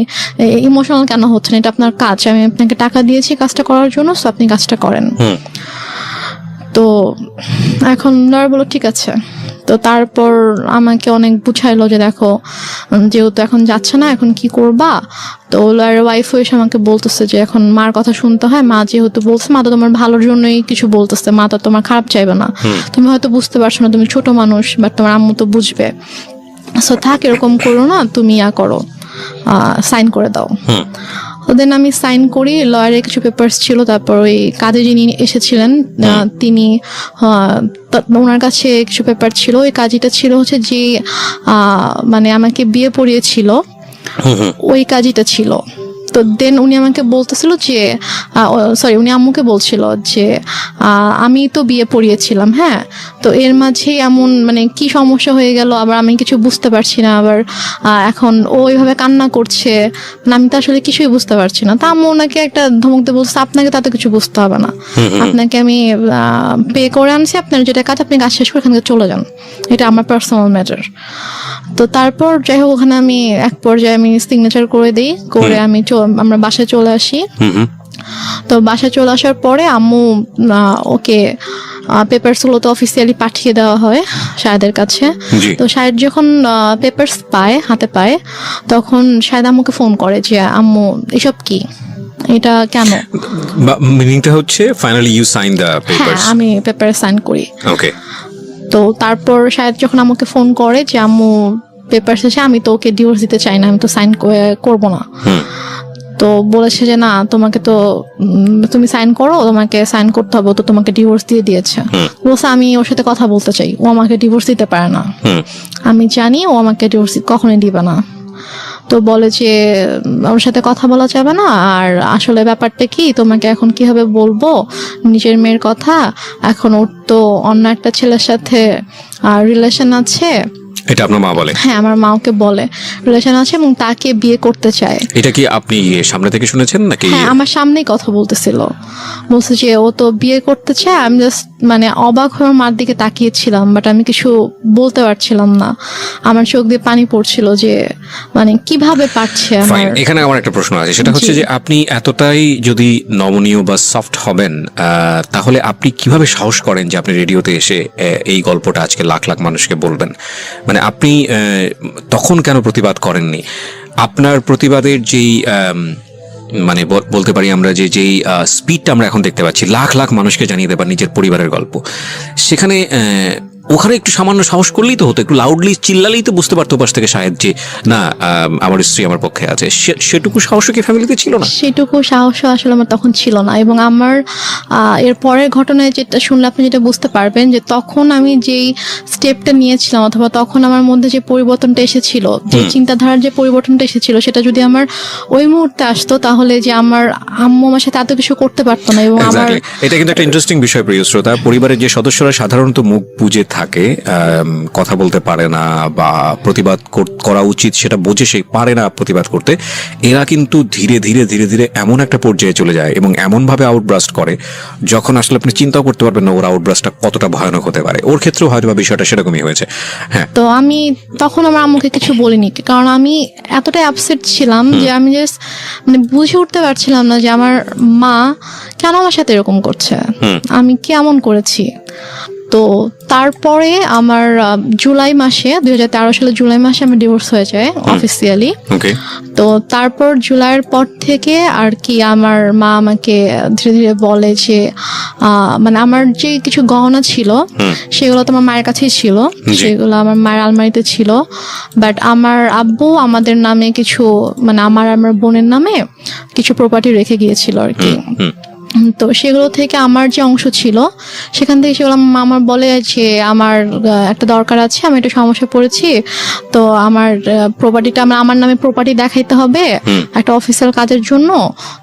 ইমোশনাল কেন হচ্ছেন? এটা আপনার কাজ, আমি আপনাকে টাকা দিয়েছি কাজটা করার জন্য, সো আপনি কাজটা করেন। তো এখন লয়ার বলল ঠিক আছে। তো তারপর আমাকে অনেক বুঝাইলো যে দেখো যেহেতু এখন যাচ্ছে না, এখন কি করবা। তো লয়ারের ওয়াইফও এসে আমাকে বলতেছে যে এখন মার কথা শুনতে হয়, মা যেহেতু বলছে, মা তো তোমার ভালোর জন্যই কিছু বলতেছে, মা তো তোমার খারাপ চাইবে না, তুমি হয়তো বুঝতে পারছো না, তুমি ছোট মানুষ, বাট তোমার আম্মু তো বুঝবে। সো থাক, এরকম করো না, তুমি করো, সাইন করে দাও। দেন আমি সাইন করি, লয়ারের কিছু পেপারস ছিল, তারপর ওই কাজে যিনি এসেছিলেন তিনি ওনার কাছে কিছু পেপার ছিল। ওই কাজীটা ছিল হচ্ছে যে মানে আমাকে বিয়ে পড়িয়েছিল, ওই কাজীটা ছিল। তো দেন উনি আমাকে বলতেছিল যে উনি আম্মুকে বলছিল যে আমি তো বিয়ে পড়িয়েছিলাম, হ্যাঁ, তো এর মাঝে এমন মানে কি সমস্যা হয়ে গেল, আবার আমি কিছু বুঝতে পারছি না, আবার এখন ও ওইভাবে কান্না করছে, মানে আমি তো আসলে কিছুই বুঝতে পারছি না। তা আম্মু ওনাকে একটা ধমক দিয়ে বলছে আপনাকে তাতে কিছু বুঝতে হবে না, আপনাকে আমি পে করে আনছি, আপনার যেটা কাজ আপনি কাজ শেষ করে এখান থেকে চলে যান, এটা আমার পার্সোনাল ম্যাটার। তো তারপর যাই হোক ওখানে আমি এক পর্যায়ে আমি সিগনেচার করে দিই, করে আমরা বাসায় চলে আসি। তো বাসায় চলে আসার পরে আম্মু ওকে পেপারস গুলো তো অফিসিয়ালি পাঠিয়ে দেওয়া হয় শাহেদের কাছে। তো শাহেদ যখন পেপারস পায়, হাতে পায়, তখন শাহেদ আম্মুকে ফোন করে যে আম্মু এসব কি, এটা কেন। মিনিংটা হচ্ছে finally you sign the papers. আমি পেপারে সাইন করি। ওকে। তো তারপর শাহেদ যখন আমাকে ফোন করে যে আম্মু পেপার শেষে, আমি তো ওকে ডিভোর্স দিতে চাই না, আমি তো সাইন করবো না। তো বলেছে যে না, তোমাকে তো তুমি সাইন করো, তোমাকে সাইন করতে হবে, তো তোমাকে ডিভোর্স দিয়ে দিয়েছে। বলছে আমি ওর সাথে কথা বলতে চাই, ও আমাকে ডিভোর্স দিতে পারে না, আমি জানি ও আমাকে ডিভোর্স কখনোই দিবে না। তো বলে যে ওর সাথে কথা বলা যাবে না, আর আসলে ব্যাপারটা কি, তোমাকে এখন কিভাবে বলবো নিজের মেয়ের কথা, এখন ওর তো অন্য একটা ছেলের সাথে রিলেশন আছে। এটা আপনার মা বলে? হ্যাঁ, আমার মা ওকে বলে রিলেশন আছে এবং তাকে বিয়ে করতে চায়। এটা কি আপনি সামনে থেকে শুনেছেন নাকি? হ্যাঁ, আমার সামনেই কথা বলতেছিল, বলছে যে ও তো বিয়ে করতে চায়। আমি জাস্ট মানে অবাক হয়ে মার দিকে তাকিয়েছিলাম, বাট আমি কিছু বলতে পারছিলাম না, আমার চোখ দিয়ে পানি পড়ছিল যে মানে কিভাবে পারছে। এখানে আমার একটা প্রশ্ন আছে, সেটা হচ্ছে যে আপনি এতটাই যদি নমনীয় বা সফট হবেন, তাহলে আপনি কিভাবে সাহস করেন যে আপনি রেডিওতে এসে এই গল্পটা আজকে লাখ লাখ মানুষকে বলবেন? মানে আপনি তখন কেন প্রতিবাদ করেননি? আপনার প্রতিবাদের যেই মানে বলতে পারি আমরা যেই স্পিডটা আমরা এখন দেখতে পাচ্ছি, লাখ লাখ মানুষকে জানিয়ে দেবার নিজের পরিবারের গল্প, সেখানে ওখানে একটু সামান্য সাহস করলেই তো হতো, একটু লাউডলি চিল্লালেই তো বুঝতে পারতো পাশ থেকে শাহেদ যে না, আমার স্ত্রী আমার পক্ষে আছে। সেটুকু সাহসও কি ফ্যামিলিতে ছিল না? সেটুকু সাহসও আসলে আমার তখন ছিল না। এবং আমার এর পরের ঘটনায় যেটা শুনলে আপনি যেটা বুঝতে পারবেন যে তখন আমি যেই স্টেপটা নিয়েছিলাম, অথবা তখন আমার মধ্যে যে পরিবর্তনটা এসেছিল, যে চিন্তাধারার যে পরিবর্তনটা এসেছিল, সেটা যদি আমার ওই মুহূর্তে আসতো, তাহলে যে আমার আম্মু আমার সাথে এত কিছু করতে পারতো না। এবং আমার এটা কিন্তু একটা ইন্টারেস্টিং বিষয় প্রিয় শ্রোতা, পরিবারের যে সদস্যরা সাধারণত মুখ বুজে থাকে, কথা বলতে পারে না বা প্রতিবাদ করা উচিত সেটা বুঝে সে পারে না প্রতিবাদ করতে, এরা কিন্তু ধীরে ধীরে ধীরে ধীরে এমন একটা পর্যায়ে চলে যায় এবং এমন ভাবে আউটব্রাস্ট করে যখন আসলে আপনি চিন্তাও করতে পারবেন না ওর আউটব্রাস্টটা কতটা ভয়ানক হতে পারে। ওর ক্ষেত্রেও হয়তো বা বিষয়টা সেরকমই হয়েছে। হ্যাঁ, তো আমি তখন আমার আম্মুকে কিছু বলিনি, কারণ আমি এতটাই আপসেট ছিলাম যে আমি জাস্ট মানে বুঝে উঠতে পারছিলাম না যে আমার মা কেন আমার সাথে এরকম করছে, আমি কেমন করেছি। তো তারপরে আমার জুলাই মাসে 2013 সালে জুলাই মাসে আমার ডিভোর্স হয়ে যায় অফিসিয়ালি। তো তারপর জুলাইয়ের পর থেকে আর কি আমার মা আমাকে ধীরে ধীরে বলে যে মানে আমার যে কিছু গহনা ছিল সেগুলো তো আমার মায়ের কাছেই ছিল, সেগুলো আমার মায়ের আলমারিতে ছিল, বাট আমার আব্বু আমাদের নামে কিছু মানে আমার বোনের নামে কিছু প্রপার্টি রেখে গিয়েছিল আর কি। তো সেগুলো থেকে আমার যে অংশ ছিল সেখান থেকে সেগুলো আমার বলে যে আমার একটা দরকার আছে, আমি একটা সমস্যায় পড়েছি, তো আমার প্রপার্টিটা আমার নামে প্রপার্টি দেখাইতে হবে একটা অফিসিয়াল কাজের জন্য,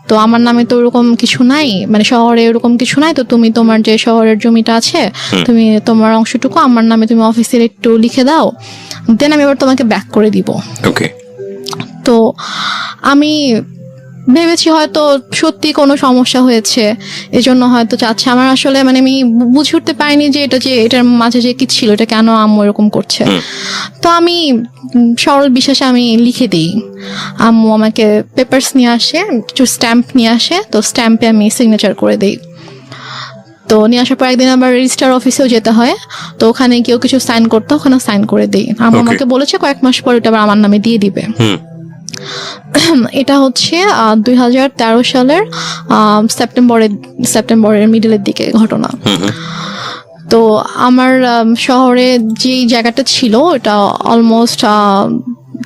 তো আমার নামে তো ওরকম কিছু নাই, মানে শহরে ওরকম কিছু নাই, তো তুমি তোমার যে শহরের জমিটা আছে তুমি তোমার অংশটুকু আমার নামে তুমি অফিসিয়াল একটু লিখে দাও, দেন আমি এবার তোমাকে ব্যাক করে দিব। তো আমি ভেবেছি হয়তো সত্যি কোনো সমস্যা হয়েছে, এজন্য হয়তো চাচ্ছে। আমার আসলে মানে আমি বুঝে উঠতে পারিনি যে এটার মাঝে যে কি ছিল, এটা কেন আম্মু এরকম করছে। তো আমি সরল বিশ্বাসে আমি লিখে দিই, আম্মু আমাকে পেপারস নিয়ে আসে, কিছু স্ট্যাম্প নিয়ে আসে, তো স্ট্যাম্পে আমি সিগনেচার করে দিই। তো নিয়ে আসার পর একদিন আবার রেজিস্ট্রার অফিসেও যেতে হয়, তো ওখানে কেউ কিছু সাইন করতে, ওখানে সাইন করে দিই। Okay. আমাকে বলেছে কয়েক মাস পর এটা আবার আমার নামে দিয়ে দিবে। হুম এটা হচ্ছে 2013 সালের সেপ্টেম্বরের মিডলের দিকে ঘটনা। হুম হুম। তো আমার শহরে যে জায়গাটা ছিল ওটা অলমোস্ট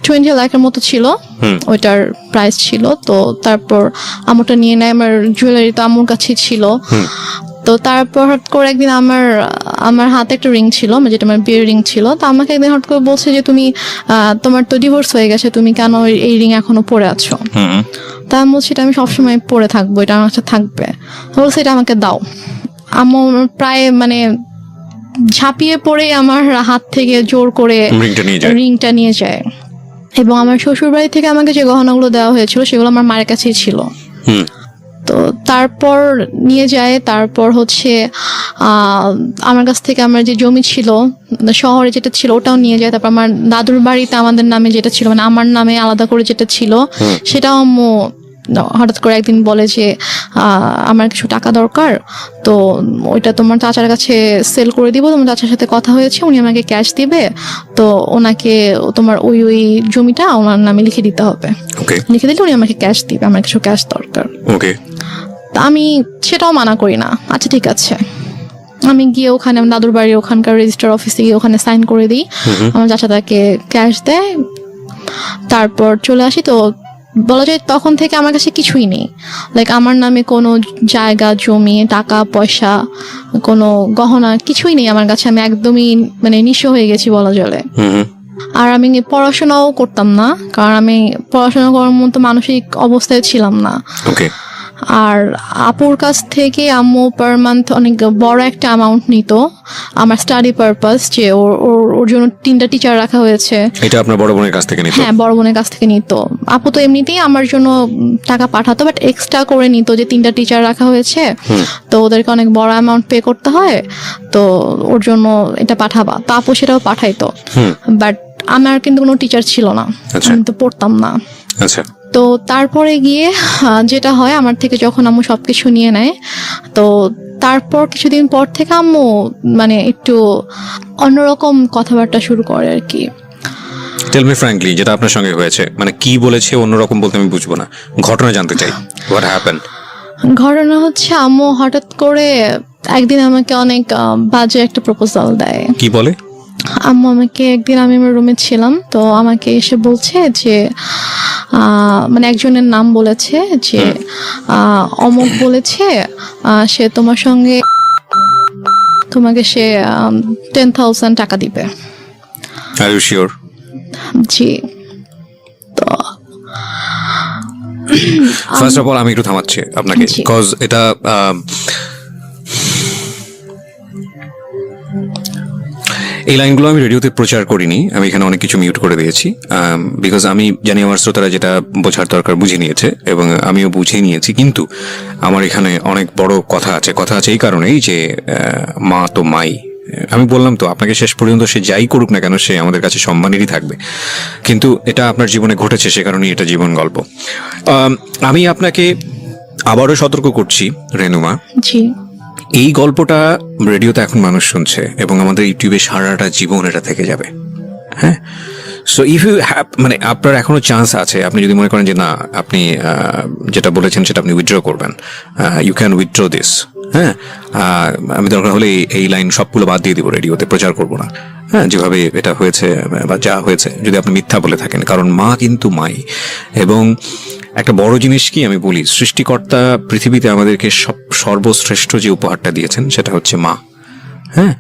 20 লাখের মতো ছিল, হুম। ওইটার প্রাইস ছিল। তো তারপর আমুটা নিয়ে নেয়, আমার জুয়েলারি তো আমুর কাছেই ছিল। তো তারপর হঠাৎ করে একদিন আমার হাতে একটা রিং ছিল, যেটা আমার বিয়ের রিং ছিল। তো আমাকে একদিন হঠাৎ করে বলছে যে তুমি তোমার তো ডিভোর্স হয়ে গেছে, তুমি কেন এই রিং এখনো পরে আছো? হুম তা আমি বলছি এটা আমি সবসময় পরে থাকবো, এটা আমার কাছে থাকবে। তো বলছে এটা আমাকে দাও। আমার প্রায় মানে ঝাঁপিয়ে পড়ে আমার হাত থেকে জোর করে রিংটা নিয়ে যায়। রিংটা নিয়ে যায়। এবং আমার শ্বশুর বাড়ি থেকে আমাকে যে গহনাগুলো দেওয়া হয়েছিল সেগুলো আমার মায়ের কাছেই ছিল। হুম তো তারপর নিয়ে যায়, তারপর হচ্ছে আমার কাছ থেকে আমার যে জমি ছিল শহরে যেটা ছিল ওটাও নিয়ে যায়। তারপর আমার দাদুর বাড়িতে আমাদের নামে যেটা ছিল, মানে আমার নামে আলাদা করে যেটা ছিল সেটাও আম্মু হঠাৎ করে একদিন বলে যে আমার কিছু টাকা দরকার, তো ওইটা তোমার চাচার কাছে সেল করে দিব, তোমার চাচার সাথে কথা হয়েছে, উনি আমাকে ক্যাশ দিবে, তো ওনাকে তোমার ওই জমিটা ওনার নামে লিখে দিতে হবে। ওকে লিখে দিলে উনি আমাকে ক্যাশ দিবে, আমার কিছু ক্যাশ দরকার। ওকে। তা আমি সেটাও মানা করি না, আচ্ছা ঠিক আছে। আমি গিয়ে ওখানে আমার দাদুর বাড়ি ওখানকার রেজিস্ট্রার অফিসে গিয়ে ওখানে সাইন করে দিই, আমার চাচা তাকে ক্যাশ দেয়, তারপর চলে আসি। তো বলা যায় তখন থেকে আমার কাছে কিছুই নেই, লাইক আমার নামে কোনো জায়গা জমি টাকা পয়সা কোনো গহনা কিছুই নেই আমার কাছে। আমি একদমই মানে নিঃস্ব হয়ে গেছি বলা চলে। আর আমি পড়াশোনাও করতাম না, কারণ আমি পড়াশোনা করার মতো মানসিক অবস্থায় ছিলাম না। ওকে। আর আপুর কাছ থেকে আম্মু পার মান্থ অনেক বড় একটা অ্যামাউন্ট নিত আমার স্টাডি পারপাস, যে ওর জন্য 3টা টিচার রাখা হয়েছে। এটা আপনার বড় বোনের কাছ থেকে নিত? হ্যাঁ, বড় বোনের কাছ থেকে নিত। আপু তো এমনিতেই আমার জন্য টাকা পাঠাতো, বাট এক্সট্রা করে নিত যে 3টা টিচার রাখা হয়েছে, তো ওদেরকে অনেক বড় অ্যামাউন্ট পে করতে হয়, তো ওর জন্য এটা পাঠাবা। তো আপু সেটাও পাঠাইতো, বাট আমার কিন্তু কোনো টিচার ছিল না, আমি তো পড়তাম না। আচ্ছা। তো তারপরে গিয়ে যেটা হয়, আমার থেকে যখন আম্মু সবকিছু নিয়ে নেয়, তো তারপর কিছুদিন পর থেকে আম্মু মানে একটু অন্যরকম কথাবার্তা শুরু করে আর কি। টেল মি ফ্র্যাঙ্কলি, যেটা আপনার সঙ্গে হয়েছে, মানে কি বলেছে অন্যরকম বলতে আমি বুঝবো না, ঘটনা জানতে চাই। What happen? ঘটনা হচ্ছে আম্মু হঠাৎ করে একদিন আমাকে অনেক বাজে একটা প্রপোজাল দেয়। কি বলে? আম্মু আমাকে একদিন, আমি আমার রুমে ছিলাম, তো আমাকে এসে বলছে যে মানে একজনের নাম বলেছে যে অমুক বলেছে সে তোমার সঙ্গে তোমাকে সে 10,000 টাকা দিবে। Are you sure? জি। তো ফার্স্ট অফ অল আমি একটু থামাচ্ছি আপনাকে, জি। বিকজ এটা এই লাইনগুলো আমি রেডিওতে প্রচার করিনি, আমি এখানে অনেক কিছু মিউট করে দিয়েছি, বিকজ আমি জানি আমার শ্রোতারা যেটা বোঝার দরকার বুঝে নিয়েছে এবং আমিও বুঝে নিয়েছি। কিন্তু আমার এখানে অনেক বড় কথা আছে এই কারণেই যে মা তো মাই। আমি বললাম তো আপনাকে, শেষ পর্যন্ত সে যাই করুক না কেন সে আমাদের কাছে সম্মানেরই থাকবে, কিন্তু এটা আপনার জীবনে ঘটেছে, সে কারণেই এটা জীবন গল্প। আমি আপনাকে আবারও সতর্ক করছি রেনুমা, জি, এই গল্পটা রেডিওতে এখন মানুষ শুনছে এবং আমাদের ইউটিউবে সারাটা জীবন এটা থেকে যাবে। হ্যাঁ, সো ইফ ইউ হ্যাভ, মানে আপনার এখনো চান্স আছে, আপনি যদি মনে করেন যে না আপনি যেটা বলেছেন সেটা আপনি উইথড্র করবেন, ইউ ক্যান উইথড্র দিস। হ্যাঁ, আমি দরকার হলে এই লাইন সবগুলো বাদ দিয়ে দিব, রেডিওতে প্রচার করবো না। হ্যাঁ, যেভাবে এটা হয়েছে বা যা হয়েছে, যদি আপনি মিথ্যা বলে থাকেন, কারণ মা কিন্তু মাই। এবং একটা বড় জিনিস কি আমি বলি, সৃষ্টিকর্তা পৃথিবীতে আমাদেরকে সর্বশ্রেষ্ঠ যে উপহারটা দিয়েছেন সেটা হচ্ছে মা। হ্যাঁ,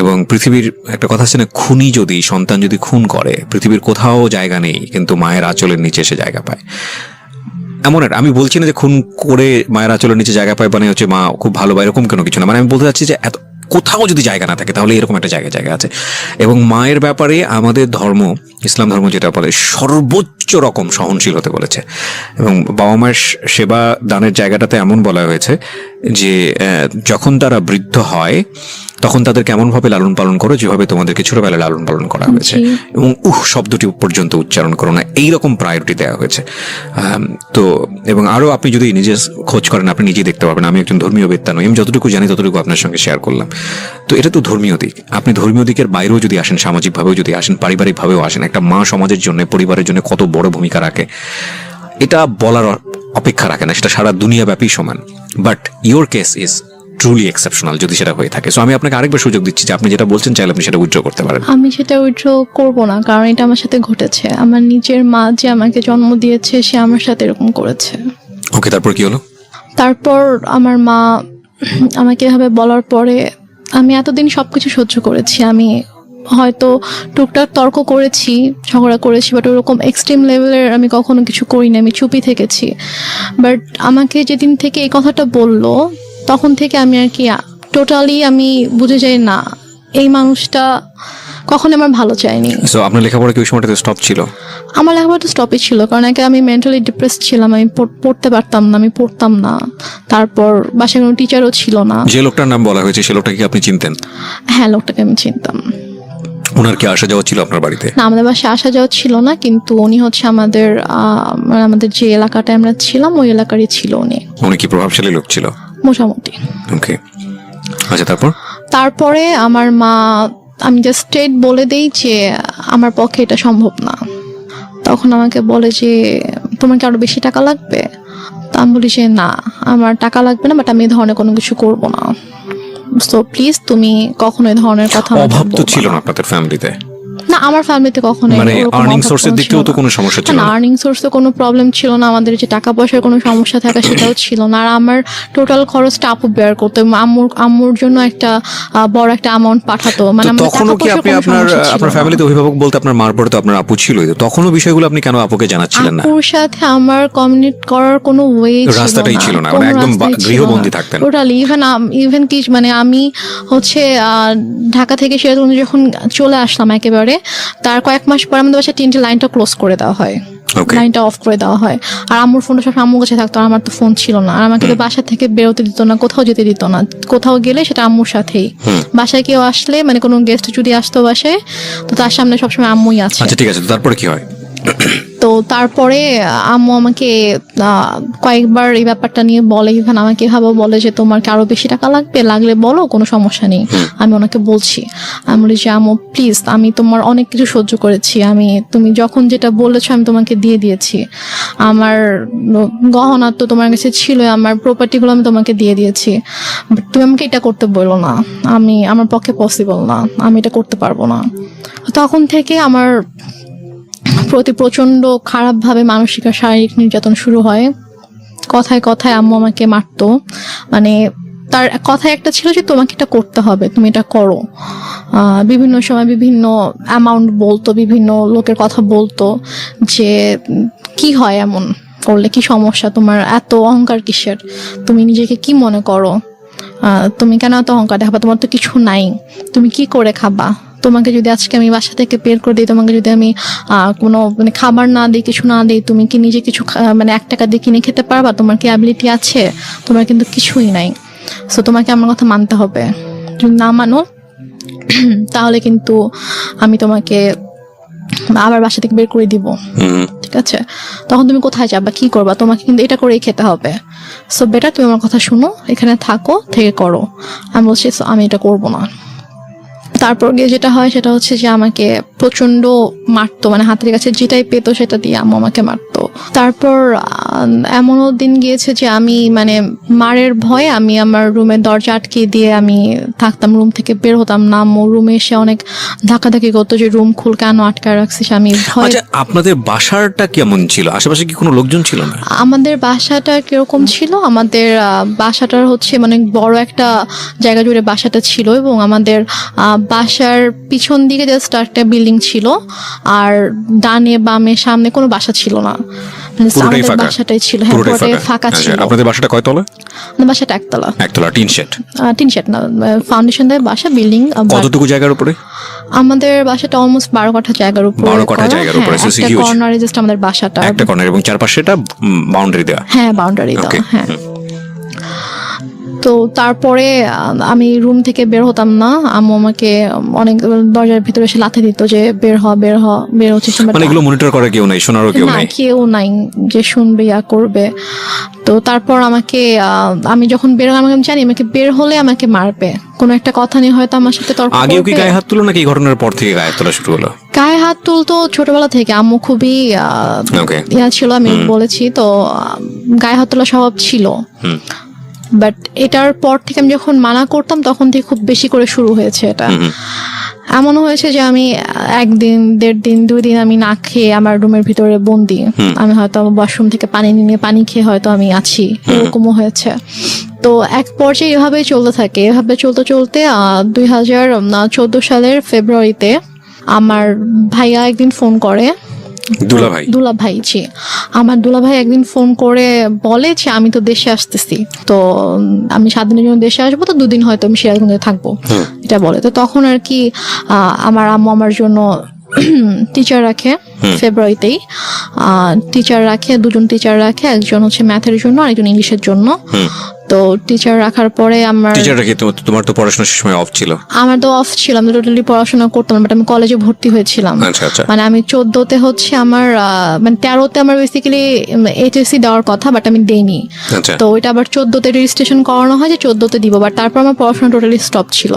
এবং পৃথিবীর একটা কথা আছে না, খুনি যদি সন্তান যদি খুন করে পৃথিবীর কোথাও জায়গা নেই, কিন্তু মায়ের আঁচলের নিচে এসে জায়গা পায়। এমন একটা, আমি বলছি না যে খুন করে মায়ের আঁচলের নিচে জায়গা পায় মানে হচ্ছে মা খুব ভালো বা এরকম কোনো কিছু না, মানে আমি বলতে চাচ্ছি যে এত কোথাও যদি জায়গা না থাকে তাহলে এরকম একটা জায়গা আছে। এবং মায়ের ব্যাপারে আমাদের ধর্ম, ইসলাম ধর্ম যেটা বলে, সর্বোচ্চ উচ্চ রকম সহনশীল হতে বলেছে, এবং বাবা মায়ের সেবা দানের জায়গাটাতে এমন বলা হয়েছে যে যখন তারা বৃদ্ধ হয় তখন তাদেরকে এমনভাবে লালন পালন করো যেভাবে তোমাদেরকে ছোটবেলায় লালন পালন করা হয়েছে, জি। এবং শব্দটি পর্যন্ত উচ্চারণ করো না, এইরকম প্রায়োরিটি দেওয়া হয়েছে। তো এবং আরও আপনি যদি নিজে খোঁজ করেন আপনি নিজেই দেখতে পাবেন। আমি একজন ধর্মীয় বেত্তা নই, আমি যতটুকু জানি ততটুকু আপনার সঙ্গে শেয়ার করলাম। তো এটা তো ধর্মীয় দিক। আপনি ধর্মীয় দিকের বাইরেও যদি আসেন, সামাজিকভাবেও যদি আসেন, পারিবারিকভাবেও আসেন, একটা মা সমাজের জন্য, পরিবারের জন্য কত বড় ভূমিকা রাখে এটা বলার অপেক্ষা রাখে না, সেটা সারা দুনিয়াব্যাপী সমান। But your case is truly exceptional যদি সেটা হয়ে থাকে। সো আমি আপনাকে আরেকবার সুযোগ দিচ্ছি যে আপনি যেটা বলছেন চাইলে আপনি সেটা উইথড্র করতে পারেন। আমি সেটা উইথড্র করবো না, কারণ এটা আমার সাথে ঘটেছে। আমার নিজের মা যে আমাকে জন্ম দিয়েছে সে আমার সাথে এরকম করেছে। ওকে, তারপর কি হলো? তারপর আমার মা আমাকে এভাবে বলার পরে আমি এতদিন সবকিছু সহ্য করেছি। আমি হয়তো টুকটাক তর্ক করেছি, ঝগড়া করেছি, বাট ওরকম এক্সট্রিম লেভেলের আমি কখনো কিছু করিনি, আমি চুপই থেকেছি। বাট আমাকে যেদিন থেকে এই কথাটা বললো তখন থেকে আমি আর কি টোটালি আমি বুঝে যাই না এই মানুষটা কখনো আমার ভালো চায়নি। সো আপনার লেখাপড়া কি ওই সময়টাতে স্টপ ছিল? আমার লেখাপড়া তো স্টপই ছিল, কারণ একে আমি মেন্টালি ডিপ্রেস ছিলাম, আমি পড়তে পারতাম না, আমি পড়তাম না। তারপর বাসায় কোনো টিচারও ছিল না। যে লোকটার নাম বলা হয়েছে সে লোকটাকে কি আপনি চিনতেন? হ্যাঁ, লোকটাকে আমি চিনতাম। ওনার কি আসা যাওয়া ছিল আপনার বাড়িতে? না, আমাদের বাসায় আসা যাওয়া ছিল না, কিন্তু উনি হচ্ছে আমাদের যে এলাকাটায় আমরা ছিলাম ওই এলাকারই ছিল উনি। উনি কি প্রভাবশালী লোক ছিল? মোটামুটি। ওকে, আচ্ছা তারপর? তারপরে আমার মা, আমি জাস্ট স্ট্রেট বলে দেই যে আমার পক্ষে এটা সম্ভব না। তখন আমাকে বলে যে তোমার কি আরো বেশি টাকা লাগবে? তা আমি বলি যে না, আমার টাকা লাগবে না, বাট আমি এই ধরনের কোনো কিছু করব না। সো প্লিজ তুমি কখনো এই ধরনের কথা আমাকে অভাব তো বলবা ছিল না। না আপনাদের ফ্যামিলিতে? না, আমার ফ্যামিলিতে কখনো মানে আর্নিং সোর্সের দিক থেকেও তো কোনো সমস্যা ছিল না? আর্নিং সোর্সে কোনো প্রবলেম ছিল না, আমাদের যে টাকা পয়সার কোনো সমস্যা থাকা সেটাও ছিল না। আর আমার টোটাল খরচটা আপু বেয়ার করতো, আম্মুর জন্য একটা বড় একটা অ্যামাউন্ট পাঠাতো। মানে তো আমাদের তখনও টাকা কি পয়সার আপনি কোনো আপনার সমস্যা ছিল আপনার না। ফ্যামিলিতে অভিভাবক বলতে আপনার মার পরে তো আপনার আপু ছিলই, তো তখনও বিষয়গুলো আপনি কেন আপুকে জানাচ্ছিলেন না? আপুর সাথে আমার কমিউনিকেট করার কোনো ওয়ে রাস্তাটাই ছিল না, মানে একদম গৃহবন্দী থাকতেন। টোটালি। ইভেন কি মানে আমি হচ্ছে ঢাকা থেকে সিরাজগঞ্জে যখন চলে আসলাম একেবারে, তার কয়েক মাস পর আমাদের বাসায় টিনটি লাইনটা ক্লোজ করে দেওয়া হয়, Okay. লাইনটা অফ করে দেওয়া হয়। আর আম্মুর ফোনটা সব আম্মুর কাছে থাকতো, আর আমার তো ফোন ছিল না। আর আমাকে তো বাসা থেকে বেরোতে দিত না, কোথাও যেতে দিত না। কোথাও গেলে সেটা আম্মুর সাথেই। বাসায় কেউ আসলে, মানে কোনো গেস্ট যদি আসতো বাসায়, তো তার সামনে সবসময় আম্মুই আছে। আচ্ছা ঠিক আছে, তো তারপরে কি হয়? তো তারপরে আম্মু আমাকে কয়েকবার এই ব্যাপারটা নিয়ে বলে, ইভেন আমাকে এভাবে বলে যে তোমার কি আরো বেশি টাকা লাগবে, লাগলে বলো, কোনো সমস্যা নেই। আমি ওনাকে বলছি, আমি বলি যে আম্মু প্লিজ, আমি তোমার অনেক কিছু সহ্য করেছি, তুমি যখন যেটা বলেছো আমি তোমাকে দিয়ে দিয়েছি। আমার গহনা তো তোমার কাছে ছিল, আমার প্রপার্টিগুলো আমি তোমাকে দিয়ে দিয়েছি। But তুমি আমাকে এটা করতে বলো না, আমার পক্ষে পসিবল না, আমি এটা করতে পারবো না। তখন থেকে আমার প্রতি প্রচন্ড খারাপভাবে মানসিক আর শারীরিক নির্যাতন শুরু হয়। কথায় কথায় আম্মু আমাকে মারতো। মানে তার কথায় একটা ছিল যে তোমাকে এটা করতে হবে, তুমি এটা করো। বিভিন্ন সময় বিভিন্ন অ্যামাউন্ট বলতো, বিভিন্ন লোকের কথা বলতো যে কি হয় এমন করলে, কি সমস্যা তোমার, এত অহংকার কিসের, তুমি নিজেকে কি মনে করো, তুমি কেন এত অহংকার দেখাবা, তোমার তো কিছু নাই, তুমি কি করে খাবা, তোমাকে যদি আজকে আমি বাসা থেকে বের করে দিই, তোমাকে যদি আমি কোনো মানে খাবার না দিই, কিছু না দিই, তুমি কি নিজে কিছু মানে 1 টাকা দিয়ে কিনে খেতে পারবা, তোমার কি অ্যাবিলিটি আছে? তোমার কিন্তু কিছুই নাই। সো তোমাকে আমার কথা মানতে হবে, যদি না মানো তাহলে কিন্তু আমি তোমাকে আবার বাসা থেকে বের করে দিব। ঠিক আছে, তখন তুমি কোথায় যাবা, কি করবা, তোমাকে কিন্তু এটা করেই খেতে হবে। সো বেটার তুমি আমার কথা শুনো, এখানে থাকো, থেকে করো। আমি বলছি আমি এটা করবো না। তারপর গিয়ে যেটা হয় সেটা হচ্ছে যে আমাকে প্রচন্ড মারতো, মানে হাতের কাছে যেটাই পেতো সেটা দিয়ে আম্মু আমাকে মারতো। তারপর এমনও দিন গিয়েছে যে আমি মানে মারের ভয়ে আমি আমার রুমের দরজা আটকে দিয়ে আমি থাকতাম, রুম থেকে বের হতাম না। আম্মু রুমে এসে অনেক ধাক্কাধাক্কি করতো যে রুম খুল, কেন আটকায় রাখছিস। আমি ভয়। আচ্ছা আপনাদের বাসাটা কেমন ছিল? আশেপাশে কি কোনো লোকজন ছিল না? আমাদের বাসাটা কিরকম ছিল, আমাদের বাসাটার হচ্ছে মানে বড় একটা জায়গা জুড়ে বাসাটা ছিল, এবং আমাদের বাসার পিছন দিকে জাস্ট একটা বিল্ডিং ছিল, আর ডানে বামে সামনে কোনো বাসা ছিল না। পুরোটাই আমাদের ফাঁকা? বাসাটাই ছিল, হ্যাঁ পুরোটাই পুরোটাই ফাঁকা আচ্ছা, ছিল। আপনাদের বাসাটা কয়তলা? আমাদের বাসাটা একতলা, একতলা, টিন শেড। টিন শেড না, ফাউন্ডেশন দেয় বাসা, বিল্ডিং। কতটুকু জায়গার উপরে? আমাদের বাসাটা অলমোস্ট 12 কাঠা জায়গার উপরে 12 কাঠা করা। জায়গার হ্যাঁ, উপরে, so একটা huge. কর্নারে জাস্ট আমাদের বাসাটা, একটা কর্নার এবং চারপাশে এটা বাউন্ডারি দেওয়া। হ্যাঁ বাউন্ডারি দাও। Okay. হ্যাঁ, তো তারপরে আমি রুম থেকে বের হতাম না, আম্মু আমাকে অনেক দরজার ভিতরে এসে লাথি দিত যে বের হচ্ছে। মানে এগুলো মনিটর করে কেউ নাই, শোনারও কেউ না, নাই? কেউ নাই যে শুনবে ইয়া করবে। তো তারপর আমাকে আমি যখন আমাকে জানি আমাকে বের হলে আমাকে মারবে, কোনো একটা কথা নিয়ে হয়তো আমার সাথে তর্ক আগেও কি করবে। গায়ে হাত তুলো নাকি এই ঘটনার পর থেকে গায়ে হাত তোলা শুরু হলো? গায়ে হাত তুলতো ছোটবেলা থেকে, আম্মু খুবই Okay. ইয়া ছিল, আমি বলেছি তো, গায়ে হাত তোলা স্বভাব ছিল। বাট এটার পর থেকে আমি যখন মানা করতাম তখন থেকে খুব বেশি করে শুরু হয়েছে এটা। এমন হয়েছে যে আমি একদিন, 1.5 দিন, 2 দিন আমি না খেয়ে আমার রুমের ভিতরে বন্দি। আমি হয়তো ওয়াশরুম থেকে পানি নিয়ে পানি খেয়ে হয়তো আমি আছি, এরকমও হয়েছে। তো এক পর্যায়ে এভাবেই চলতে থাকে। এভাবে চলতে চলতে 2014 সালের ফেব্রুয়ারিতে আমার ভাইয়া একদিন ফোন করে। দুলাভাই, জি, আমার দুলাভাই একদিন ফোন করে বলে যে আমি তো দেশে আসতেছি, তো আমি 7 দিনের জন্য দেশে আসবো, তো 2 দিন হয়তো আমি সিরাজগঞ্জে থাকবো, এটা বলে। তো তখন আর কি আমার আম্মু আমার জন্য টিচার রাখে, ফেব্রুয়ারিতেই টিচার রাখে, 2জন টিচার রাখে, একজন হচ্ছে ম্যাথের জন্য আর একজন ইংলিশের জন্য। তো টিচার রাখার পরে তোমার তো পড়াশোনা সময় অফ ছিল? আমার তো অফ ছিল, আমি টোটালি পড়াশোনা করতাম, বাট আমি কলেজে ভর্তি হয়েছিলাম। মানে আমি 14তে হচ্ছে আমার মানে 13তে আমার বেসিক্যালি এইচএসসি দেওয়ার কথা, বাট আমি দেইনি। তো ওইটা আবার 14তে রেজিস্ট্রেশন করানো হয় যে 14তে দিব, বাট তারপর আমার পড়াশোনা টোটালি স্টপ ছিল।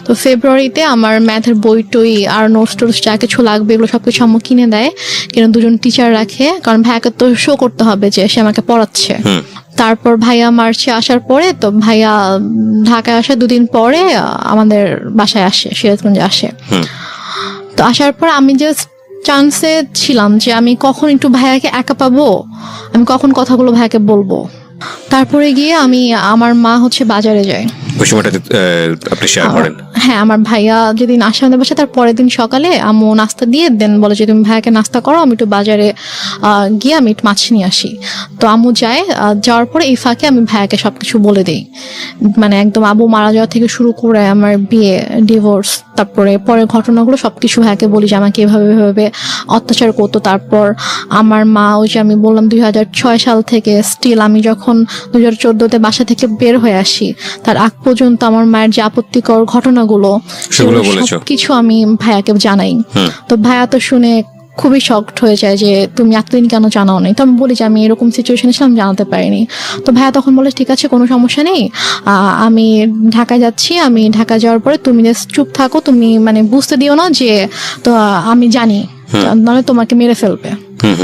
তো ফেব্রুয়ারিতে আমার ম্যাথের বই টই আর নোটস টোটস যা কিছু লাগবে এগুলো সবকিছু আম্মু কিনে দেয়, কিন্তু 2জন টিচার রাখে, কারণ ভাইয়াকে তো শো করতে হবে যে সে আমাকে পড়াচ্ছে। তারপর ভাইয়া মার্চে আসার পরে, তো ভাইয়া ঢাকায় আসে 2 দিন পরে আমাদের বাসায় আসে, সিরাজগঞ্জে আসে। তো আসার পর আমি জাস্ট চান্সে ছিলাম যে আমি কখন একটু ভাইয়াকে একা পাবো, আমি কখন কথাগুলো ভাইয়াকে বলবো। তারপরে গিয়ে আমার মা হচ্ছে বাজারে যায়। হ্যাঁ, আমার ভাইয়া যেদিন আসে আমাদের বাসায়, তার পরের দিন সকালে আম্মু নাস্তা দিয়ে দেন, বলে যে তুমি ভাইয়াকে নাস্তা করো, আমি একটু বাজারে গিয়ে আমি একটু মাছ নিয়ে আসি। তো আম্মু যায়, যাওয়ার পরে এই ফাঁকে আমি ভাইয়াকে সবকিছু বলে দিই, মানে একদম আব্বু মারা যাওয়া থেকে শুরু করে আমার বিয়ে, ডিভোর্স, তারপরে পরের ঘটনাগুলো সবকিছু ভাইয়াকে বলি যে আমাকে এভাবে অত্যাচার করতো। তারপর আমার মা, ওই যে আমি বললাম 2006 সাল থেকে স্টিল আমি যখন 2014তে বাসা থেকে বের হয়ে আসি, তার আগ পর্যন্ত আমার মায়ের যে আপত্তিকর ঘটনাগুলো সবকিছু আমি ভাইয়াকে জানাই। তো ভাইয়া তো শুনে খুবই শকড হয়ে যায় যে তুমি এতদিন কেন জানাও নাই। তো আমি বলি যে আমি এরকম সিচুয়েশনে ছিলাম, জানাতে পারিনি। তো ভাইয়া তখন বলে ঠিক আছে, কোনো সমস্যা নেই, আমি ঢাকায় যাচ্ছি, আমি ঢাকা যাওয়ার পরে তুমি জাস্ট চুপ থাকো, তুমি মানে বুঝতে দিও না যে তো আমি জানি, নাহলে তোমাকে মেরে ফেলবে,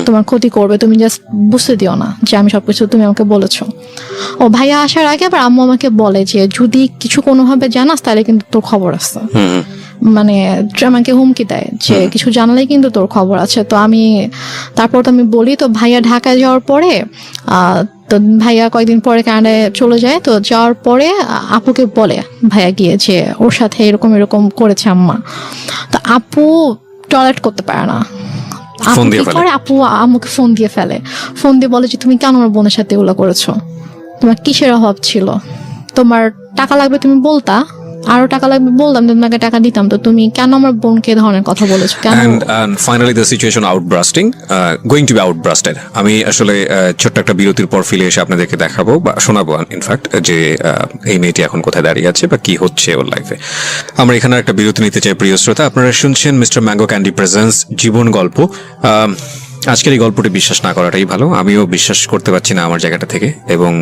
তোমার ক্ষতি করবে, তুমি জাস্ট বুঝতে দিও না যে আমি সবকিছু তুমি আমাকে বলেছো। ও ভাইয়া আসার আগে আবার আম্মু আমাকে বলে যে যদি কিছু কোনোভাবে জানাস তাহলে কিন্তু তোর খবর আছে, মানে আমাকে হুমকি দেয় যে কিছু জানলে কিন্তু তোর খবর আছে। তো তারপর তো আমি বলি। তো ভাইয়া ঢাকায় যাওয়ার পরে তো ভাইয়া কয়েকদিন পরে কানাডায় চলে যায়। তো যাওয়ার পরে আপুকে বলে ভাইয়া গিয়ে যে ওর সাথে এরকম করেছে আম্মা। তো আপু টয়লেট করতে পারে না, আপু আম্মুকে ফোন দিয়ে ফেলে, ফোন দিয়ে বলে যে তুমি কেন আমার বোনের সাথে এগুলো করেছো, তোমার কিসের অভাব ছিল, তোমার টাকা লাগবে তুমি বলতা, আরো টাকা লাগবে বললাম, তোমাকে টাকা দিতাম, তো তুমি কেন আমার বোনকে ধরনের কথা বলেছো কেন? And finally the situation outbursting, going to be outburstered. আমি আসলে ছোট্ট একটা বিরতির পর ফিরে এসে আপনাদেরকে দেখাবো বা শোনাবো ইনফ্যাক্ট যে এই মেয়েটি এখন কোথায় দাঁড়িয়ে আছে বা কি হচ্ছে ওর লাইফে। আমরা এখানে একটা বিরতি নিতে চাই প্রিয় শ্রোতা। আপনারা শুনছেন মিস্টার ম্যাঙ্গো ক্যান্ডি প্রেজেন্স জীবন গল্প। আজকের এই গল্পটি বিশ্বাস না করাটাই ভালো। আমিও বিশ্বাস করতে পারছি না আমার জায়গাটা থেকে, এবং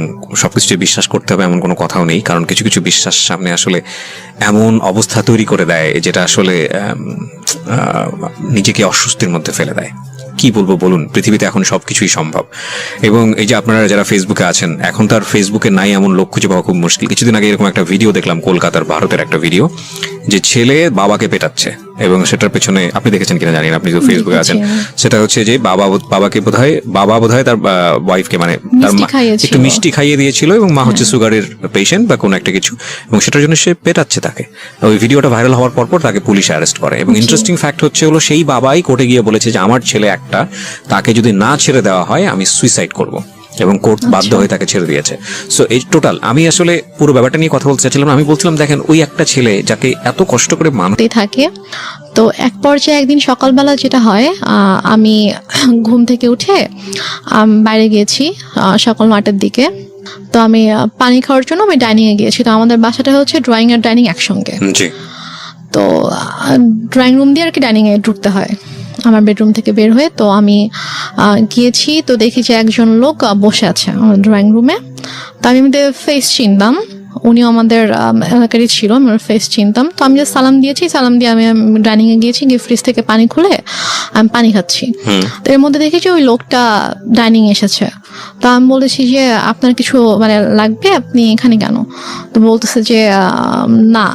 সবকিছু বিশ্বাস করতে হবে এমন কোনো কথাও নেই, কারণ কিছু কিছু বিশ্বাস সামনে আসলে এমন অবস্থা তৈরি করে দেয় যেটা আসলে নিজেকে অস্বস্তির মধ্যে ফেলে দেয়। কি বলবো বলুন, পৃথিবীতে এখন সবকিছুই সম্ভব। এবং এই যে আপনারা যারা ফেসবুকে আছেন, এখন তার ফেসবুকে নাই এমন লোক খুঁজে পাওয়া খুব মুশকিল। কিছুদিন আগে এরকম একটা ভিডিও দেখলাম, কলকাতার, ভারতের একটা ভিডিও, যে ছেলে বাবাকে পেটাচ্ছে, এবং সেটার পেছনে আপনি দেখেছেন কিনা জানি না, আপনি তো ফেসবুকে আছেন, সেটা হচ্ছে যে বাবা বোধহয় তার ওয়াইফকে মানে তার মিষ্টি খাইয়েছিল। একটু মিষ্টি খাইয়ে দিয়েছিল এবং মা হচ্ছে সুগারের পেশেন্ট বা কোনো একটা কিছু, এবং সেটার জন্য সে পেটাচ্ছে তাকে। ওই ভিডিওটা ভাইরাল হওয়ার পর তাকে পুলিশ অ্যারেস্ট করে, এবং ইন্টারেস্টিং ফ্যাক্ট হচ্ছে হলো সেই বাবাই কোর্টে গিয়ে বলেছে যে আমার ছেলে একটা, তাকে যদি না ছেড়ে দেওয়া হয় আমি সুইসাইড করব, এবং কোর্ট বাধ্য হয়ে তাকে ছেড়ে দিয়েছে। সো এই টোটাল আমি আসলে পুরো ব্যাপারটা নিয়ে কথা বলতে চাচ্ছিলাম। আমি বলছিলাম দেখেন ওই একটা ছেলে যাকে এত কষ্ট করে মানুষ থাকে। তো এক পর্যায়ে একদিন সকালবেলা যেটা হয়, আমি ঘুম থেকে উঠে বাইরে গিয়েছি সকাল 9টার দিকে। তো আমি পানি খাওয়ার জন্য আমি ডাইনিং এ গিয়েছি। তো আমাদের বাসাটা হচ্ছে ড্রয়িং আর ডাইনিং একসঙ্গে। জি তো ড্রয়িং রুম দিয়ে আর কি ডাইনিং এ ঢুকতে হয় আমার বেডরুম থেকে বের হয়ে। তো আমি গিয়েছি, তো দেখি যে একজন লোক বসে আছে আমার ড্রয়িং রুমে। তো আমি আমাদের ফেস চিনতাম, উনিও আমাদের এলাকারই ছিল, আমার ফেস চিনতাম। তো আমি জাস্ট সালাম দিয়েছি, সালাম দিয়ে আমি ডাইনিং এ গিয়েছি, গিয়ে ফ্রিজ থেকে পানি খুলে আমি পানি খাচ্ছি। তো এর মধ্যে দেখেছি ওই লোকটা ডাইনিং এসেছে। তো আমি বলেছি যে আপনার কিছু মানে লাগবে, আপনি এখানে কেন? তো বলতেছে যে না,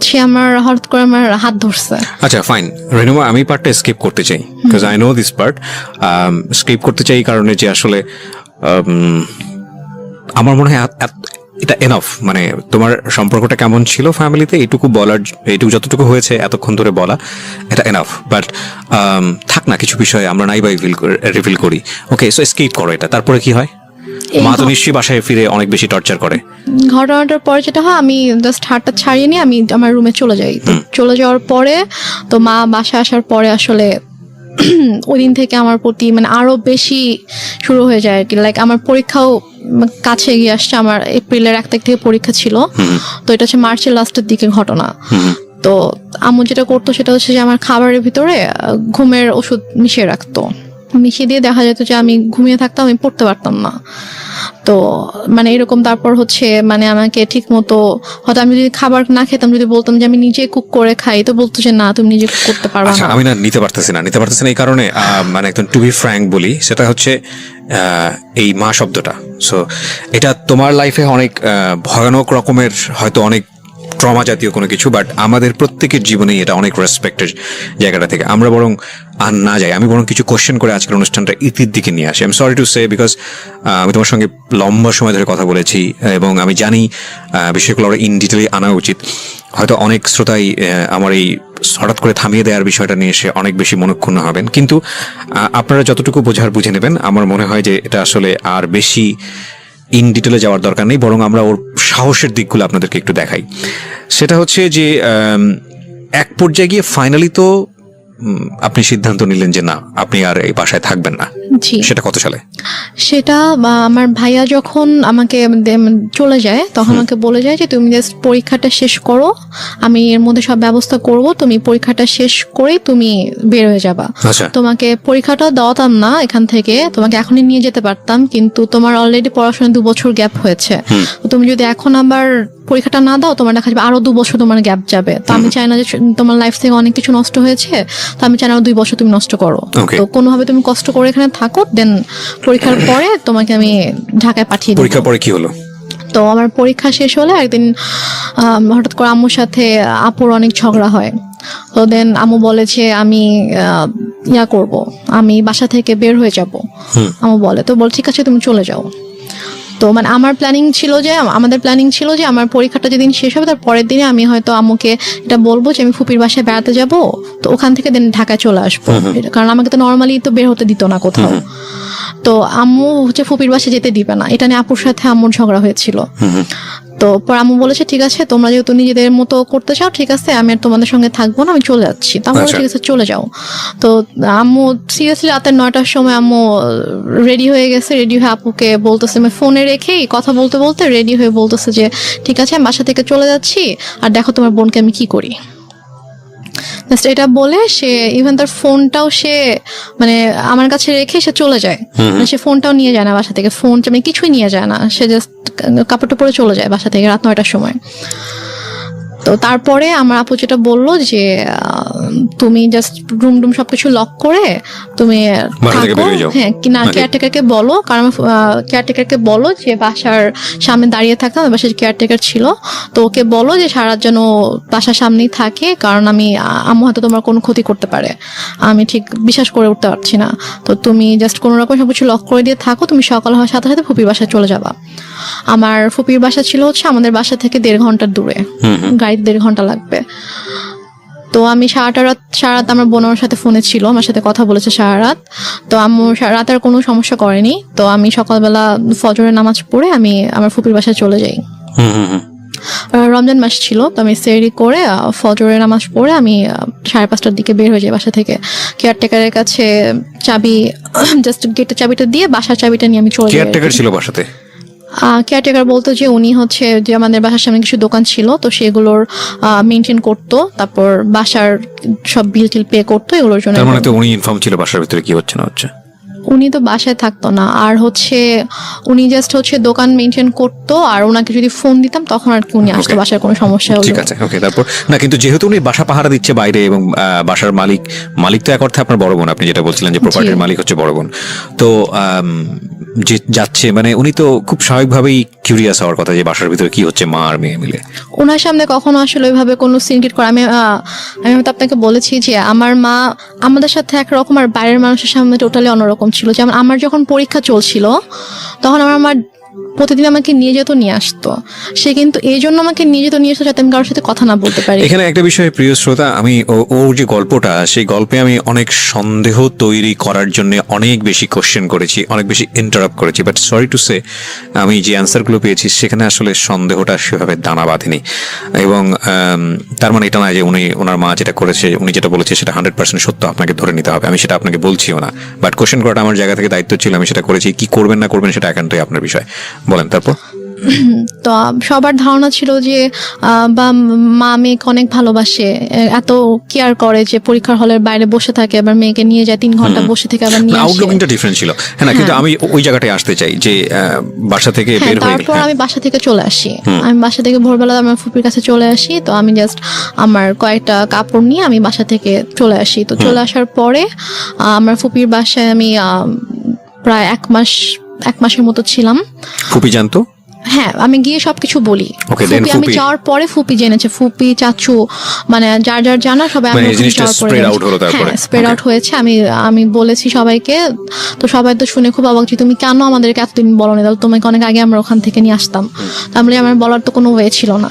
সে আমার হঠাৎ করে আমার হাত ধরছে। আচ্ছা ফাইন রেনুমা, আমি পার্টটা স্কিপ করতে চাই, because I know this part. Skip করতে চাই এই কারণে যে আসলে আমার মনে হয় এটা এনাফ। মানে তোমার সম্পর্কটা কেমন ছিল ফ্যামিলিতে এইটুকু বলার, এইটুকু যতটুকু হয়েছে এতক্ষণ ধরে বলা, এটা এনাফ। বাট থাক না, কিছু বিষয়ে আমরা নাই বা রিভিল করি। ওকে, সো স্কিপ করো এটা। তারপরে কি হয়? মা তো নিশ্চয়ই বাসায় ফিরে অনেক বেশি টর্চার করে। ঘটনাটার পরে যেটা হয়, আমি জাস্ট হাতটা ছাড়িয়ে নিয়ে আমি আমার রুমে চলে যাই। তো চলে যাওয়ার পরে তো মা বাসায় আসার পরে আসলে ওই দিন থেকে আমার প্রতি মানে আরো বেশি শুরু হয়ে যায় আর কি। লাইক আমার পরীক্ষাও কাছে এগিয়ে আসছে, আমার এপ্রিলের 1 তারিখ থেকে পরীক্ষা ছিল। তো এটা হচ্ছে মার্চের লাস্টের দিকে ঘটনা। তো আম্মু যেটা করতো সেটা হচ্ছে যে আমার খাবারের ভিতরে ঘুমের ওষুধ মিশিয়ে রাখতো। মিশিয়ে দিয়ে দেখা যেত যে আমি ঘুমিয়ে থাকতাম, আমি পড়তে পারতাম না। তো মানে এরকম। তারপর হচ্ছে মানে আমাকে ঠিক মতো, হয়তো আমি যদি খাবার না খেতাম, যদি বলতাম যে আমি নিজে কুক করে খাই, তো বলতো যে না, তুমি নিজে কুক করতে পারবা আচ্ছা, না। আমি না নিতে পারতেছি না এই কারণে মানে একদম টু বি ফ্র্যাঙ্ক বলি, সেটা হচ্ছে এই মা শব্দটা। সো এটা তোমার লাইফে অনেক ভয়ানক রকমের হয়তো অনেক ট্রমা জাতীয় কোনো কিছু, বাট আমাদের প্রত্যেকের জীবনেই এটা অনেক রেসপেক্টের জায়গাটা থেকে আমরা বরং আর না যাই। আমি বরং কিছু কোশ্চেন করে আজকের অনুষ্ঠানটা ইতির দিকে নিয়ে আসি। I am sorry to say, because আমি তোমার সঙ্গে লম্বা সময় ধরে কথা বলেছি এবং আমি জানি বিষয়গুলো আরো ইন ডিটেলে আনা উচিত। হয়তো অনেক শ্রোতাই আমার এই হঠাৎ করে থামিয়ে দেওয়ার বিষয়টা নিয়ে এসে অনেক বেশি মনক্ষুণ্ণ হবেন, কিন্তু আপনারা যতটুকু বুঝে নেবেন। আমার মনে হয় যে এটা আসলে আর বেশি ইন ডিটেলে যাওয়ার দরকার নেই, বরং আমরা ওর সাহসের দিকগুলো আপনাদেরকে একটু দেখাই। সেটা হচ্ছে যে এক পর্যায়ে গিয়ে ফাইনালি তো আপনি সিদ্ধান্ত নিলেন যে না, আপনি আর এই বাসায় থাকবেন না। জি, সেটা কত সালে? সেটা আমার ভাইয়া যখন আমাকে চলে যায়, তখন আমাকে বলে যায় যে তুমি জাস্ট পরীক্ষাটা শেষ করো, আমি এর মধ্যে সব ব্যবস্থা করব, তুমি পরীক্ষাটা শেষ করেই তুমি বের হয়ে যাবা। আচ্ছা, তোমাকে পরীক্ষাটা দেওয়াতাম না এখান থেকে, তোমাকে এখনই নিয়ে যেতে পারতাম, কিন্তু তোমার অলরেডি পড়াশোনা 2 বছর গ্যাপ হয়েছে। তুমি যদি এখন আবার পরীক্ষাটা না দাও, তোমার দেখা যাবে আরো 2 বছর তোমার গ্যাপ যাবে। তো আমি চাই না যে তোমার লাইফ থেকে অনেক কিছু নষ্ট হয়েছে, তো আমি চাই না 2 বছর তুমি নষ্ট করো। Okay. তো কোনোভাবে তুমি কষ্ট করে এখানে থাকো, দেন পরীক্ষার পরে তোমাকে আমি ঢাকায় পাঠিয়ে দিই। পরীক্ষার পরে কি হলো? তো আমার পরীক্ষা শেষ হলে একদিন হঠাৎ করে আম্মুর সাথে আপুর অনেক ঝগড়া হয়। তো দেন আম্মু বলে যে আমি ইয়া করব, আমি বাসা থেকে বের হয়ে যাব। আম্মু বলে, তো বল ঠিক আছে তুমি চলে যাও। তো মানে আমাদের প্ল্যানিং ছিল যে আমার পরীক্ষাটা যেদিন শেষ হবে তার পরের দিনে আমি হয়তো আম্মুকে এটা বলবো যে আমি ফুপির বাসায় বেড়াতে যাব, তো ওখান থেকে দেন ঢাকায় চলে আসবো। কারণ আমাকে তো নর্মালি তো বের হতে দিত না কোথাও। তো আম্মু হচ্ছে ফুপির বাসায় যেতে দিবে না, এটা নিয়ে আপুর সাথে আম্মুর ঝগড়া হয়েছিল। তো পর আম্মু বলেছে ঠিক আছে, তোমরা যেহেতু নিজেদের মতো করতে চাও, ঠিক আছে আমি আর তোমাদের সঙ্গে থাকবো না, আমি চলে যাচ্ছি। তো আমরা ঠিক আছে চলে যাও। তো আম্মু সিরিয়াসলি রাতে 9টার সময় আম্মু রেডি হয়ে গেছে, রেডি হয়ে আপুকে বলতেছে, আমি ফোনে রেখেই কথা বলতে বলতে রেডি হয়ে বলতেছে যে ঠিক আছে আমি বাসা থেকে চলে যাচ্ছি, আর দেখো তোমার বোনকে আমি কি করি। জাস্ট এটা বলে সে ইভেন তার ফোনটাও সে মানে আমার কাছে রেখে সে চলে যায়। সে ফোনটাও নিয়ে যায় না বাসা থেকে, ফোন মানে কিছুই নিয়ে যায় না, সে জাস্ট কাপড়টা পরে চলে যায় বাসা থেকে রাত 9টার সময়। তো তারপরে আমার আপু যেটা বললো যে তুমি জাস্ট রুম সবকিছু লক করে তুমি বাসা থেকে থাকো। বেরিয়ে যাও। হ্যাঁ কি না, নাকি? কেয়ারটেকারকে বলো, কারণ কেয়ারটেকারকে বলো যে বাসার সামনে দাঁড়িয়ে থাকতাম, বাসার কেয়ারটেকার ছিল, তো ওকে বলো যে সারা যেন বাসার সামনেই থাকে, কারণ আম্মু হয়তো তোমার কোনো ক্ষতি করতে পারে, আমি ঠিক বিশ্বাস করে উঠতে পারছি না। তো তুমি জাস্ট কোনো রকম সবকিছু লক করে দিয়ে থাকো, তুমি সকাল হওয়ার সাথে সাথে ফুপির বাসায় চলে যাবা। আমার ফুপির বাসা ছিল হচ্ছে আমাদের বাসা থেকে 1.5 ঘন্টার দূরে, গাড়িতে 1.5 ঘন্টা লাগবে। তো আমি সারা রাত আমার বোনের সাথে ফোনে ছিল, আমার সাথে কথা বলেছে সারা রাত। তো আম্মু সারা রাত আর কোনো সমস্যা করেনি। তো আমি সকালবেলা ফজরের নামাজ পড়ে আমি আমার ফুপির বাসায় চলে যাই। রমজান মাস ছিল, তো আমি সেহরি করে ফজরের নামাজ পড়ে আমি 5:30টার দিকে বের হয়ে যাই বাসা থেকে। কেয়ারটেকারের কাছে চাবি, জাস্ট গেটের চাবিটা দিয়ে বাসার চাবিটা নিয়ে আমি চলে যাই। কেয়ারটেকার ছিল বাসাতে? কেয়ারটেকার বলতো যে উনি হচ্ছে যে আমাদের বাসার সামনে কিছু দোকান ছিল, তো সেগুলোর মেনটেন করতো, তারপর বাসার সব বিল টিল পে করতো, এগুলোর জন্য। তার মানে তো উনি ইনফর্ম ছিল বাসার ভিতরে কি হচ্ছে না হচ্ছে? উনি তো বাসায় থাকতো না, আর হচ্ছে উনি জাস্ট হচ্ছে দোকান মেনটেন করতো, আর ওনাকে যদি ফোন দিতাম তখন আর কি উনি আসতো, বাসার কোনো সমস্যা হলো। ঠিক আছে, ওকে। তারপর না, কিন্তু যেহেতু উনি বাসা পাহারা দিচ্ছে বাইরে এবং বাসার মালিক তো এক অর্থে আপনার বড় বোন, আপনি যেটা বলছিলেন যে প্রপার্টির মালিক হচ্ছে বড় বোন, তো যে যাচ্ছে মানে উনি তো খুব স্বাভাবিকভাবেই কিউরিয়াস হওয়ার কথা যে বাসার ভিতরে কি হচ্ছে মা আর মেয়ে মিলে। ওনার সামনে কখনো আসলে ওইভাবে কোনো সিনক্রেট করে আমি হয়তো আপনাকে বলেছি যে আমার মা আমাদের সাথে একরকম আর বাইরের মানুষের সামনে টোটালি অন্যরকম ছিল। যেমন আমার যখন পরীক্ষা চলছিল তখন আমার মা প্রতিদিন আমাকে নিয়ে যেত, নিয়ে আসতো। সে কিন্তু এই জন্য আমাকে নিয়ে যেত, নিয়ে আসতো যাতে আমি কারোর সাথে কথা না বলতে পারি। এখানে একটা বিষয় প্রিয় শ্রোতা, আমি ওর যে গল্পটা, সেই গল্পে আমি অনেক সন্দেহ তৈরি করার জন্য অনেক বেশি কোশ্চেন করেছি, অনেক বেশি ইন্টারাপ্ট করেছি, বাট সরি টু সে আমি যে অ্যান্সারগুলো পেয়েছি সেখানে আসলে সন্দেহটা সেভাবে দানা বাঁধেনি। এবং তার মানে এটা নয় যে ওনার মা যেটা করেছে, উনি যেটা বলেছে সেটা 100% সত্য আপনাকে ধরে নিতে হবে, আমি সেটা আপনাকে বলছিও না, বাট কোশ্চেন করাটা আমার জায়গা থেকে দায়িত্ব ছিল, আমি সেটা করেছি। কি করবেন না করবেন সেটা একান্তই আপনার বিষয়, বলেন। তারপর তো সবার ধারণা ছিল যে বা মা মেয়েকে অনেক ভালোবাসে, এত কেয়ার করে যে পরীক্ষার হলের বাইরে বসে থাকে, আবার মেয়েকে নিয়ে যায় 3 ঘন্টা বসে থেকে আবার নিয়ে আসে। আউটলুকিংটা ডিফারেন্ট ছিল, হ্যাঁ না, কিন্তু আমি ওই জায়গাটায় আসতে চাই যে বাসা থেকে বের হয়ে তারপর আমি বাসা থেকে চলে আসি। আমি বাসা থেকে ভোরবেলা আমার ফুপির কাছে চলে আসি। তো আমি জাস্ট আমার কয়েকটা কাপড় নিয়ে আমি বাসা থেকে চলে আসি। তো চলে আসার পরে আমার ফুপির বাসায় আমি প্রায় 1 মাসের মতো ছিলাম। ফুপি জানতো? হ্যাঁ, আমি গিয়ে সবকিছু বলি। Okay, then আমি ফুপি- যাওয়ার পরে ফুপি জেনেছে, ফুপি চাচু মানে যার জানা সবাই মানে আমার এই জিনিসটা যাওয়ার পরে spread জেনেছে। out হলো তারপরে? হ্যাঁ, স্প্রেড Okay. আউট হয়েছে। আমি বলেছি সবাইকে, তো সবাই তো শুনে খুব অবাক যে তুমি কেন আমাদেরকে এতদিন বলো না, তাহলে তোমাকে অনেক আগে আমরা ওখান থেকে নিয়ে আসতাম। তাহলে আমার বলার তো কোনো ওয়ে ছিল না।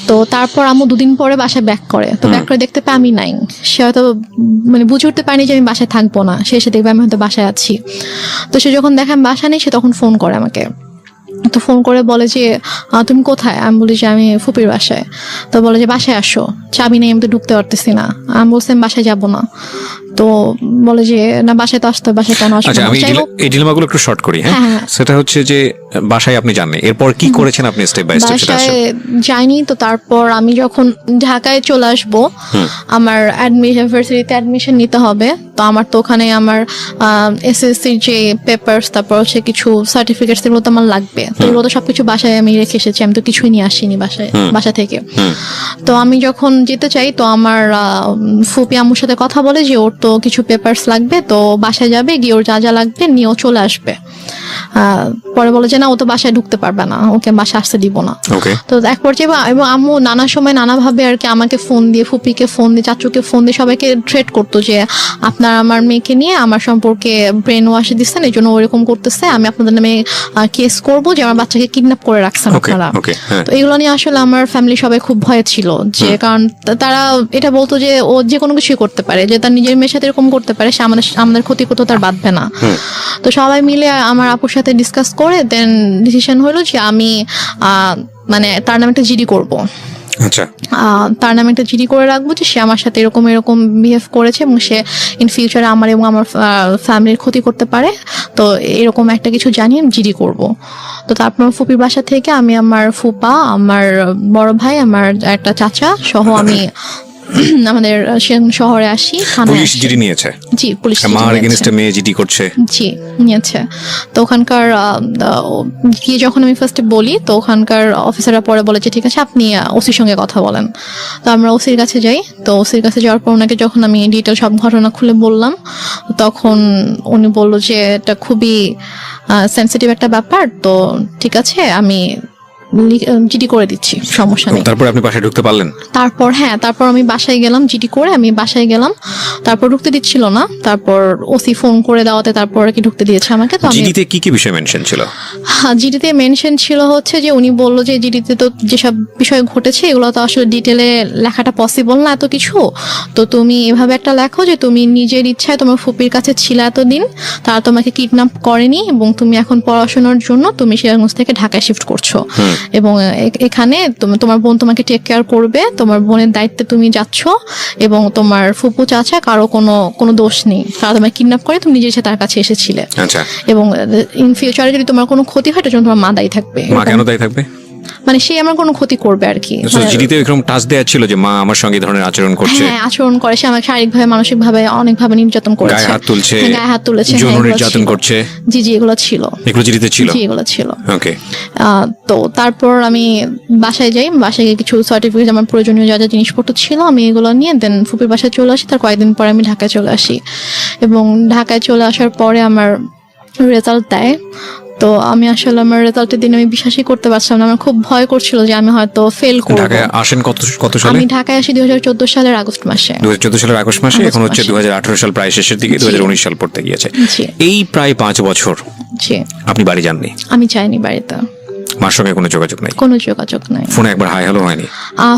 তো তারপর আম্মু 2 দিন পরে বাসায় ব্যাক করে, তো ব্যাক করে দেখতে পাই আমি নাই। সে হয়তো মানে বুঝে উঠতে পারেনি যে আমি বাসায় থাকবো না, সে এসে দেখবে আমি হয়তো বাসায় আছি। তো সে যখন দেখে আমি বাসায় নেই, সে তখন ফোন করে আমাকে। তো ফোন করে বলে যে তুমি কোথায়? আমি বলি যে আমি ফুপির বাসায়। তো বলে যে বাসায় আসো, চাবি নেই, আমি তো ঢুকতে পারতেছি না। আমি বলছি আমি বাসায় যাবো না। তো বলে যে না, বাসায় তো আসতে হবে, বাসায় কেন আসবো আচ্ছা, না? আমি যাই হোক, এই ডিলেমাগুলো একটু শর্ট করি। হ্যাঁ, হ্যাঁ। সেটা হচ্ছে যে বাসায় আপনি জাননি, এরপর কি করেছেন আপনি স্টেপ বাই স্টেপ সেটা বাসায় আসলে? যাইনি। তো তারপর আমি যখন ঢাকায় চলে আসবো, আমার ভার্সিটিতে অ্যাডমিশন নিতে হবে। তো আমার তো ওখানে আমার এসএসসির যে পেপারস, তারপর হচ্ছে কিছু সার্টিফিকেটস, এগুলো তো আমার লাগবে। তো এগুলো তো সবকিছু বাসায় আমি রেখে এসেছি, আমি তো কিছুই নিয়ে আসিনি বাসা থেকে। তো আমি যখন যেতে চাই, তো আমার ফুপি আম্মুর সাথে কথা বলে যে ওর তো কিছু পেপারস লাগবে, তো বাসায় যাবে, গিয়ে ওর যা যা লাগবে নিয়েও চলে আসবে। পরে বলে যে না, ও তো বাসায় ঢুকতে পারবে না, ওকে বাসায় আসতে দিব না। ওকে। তো এক পর্যায়ে এবং আম্মু নানা সময় নানাভাবে আর কি আমাকে ফোন দিয়ে, ফুপিকে ফোন দিয়ে, চাচুকে ফোন দিয়ে সবাইকে থ্রেট করতো যে আপনার আমার মেয়েকে নিয়ে আমার সম্পর্কে ব্রেন ওয়াশ দিচ্ছেন, এই জন্য ওরকম করতেছে, আমি আপনাদের নামে কেস করবো যে আমার বাচ্চাকে কিডন্যাপ করে রাখছেন ওকে, আপনারা। ওকে, হ্যাঁ। তো এগুলো নিয়ে আসলে আমার ফ্যামিলি সবাই খুব ভয়ে ছিল, যে কারণ তারা এটা বলতো যে ও যে কোনো কিছুই করতে পারে, যে তার নিজের মেয়ের সাথে এরকম করতে পারে, সে আমাদের ক্ষতি করতে তার বাঁধবে না। তো সবাই মিলে আমার আপুর সাথে ডিসকাস করে দেন ডিসিশন হলো যে আমি মানে তার নামে একটা জিডি করব। আচ্ছা, তার নামে একটা জিডি করে রাখবো যে সে আমার সাথে এরকম বিহেভ করেছে এবং সে ইন ফিউচারে আমার এবং আমার ফ্যামিলির ক্ষতি করতে পারে, তো এরকম একটা কিছু জানিয়ে আমি জিডি করব। তো তারপর ফুপির বাসা থেকে আমি আমার ফুপা, আমার বড় ভাই, আমার একটা চাচা সহ আমি আমাদের শহরে আসি, থানায় পুলিশ আসি। জিডি নিয়েছে, জি, পুলিশ মার নিয়েছে। এগেনস্টে মেয়ে জিডি করছে। জি, নিয়েছে। তো ওখানকার গিয়ে যখন আমি ফার্স্টে বলি, তো ওখানকার অফিসাররা পরে বলে যে ঠিক আছে আপনি ওসির সঙ্গে কথা বলেন। তো আমরা ওসির কাছে যাই। তো ওসির কাছে যাওয়ার পর ওনাকে যখন আমি ডিটেল সব ঘটনা খুলে বললাম, তখন উনি বলল যে এটা খুবই সেন্সিটিভ একটা ব্যাপার, তো ঠিক আছে আমি জিডি করে দিচ্ছি, সমস্যা নেই। তারপর আপনি বাসায় ঢুকতে পারলেন? তারপর আমি বাসায় গেলাম, জিডি করে আমি বাসায় গেলাম। তারপর ঢুকতে দিচ্ছিল না, তারপর ওসি ফোন করে দেওয়াতে তারপর কি ঢুকতে দিয়েছে আমাকে। তো আমি জিডিতে কি কি বিষয় মেনশন ছিল? জিডিতে মেনশন ছিল হচ্ছে যে উনি বললো যে জিডিতে তো যেসব বিষয় ঘটেছে এগুলো তো আসলে ডিটেলে লেখাটা পসিবল না এত কিছু, তো তুমি এভাবে একটা লেখো যে তুমি নিজের ইচ্ছায় তোমার ফুপির কাছে ছিলে এতদিন, তারা তোমাকে কিডন্যাপ করেনি এবং তুমি এখন পড়াশোনার জন্য তুমি সিরাজগঞ্জ থেকে ঢাকায় শিফট করছো, এবং এখানে তোমার বোন তোমাকে টেক কেয়ার করবে, তোমার বোনের দায়িত্বে তুমি যাচ্ছ, এবং তোমার ফুপু চাচা কারো কোনো দোষ নেই, তারা তোমাকে কিডন্যাপ করে তুমি নিজের ইচ্ছে তার কাছে এসেছিলে, আচ্ছা, এবং ইন ফিউচারে যদি তোমার কোনো ক্ষতি হয় এটার জন্য তোমার মা দায়ী থাকবে। মা কেন দায়ী থাকবে? মানে সে আমার কোনো ক্ষতি করবে আর কি। জিডিতে এরকম টাচ দেওয়া ছিল যে মা আমার সঙ্গে এই ধরনের আচরণ করছে, হ্যাঁ, আচরণ করে, সে আমাকে শারীরিকভাবে মানসিকভাবে অনেকভাবে নির্যাতন করেছে, গায়ে হাত তুলছে, হ্যাঁ, গায়ে হাত তুলেছে, যৌন হ্যাঁ, এগুলো নির্যাতন ছিল। করছে। জি জি, এগুলো ছিল, এগুলো জিডিতে ছিল? জি, এগুলো ছিল। ওকে। তো তারপর আমি বাসায় যাই, বাসায় গিয়ে কিছু সার্টিফিকেট, আমার প্রয়োজনীয় যা যা জিনিসপত্র ছিল আমি এগুলো নিয়ে দেন ফুপির বাসায় চলে আসি। তার কয়েকদিন পরে আমি ঢাকায় চলে আসি, এবং ঢাকায় চলে আসার পরে আমার রেজাল্ট দেয়। তো আমি আসলে আমার রেজাল্টের দিন আমি বিশ্বাসই করতে পারছিলাম না, আমার খুব ভয় করছিল যে আমি হয়তো ফেল করব। ঢাকায় আসেন কত সালে? আমি ঢাকায় আসি 2014 সালের আগস্ট মাসে। 2014 সালের আগস্ট মাসে, এখন হচ্ছে মাসে। 2018 সাল প্রায় শেষের দিকে, 2019 সাল পড়তে গিয়েছে। জি এই প্রায় 5 বছর জি, আপনি বাড়ি যাননি? আমি যাইনি বাড়িতে, মার সঙ্গে কোনো যোগাযোগ নাই? কোনো যোগাযোগ নাই। ফোনে একবার হাই হ্যালো হয়নি?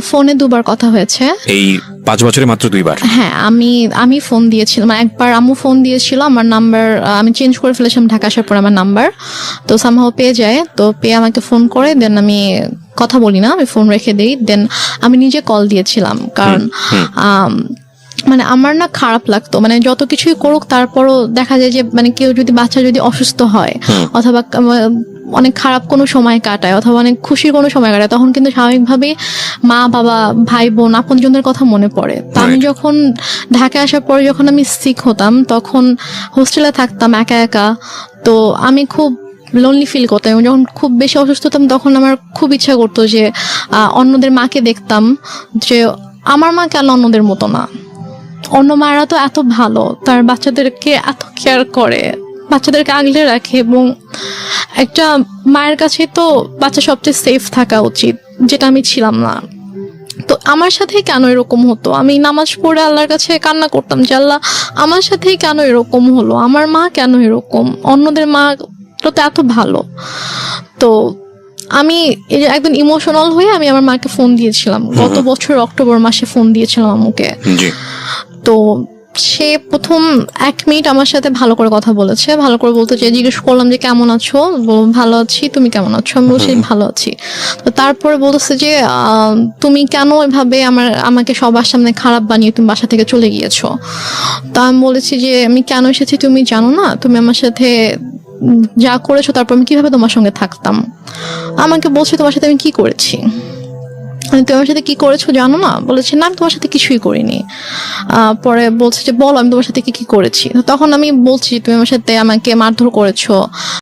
ফোনে 2বার কথা হয়েছে। এই 5 বছরে মাত্র 2বার? হ্যাঁ, আমি ফোন দিয়েছিলাম, একবার আম্মু ফোন দিয়েছিল, আমার নাম্বার আমি চেঞ্জ করে ফেলেছিলাম ঢাকা আসার পর আমার নাম্বার, তো সামহাও পেয়ে যায়, তো পেয়ে আমাকে ফোন করে, দেন আমি কথা বলি না, আমি ফোন রেখে দিই, দেন আমি নিজে কল দিয়েছিলাম, কারণ মানে আমার না খারাপ লাগতো, মানে যত কিছুই করুক তারপরও দেখা যায় যে মানে কেউ যদি বাচ্চা যদি অসুস্থ হয় অথবা অনেক খারাপ কোনো সময় কাটায় অথবা অনেক খুশির কোনো সময় কাটায়, তখন কিন্তু স্বাভাবিকভাবেই মা বাবা ভাই বোন আপনজনদের কথা মনে পড়ে। তো আমি যখন ঢাকায় আসার পরে যখন আমি সিক হতাম, তখন হোস্টেলে থাকতাম একা একা, তো আমি খুব লোনলি ফিল করতাম, এবং যখন খুব বেশি অসুস্থ হতাম তখন আমার খুব ইচ্ছা করতো যে অন্যদের মাকে দেখতাম, যে আমার মা কেন অন্যদের মতো না, অন্য মায়েরা তো এত ভালো, তার বাচ্চাদেরকে এত কেয়ার করে, বাচ্চাদেরকে আগলে রাখে, এবং একটা মায়ের কাছে তো বাচ্চা সবচেয়ে সেফ থাকা উচিত, যেটা আমি ছিলাম না। তো আমার সাথে কেন এরকম হতো, আমি নামাজ পড়ে আল্লাহর কাছে কান্না করতাম যে আল্লাহ আমার সাথেই কেন এরকম হলো, আমার মা কেন এরকম, অন্যদের মা তো এত ভালো। তো আমি একদম ইমোশনাল হয়ে আমি আমার মাকে ফোন দিয়েছিলাম, গত বছর অক্টোবর মাসে ফোন দিয়েছিলাম আম্মুকে। তো সে প্রথম 1 মিনিট আমার সাথে ভালো করে কথা বলেছে, ভালো করে বলতে চাই, জিজ্ঞেস করলাম যে কেমন আছো, ভালো আছি, তুমি কেমন আছো, আমি বলছি ভালো আছি। তো তারপরে বলতেছে যে তুমি কেন এভাবে আমাকে সবার সামনে খারাপ বানিয়ে তুমি বাসা থেকে চলে গিয়েছো। তো আমি বলেছি যে আমি কেন এসেছি তুমি জানো না, তুমি আমার সাথে যা করেছো তারপর আমি কিভাবে তোমার সঙ্গে থাকতাম। আমাকে বলছে তোমার সাথে আমি কি করেছি, তুমি আমার সাথে কি করেছো জানো না, বলেছে না আমি তোমার সাথে কিছুই করিনি। পরে বলছে যে বলো আমি তোমার সাথে কি করেছি। তখন আমি বলছি তুমি আমার সাথে আমাকে মারধর করেছো,